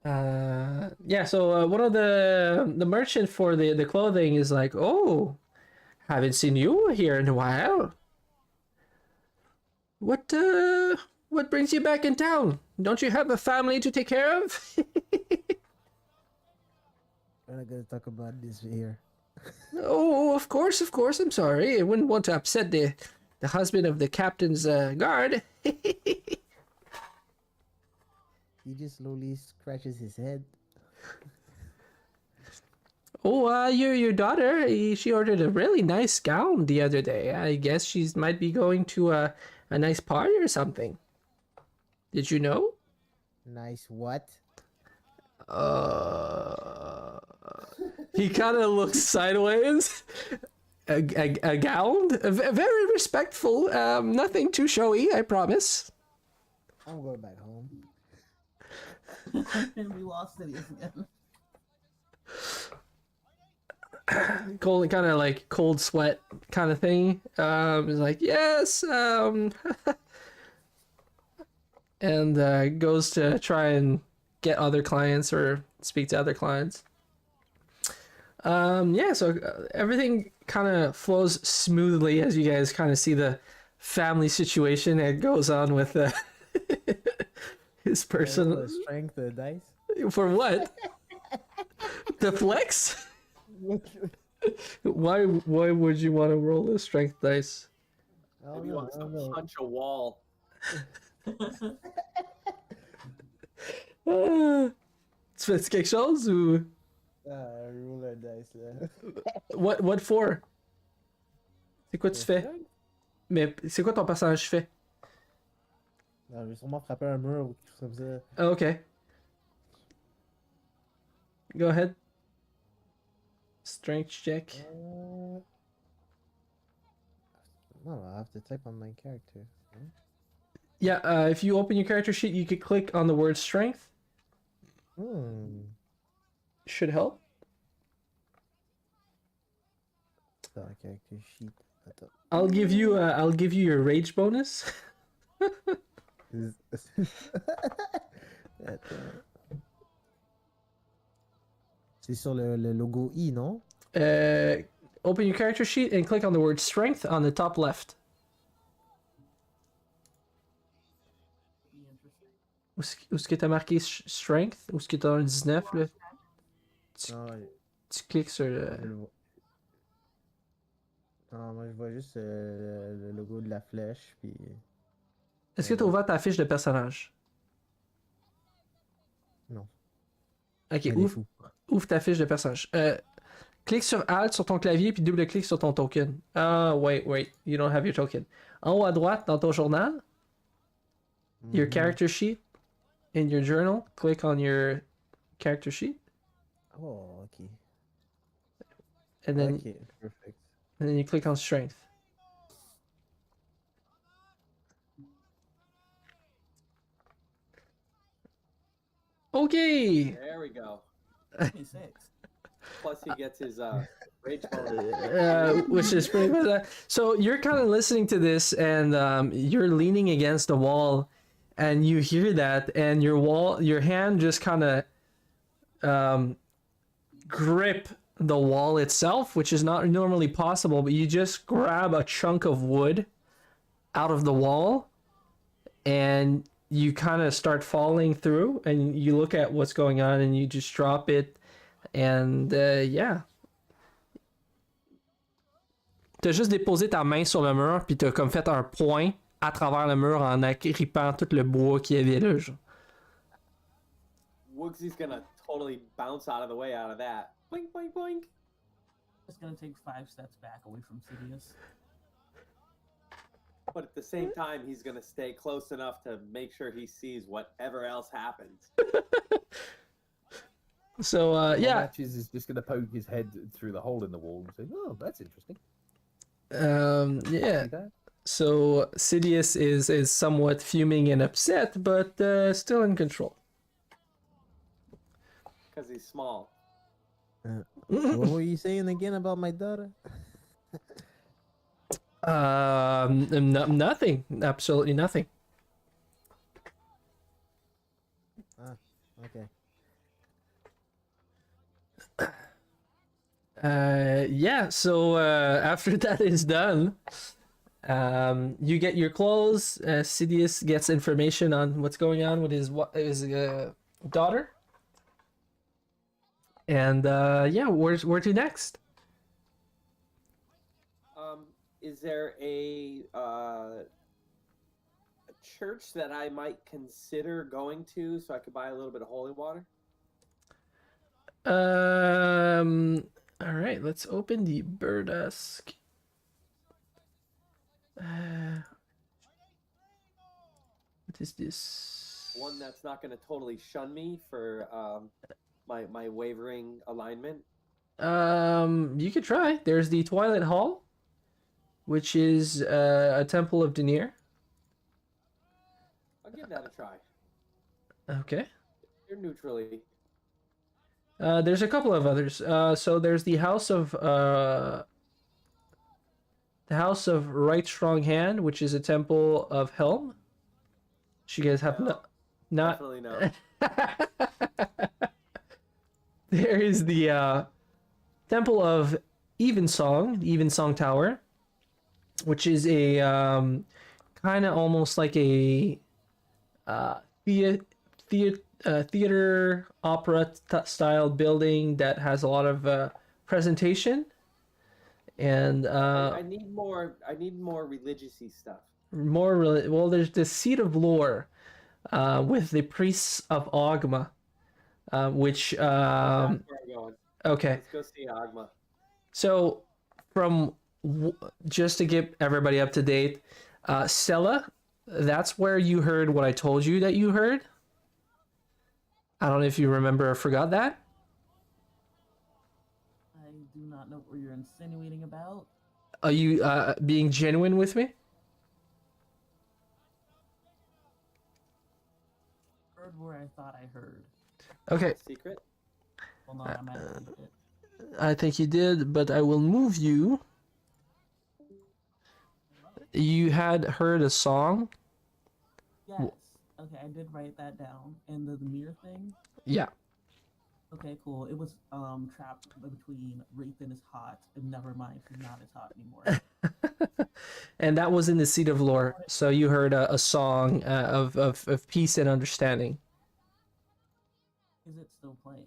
Yeah, so one of the merchant for the clothing is like, oh, haven't seen you here in a while. What brings you back in town? Don't you have a family to take care of? We're not gonna talk about this here. Oh, of course, I'm sorry. I wouldn't want to upset the husband of the captain's guard. He just slowly scratches his head. Oh, your daughter, she ordered a really nice gown the other day. I guess she might be going to a nice party or something. Did you know? Nice what? He kind of looks sideways. A gown? Very respectful. Nothing too showy, I promise. I'm going back home. And we lost Sidious again. Cold, kind of like cold sweat kind of thing. He's like, yes. And goes to try and get other clients or speak to other clients. Yeah, so everything kind of flows smoothly as you guys kind of see the family situation that goes on with his person. Strength dice. For what? The flex? Why would you want to roll a strength dice? Maybe you want to punch a wall. Tu fais quelque chose ou Roller dice là. what for? C'est quoi tu fais? Mais c'est quoi ton personnage fait? Non, je vais sûrement frapper un mur ou quelque chose comme ça. Oh, okay. Go ahead. Strength check. No, I have to type on my character. Yeah, if you open your character sheet, you could click on the word strength. Should help. Character sheet. I'll give you your rage bonus. C'est sur le logo I, non? Open your character sheet and click on the word strength on the top left. Où est-ce que t'as marqué strength? Où est-ce que t'as un 19 là? Tu cliques sur le... Ah, moi, je vois juste le logo de la flèche, puis... Est-ce que tu as ouvert ta fiche de personnage? Non. Ok, Elle est fou. ouvre ta fiche de personnage. Clique sur Alt sur ton clavier, puis double-clique sur ton token. Ah, wait, you don't have your token. En haut à droite, dans ton journal, your Mhm. character sheet, in your journal, click on your character sheet, Oh, ok. and then, Ok, perfect. and then you click on strength. Okay! There we go. 26. Plus he gets his rage bonus. Which is pretty much so you're kind of listening to this and you're leaning against the wall and you hear that and your hand just kind of grip the wall itself, which is not normally possible, but you just grab a chunk of wood out of the wall and you kind of start falling through and you look at what's going on and you just drop it and yeah. T'as juste déposé ta main sur le mur, puis t'as comme fait un point à travers le mur en agrippant tout le bois qu'il y avait là. Genre. Woogsy's gonna totally bounce out of the way out of that. Boink, boink, boink. Just gonna take 5 steps back away from Sidious. But at the same time, he's gonna stay close enough to make sure he sees whatever else happens. So, yeah. Matches is just going to poke his head through the hole in the wall and say, "Oh, that's interesting." Yeah. See that? So, Sidious is somewhat fuming and upset, but still in control. Because he's small. What were you saying again about my daughter? Nothing. Absolutely nothing. Okay. Yeah, so after that is done, you get your clothes. Sidious gets information on what's going on with his daughter. And yeah, where to next? Is there a church that I might consider going to so I could buy a little bit of holy water? All right, let's open the Burdusk. What is this? One that's not going to totally shun me for my wavering alignment. You could try. There's the Twilight Hall, which is a temple of Denier. I'll give that a try. Okay. You're neutrally. There's a couple of others. So there's the House of Right Strong Hand, which is a temple of Helm. You guys have No, not. Definitely no. There is the Temple of Evensong, the Evensong Tower, which is a kind of almost like a theater opera style building that has a lot of presentation and I need more religious-y stuff. well, there's the Seat of Lore with the Priests of Ogma, which That's where I'm going. okay. Let's go see Agma. So, just to get everybody up to date, Stella, that's where you heard what I told you that you heard. I don't know if you remember or forgot that. I do not know what you're insinuating about. Are you being genuine with me? Heard where I thought I heard. Okay, Secret? Hold on, I might have read it. I think you did, but I will move you. You had heard a song? Yes. Okay, I did write that down. And the mirror thing? Yeah. Okay, cool. It was trapped between Wraithen is hot and Nevermind, she's not as hot anymore. And that was in the Seat of Lore. So you heard a song of peace and understanding. Is it still playing?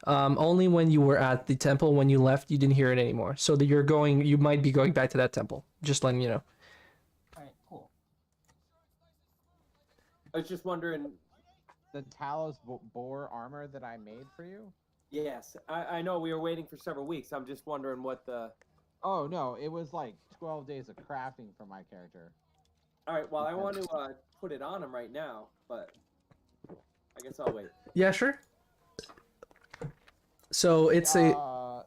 Only when you were at the temple, when you left, you didn't hear it anymore. So that you might be going back to that temple. Just letting you know. Alright, cool. I was just wondering. The Talos boar armor that I made for you? Yes, I know we were waiting for several weeks. I'm just wondering what the. Oh no, it was like 12 days of crafting for my character. All right. Well, I want to put it on him right now, but I guess I'll wait. Yeah, sure. So it's a.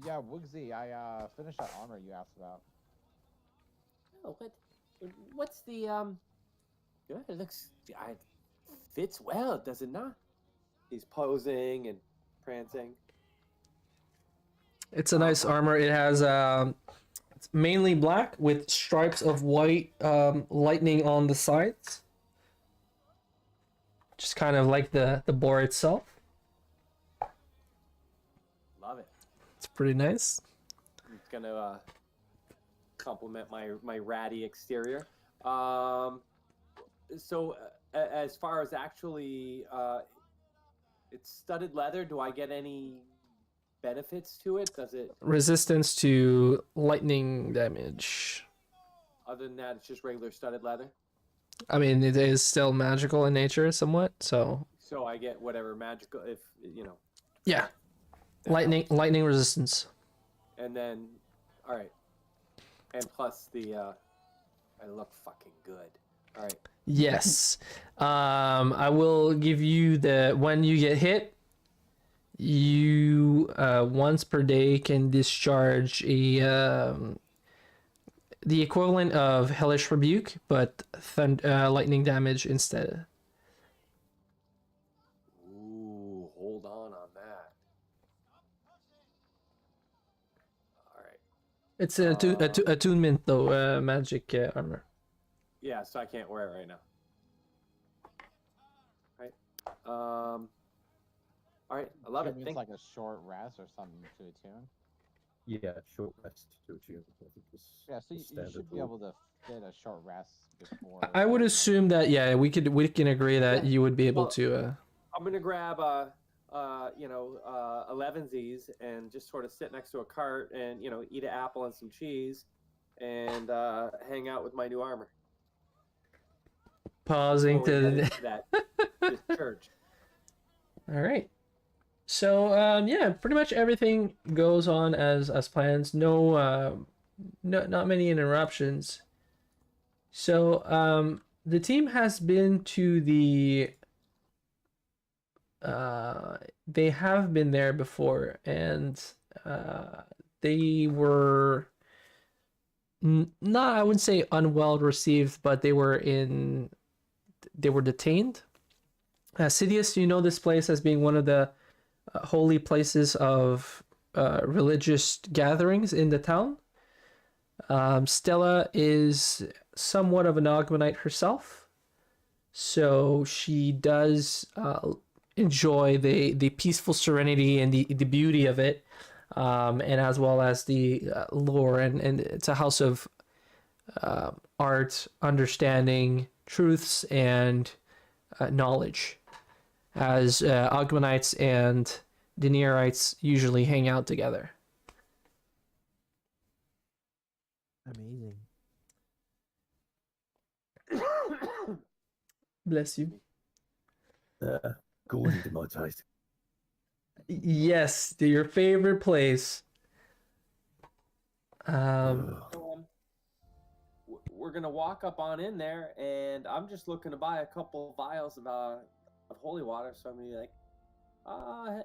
Yeah, Woogsy, I finished that armor you asked about. Oh, what's the Good. It looks. It fits well, does it not? He's posing and prancing. It's a nice armor. It has it's mainly black with stripes of white lightning on the sides. Just kind of like the boar itself. Love it. It's pretty nice. It's gonna complement my ratty exterior. So as far as actually, it's studded leather. Do I get any benefits to it? Does it? Resistance to lightning damage. Other than that, it's just regular studded leather. I mean, it is still magical in nature somewhat, so So I get whatever magical, if you know. yeah. Lightning resistance. And then, all right. And plus the, I look fucking good. All right. Yes. I will give you when you get hit, you once per day can discharge the equivalent of Hellish Rebuke, but lightning damage instead. Ooh, hold on that. All right. It's attunement though, magic armor. Yeah, so I can't wear it right now. Right. All right, I love it. It's like a short rest or something to attune. Yeah, short rest to attune. I think is Yeah, so the you standard should be rule. able to fit a short rest before. I would assume that we can agree that you would be able Well, to. I'm gonna grab 11sies and just sort of sit next to a cart and eat an apple and some cheese, and hang out with my new armor. Pausing Before we head to. into that this church. All right. So yeah, pretty much everything goes on as plans. No, not many interruptions. So the team has been to the. They have been there before, and they were not, I wouldn't say unwell received, but they were detained. Sidious, you know this place as being one of the holy places of religious gatherings in the town. Stella is somewhat of an Ogmanite herself, so she does enjoy the peaceful serenity and the beauty of it, and as well as the lore, and it's a house of art, understanding, truths, and knowledge, as Ogmanites and Daeneryites usually hang out together. Amazing. Bless you. According to my taste. Yes, your favorite place. We're gonna walk up on in there, and I'm just looking to buy a couple vials of holy water. So I'm gonna be like,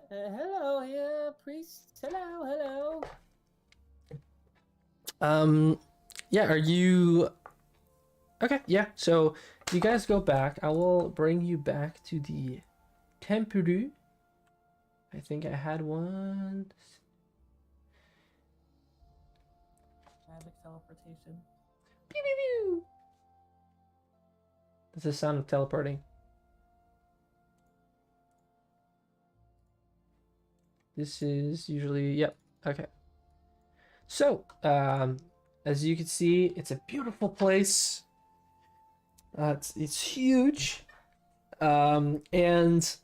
hello, yeah, priest. Hello. Yeah, are you okay? Yeah, so you guys go back. I will bring you back to the Temple. I think I had one. Magic teleportation. Pew, pew, pew. That's the sound of teleporting. This is usually, yep, okay. So, as you can see, it's a beautiful place. It's huge, and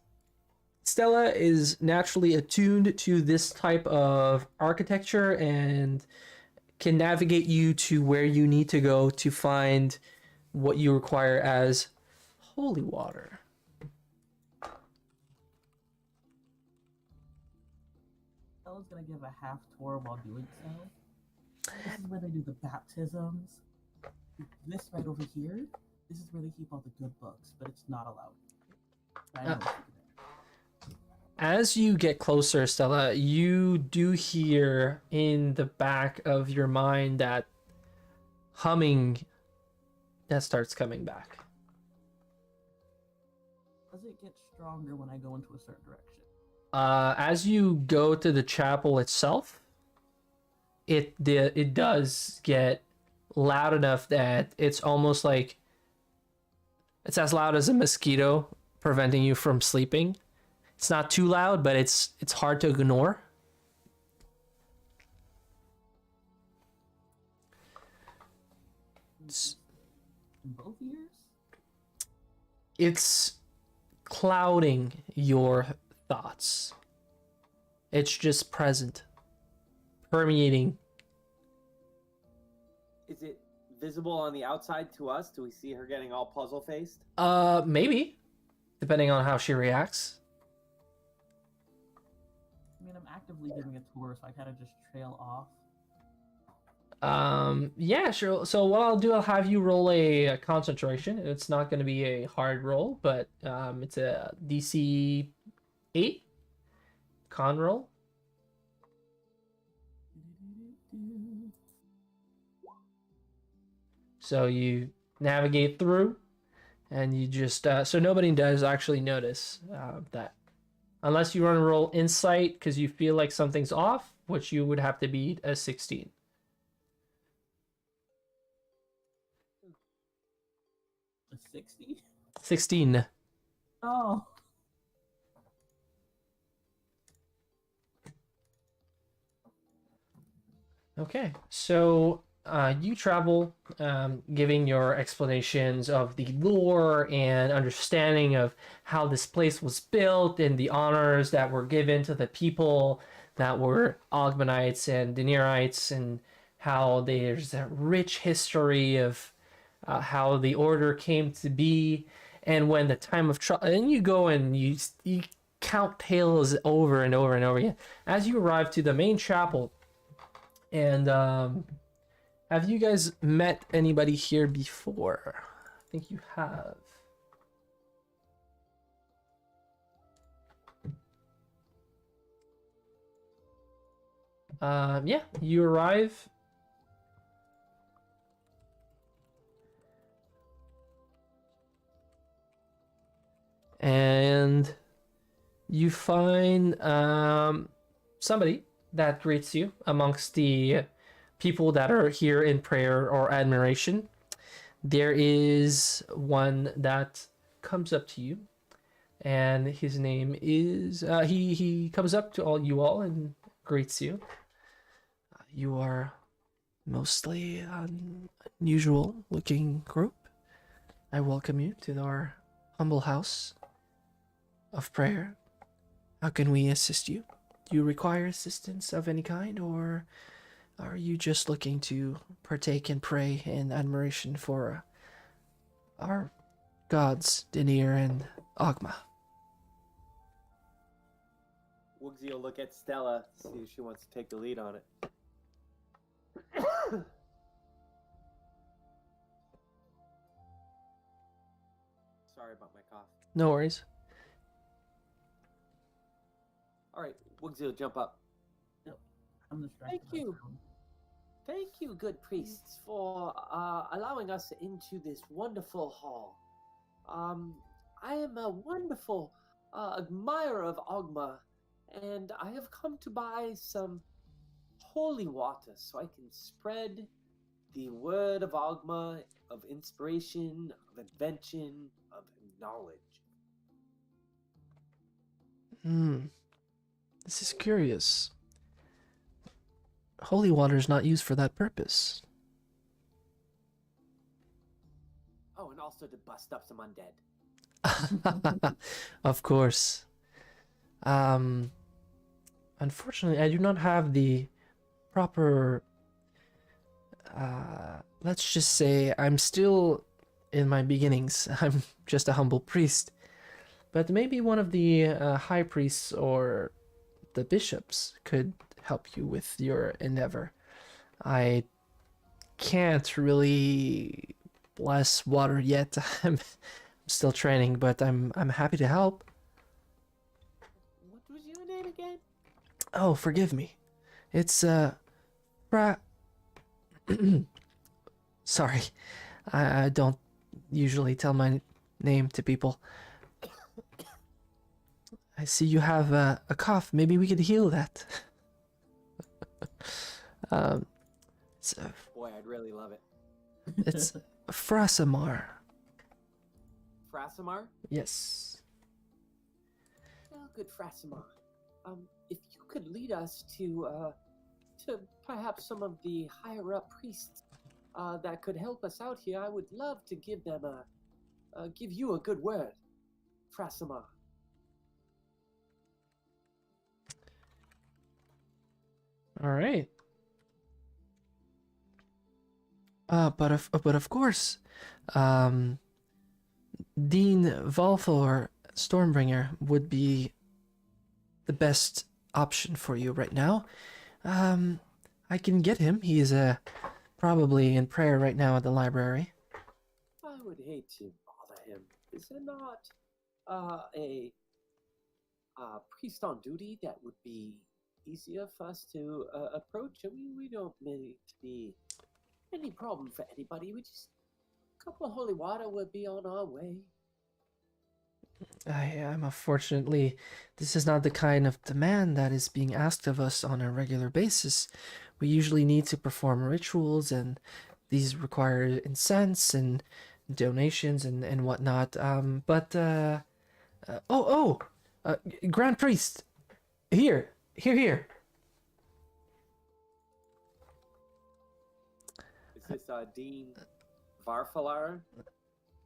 Stella is naturally attuned to this type of architecture and can navigate you to where you need to go to find what you require as holy water. Stella's gonna give a half tour while doing so. This is where they do the baptisms. This right over here, this is where they keep all the good books, but it's not allowed. I know it's there. As you get closer, Stella, you do hear in the back of your mind that humming that starts coming back. Does it get stronger when I go into a certain direction? As you go to the chapel itself, it does get loud enough that it's almost like it's as loud as a mosquito preventing you from sleeping. It's not too loud, but it's hard to ignore. In both ears? It's clouding your thoughts. It's just present, permeating. Is it visible on the outside to us? Do we see her getting all puzzle faced? Maybe, depending on how she reacts. I mean, I'm actively giving a tour, so I kind of just trail off. Yeah, sure. So what I'll do, I'll have you roll a concentration. It's not going to be a hard roll, but it's a DC 8 con roll. So you navigate through, and you just so nobody does actually notice that, unless you want to roll insight because you feel like something's off, which you would have to beat a 16. A 60? 16. Oh. Okay, so you travel, giving your explanations of the lore and understanding of how this place was built and the honors that were given to the people that were Ogmanites and Denerites, and how there's a rich history of how the order came to be, and when the time of trouble, and you go and you count tales over and over and over again as you arrive to the main chapel. And have you guys met anybody here before? I think you have. Yeah, you arrive. And you find somebody that greets you amongst the people that are here in prayer or admiration. There is one that comes up to you, and his name is he comes up to you all and greets you. You are mostly an unusual looking group. I welcome you to our humble house of prayer. How can we assist you? Do you require assistance of any kind, or are you just looking to partake and pray in admiration for our gods, Denir and Ogma? Woogsy will look at Stella, see if she wants to take the lead on it. Sorry about my cough. No worries. All right, Woogsy will jump up. I'm distracted. Thank you. Thank you, good priests, for allowing us into this wonderful hall. I am a wonderful admirer of Ogma, and I have come to buy some holy water so I can spread the word of Ogma, of inspiration, of invention, of knowledge. This is curious. Holy water is not used for that purpose. Oh, and also to bust up some undead. Of course. Unfortunately, I do not have the proper. Let's just say I'm still in my beginnings. I'm just a humble priest. But maybe one of the high priests or the bishops could help you with your endeavor. I can't really bless water yet. I'm still training, but I'm happy to help. What was your name again? Oh, forgive me. It's Sorry. I don't usually tell my name to people. I see you have a cough. Maybe we could heal that. It's Boy, I'd really love it. it's Frasamar. Frasimar? Yes. Oh, good Frasimar. If you could lead us to perhaps some of the higher up priests that could help us out here, I would love to give them give you a good word, Frasimar. All right. But of course, Dean Valthor Stormbringer would be the best option for you right now. I can get him. He's probably in prayer right now at the library. I would hate to bother him. Is there not a priest on duty that would be easier for us to approach? I mean, we don't mean to be any problem for anybody. We just a couple of holy water would be on our way. I'm unfortunately, this is not the kind of demand that is being asked of us on a regular basis. We usually need to perform rituals, and these require incense and donations and whatnot. Grand Priest, here. Is this Dean Varfalar?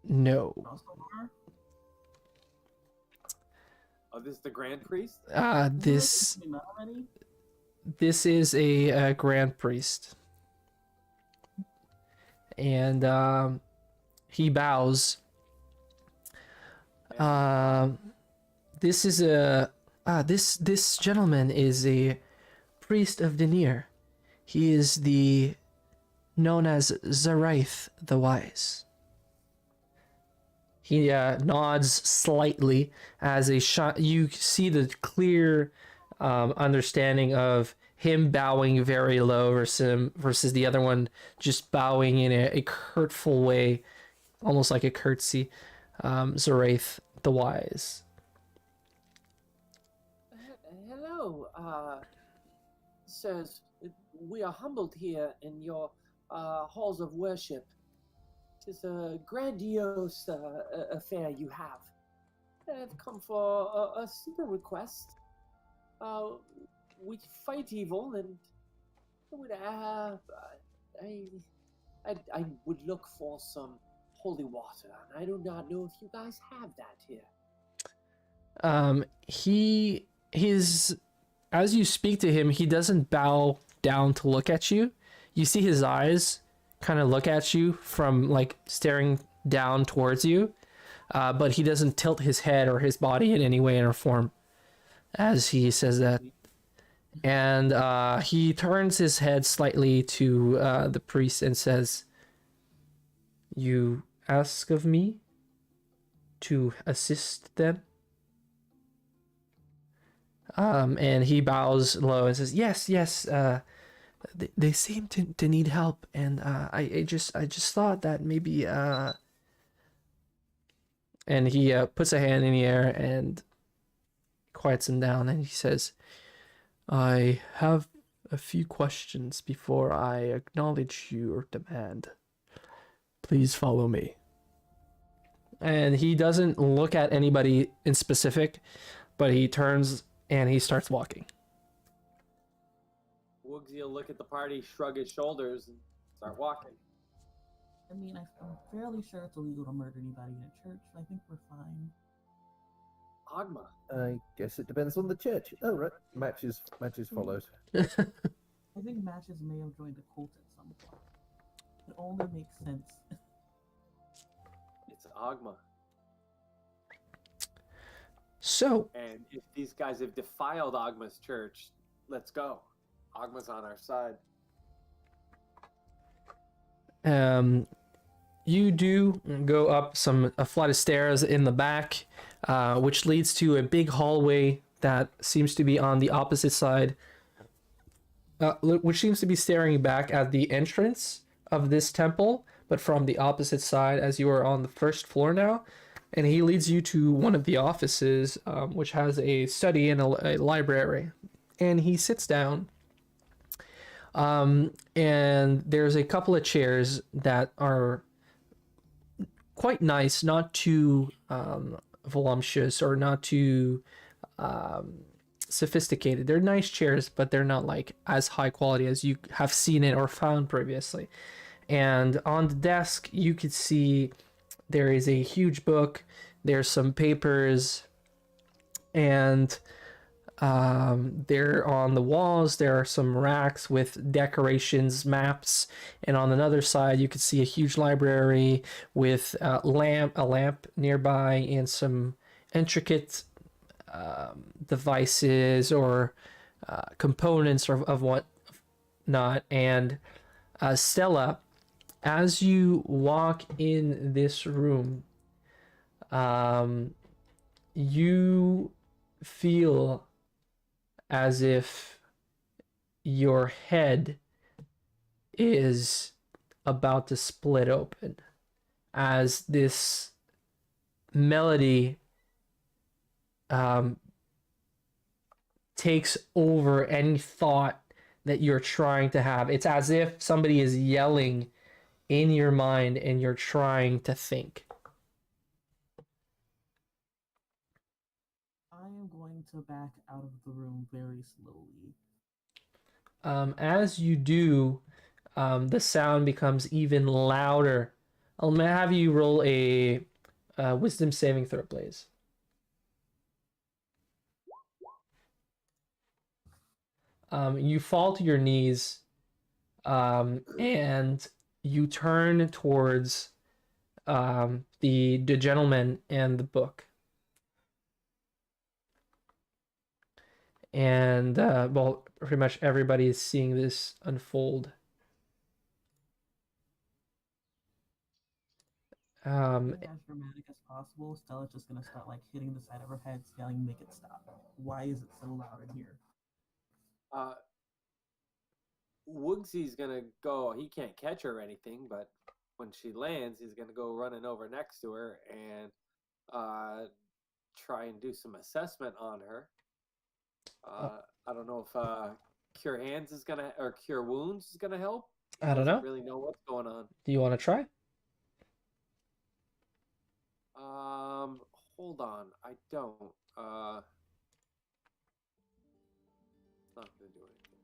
No. Oh, this is the Grand Priest? This is a Grand Priest. And he bows. This is this gentleman is a priest of Denier. He is known as Zaraith the Wise. He nods slightly as you see the clear understanding of him bowing very low versus the other one just bowing in a hurtful way, almost like a curtsy. Zaraith the Wise. Hello, sirs. We are humbled here in your halls of worship. It is a grandiose affair you have. I've come for a simple request. We fight evil, and I would look for some holy water, and I do not know if you guys have that here. As you speak to him, he doesn't bow down to look at you. You see his eyes kind of look at you from like staring down towards you, but he doesn't tilt his head or his body in any way or form as he says that. And he turns his head slightly to the priest and says, "You ask of me to assist them?" And he bows low and says, yes, they seem to need help, and I just thought that maybe and he puts a hand in the air and quiets him down, and he says, "I have a few questions before I acknowledge your demand. Please follow me." And he doesn't look at anybody in specific, but he turns and he starts walking. Woogsy will look at the party, shrug his shoulders, and start walking. I mean, I'm fairly sure it's illegal to murder anybody in a church, so I think we're fine. Agma. I guess it depends on the church. Oh, right. Matches followed. I think Matches may have joined a cult at some point. It only makes sense. It's Agma. So, And if these guys have defiled Agma's church, let's go. Agma's on our side. you do go up a flight of stairs in the back, which leads to a big hallway that seems to be on the opposite side, which seems to be staring back at the entrance of this temple, but from the opposite side, as you are on the first floor now. And he leads you to one of the offices, which has a study and a library. And he sits down. And there's a couple of chairs that are quite nice, not too voluptuous or not too sophisticated. They're nice chairs, but they're not like as high quality as you have seen it or found previously. And on the desk, you could see there is a huge book. There's some papers, and there on the walls there are some racks with decorations, maps, and on another side you could see a huge library with a lamp nearby and some intricate devices or components of what not. And Stella, as you walk in this room, you feel as if your head is about to split open as this melody takes over any thought that you're trying to have. It's as if somebody is yelling in your mind and you're trying to think. I am going to back out of the room very slowly. As you do, the sound becomes even louder. I'll have you roll a wisdom saving throw, please. You fall to your knees, and you turn towards the gentleman and the book. And well, pretty much everybody is seeing this unfold. As dramatic as possible, Stella's just gonna start like hitting the side of her head, yelling, "Make it stop! Why is it so loud in here?" Woogsy's gonna go. He can't catch her or anything, but when she lands, he's gonna go running over next to her and try and do some assessment on her. I don't know if Cure Hands is gonna or Cure Wounds is gonna help. I don't know. Really know what's going on. Do you want to try? Hold on. I don't. It's not gonna do anything.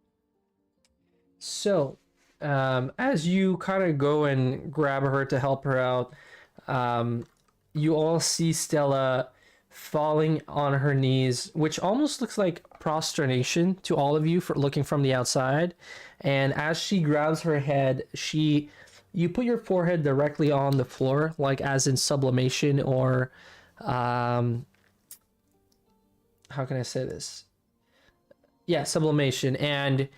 So, as you kind of go and grab her to help her out, you all see Stella falling on her knees, which almost looks like prostration to all of you for looking from the outside. And as she grabs her head, you put your forehead directly on the floor, like as in sublimation, or how can I say this? Yeah, sublimation. And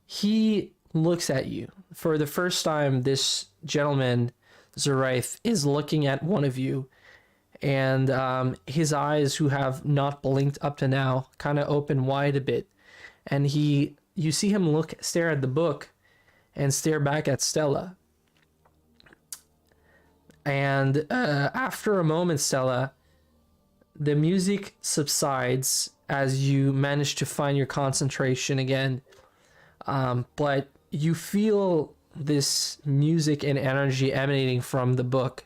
he looks at you. For the first time, this gentleman, Zoraith, is looking at one of you. And his eyes, who have not blinked up to now, kind of open wide a bit. And you see him stare at the book and stare back at Stella. And after a moment, Stella, the music subsides as you manage to find your concentration again. But you feel this music and energy emanating from the book.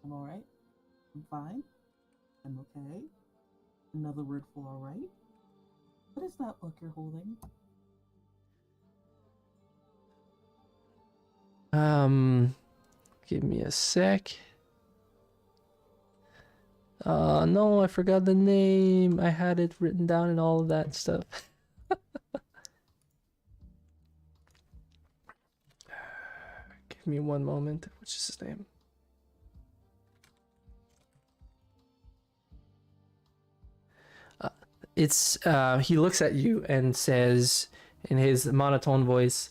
I'm alright. I'm fine. I'm okay. Another word for alright. What is that book you're holding? Give me a sec. No, I forgot the name. I had it written down and all of that stuff. Give me one moment. What's his name? He looks at you and says in his monotone voice,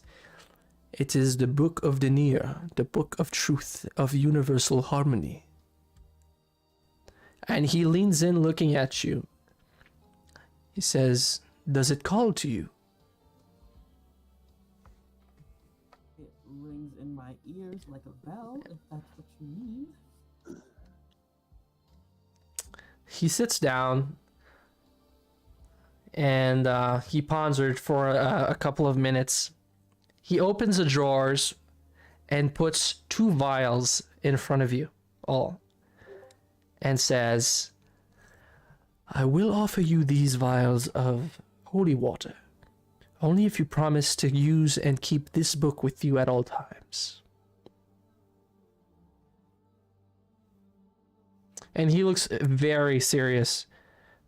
"It is the Book of Denier, the Book of Truth, of Universal Harmony." And he leans in looking at you. He says, "Does it call to you?" It rings in my ears like a bell, if that's what you mean. He sits down and he pondered for a couple of minutes. He opens the drawers and puts 2 vials in front of you all and says, "I will offer you these vials of holy water, only if you promise to use and keep this book with you at all times." And he looks very serious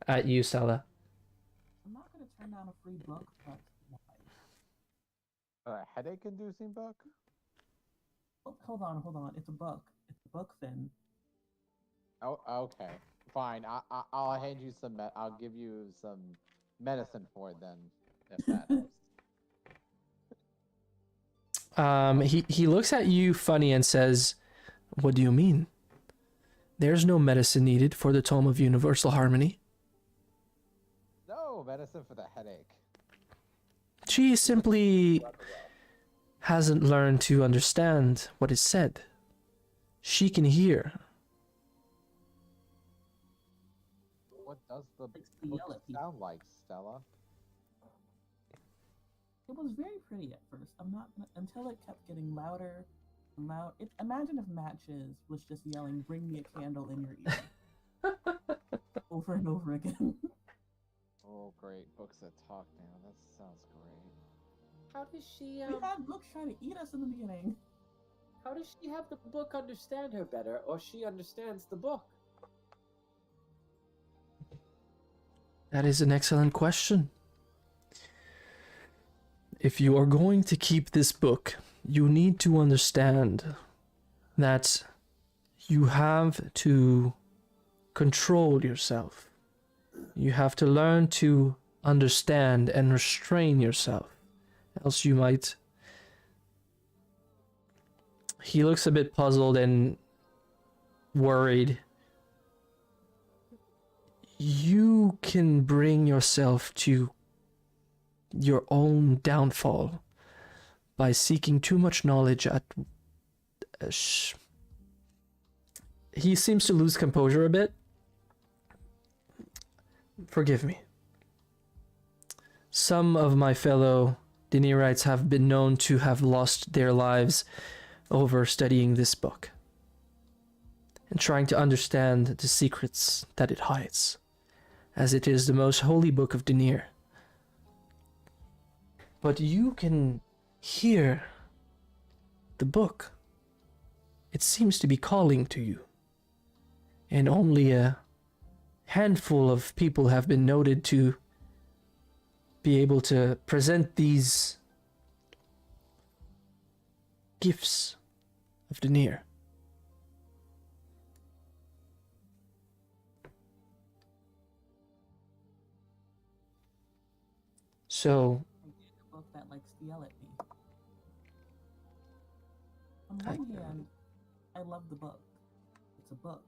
at you, Stella. I'm not going to turn down a free book, but why? A headache-inducing book? Oh, hold on. It's a book. It's a book, Finn. Oh, okay. Fine. I'll hand you some. I'll give you some medicine for it then, if that helps. He looks at you funny and says, "What do you mean? There's no medicine needed for the Tome of Universal Harmony." No medicine for the headache. She simply hasn't learned to understand what is said. She can hear. What does the Likes to book yell at people. sound like, Stella? It was very pretty at first. I'm not until it kept getting louder. Imagine if Matches was just yelling, "Bring me a candle" in your ear, over and over again. Oh, great. Books that talk now. That sounds great. How does she We had books trying to eat us in the beginning. how does she have the book understand her better, or she understands the book? That is an excellent question. If you are going to keep this book, you need to understand that you have to control yourself. You have to learn to understand and restrain yourself, else you might... He looks a bit puzzled and worried. You can bring yourself to your own downfall by seeking too much knowledge at... He seems to lose composure a bit. Forgive me. Some of my fellow Denerites have been known to have lost their lives over studying this book and trying to understand the secrets that it hides, as it is the most holy book of Denier. But you can hear the book. It seems to be calling to you. And only a handful of people have been noted to be able to present these gifts of Denier. So, A book that likes to yell at me. On one hand, I love the book. It's a book.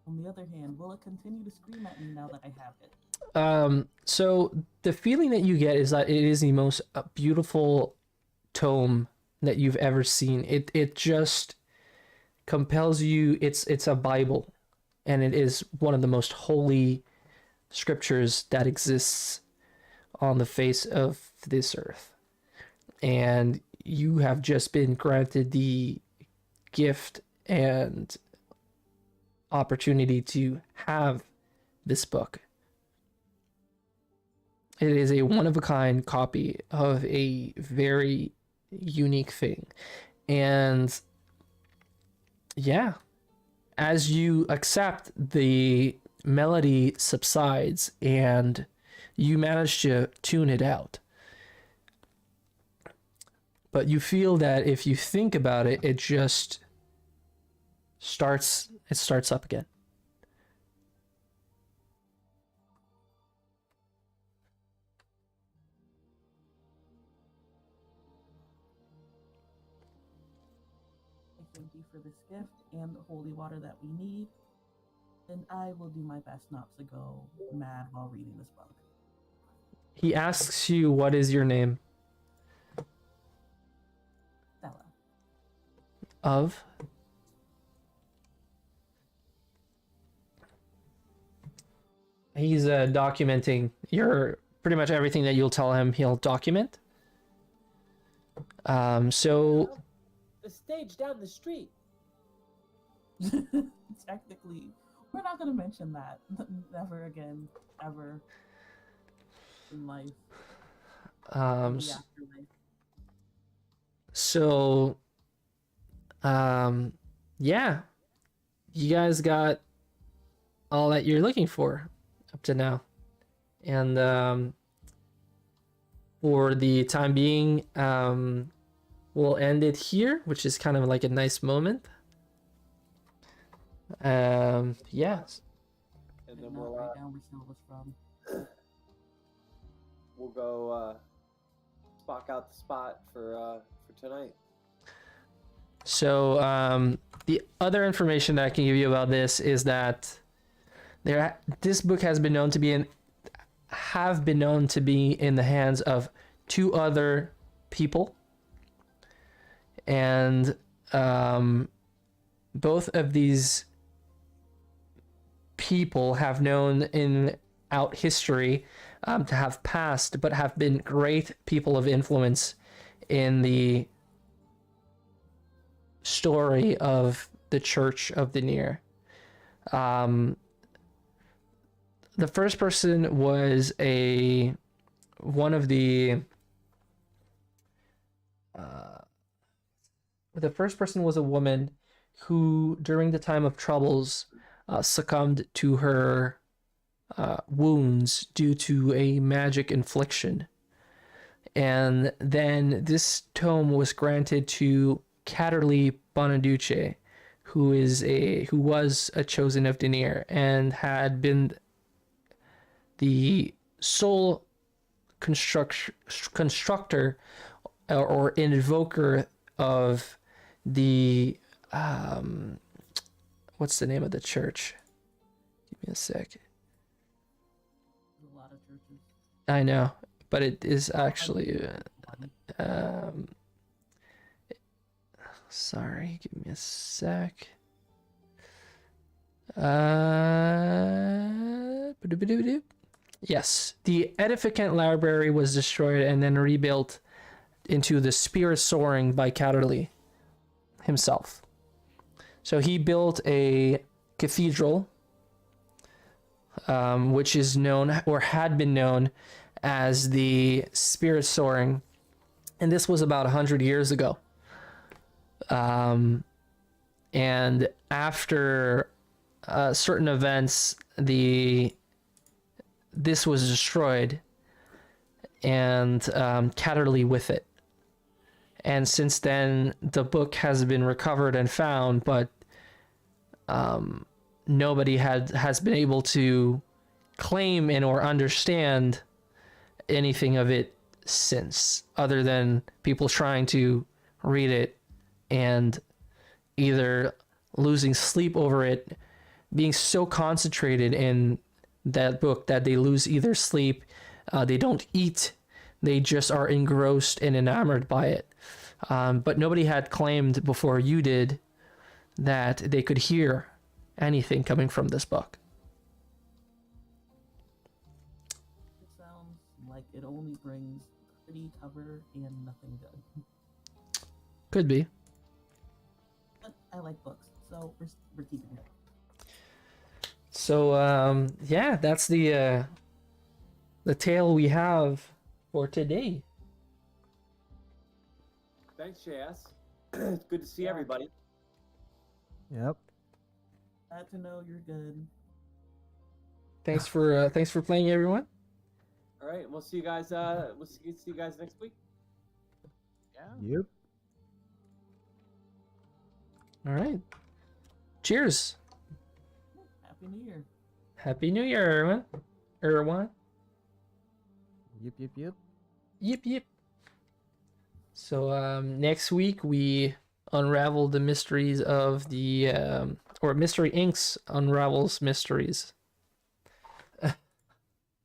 On the other hand, will it continue to scream at me now that I have it? so the feeling that you get is that it is the most beautiful tome that you've ever seen. It just compels you. It's a Bible, and it is one of the most holy scriptures that exists on the face of this earth. And you have just been granted the gift and opportunity to have this book. It is a one-of-a-kind copy of a very unique thing. And yeah, as you accept, the melody subsides and you manage to tune it out. But you feel that if you think about it, it just starts up again. I thank you for this gift and the holy water that we need. And I will do my best not to go mad while reading this book. He asks you, what is your name? Stella. Of? He's documenting pretty much everything that you'll tell him, he'll document. So The stage down the street. Technically, we're not going to mention that. Never again, ever in life. The afterlife. So, yeah, you guys got all that you're looking for up to now. And, for the time being, we'll end it here, which is kind of like a nice moment. Yeah. And Did then not write down where Stella was from. we'll go spock out the spot for tonight. So, the other information that I can give you about this is that this book has been known to be in the hands of 2 other people, and both of these people have known in out history to have passed, but have been great people of influence in the story of the Church of Denier. The first person was one of the first person was a woman who, during the time of troubles, succumbed to her wounds due to a magic infliction. And then this tome was granted to Catterly Bonaduce, who was a chosen of Denier and had been the sole constructor or invoker of the what's the name of the church? Give me a sec. There's a lot of churches. I know, but it is actually sorry, give me a sec. Yes, the Edificant Library was destroyed and then rebuilt into the Spirit Soaring by Catterly himself. So he built a cathedral, which is known or had been known as the Spirit Soaring, and this was about 100 years ago. And after certain events, this was destroyed, and Catterly with it. And since then, the book has been recovered and found, but nobody has been able to claim and or understand anything of it since, other than people trying to read it and either losing sleep over it, being so concentrated in that book that they lose either sleep, they don't eat, they just are engrossed and enamored by it. But nobody had claimed before you did that they could hear anything coming from this book. It sounds like it only brings pretty cover and nothing good. Could be. But I like books, so we're keeping it. So yeah, that's the tale we have for today. Thanks, JS. It's good to see everybody. Yep. Glad to know you're good. Thanks for playing, everyone. All right, we'll see you guys. We'll see you guys next week. Yeah. Yep. All right. Cheers. Happy New Year. Happy New Year, everyone. Everyone. Yep. Yep. Yep. Yip yip. So next week we unravel the mysteries of the or Mystery Inc.'s unravels mysteries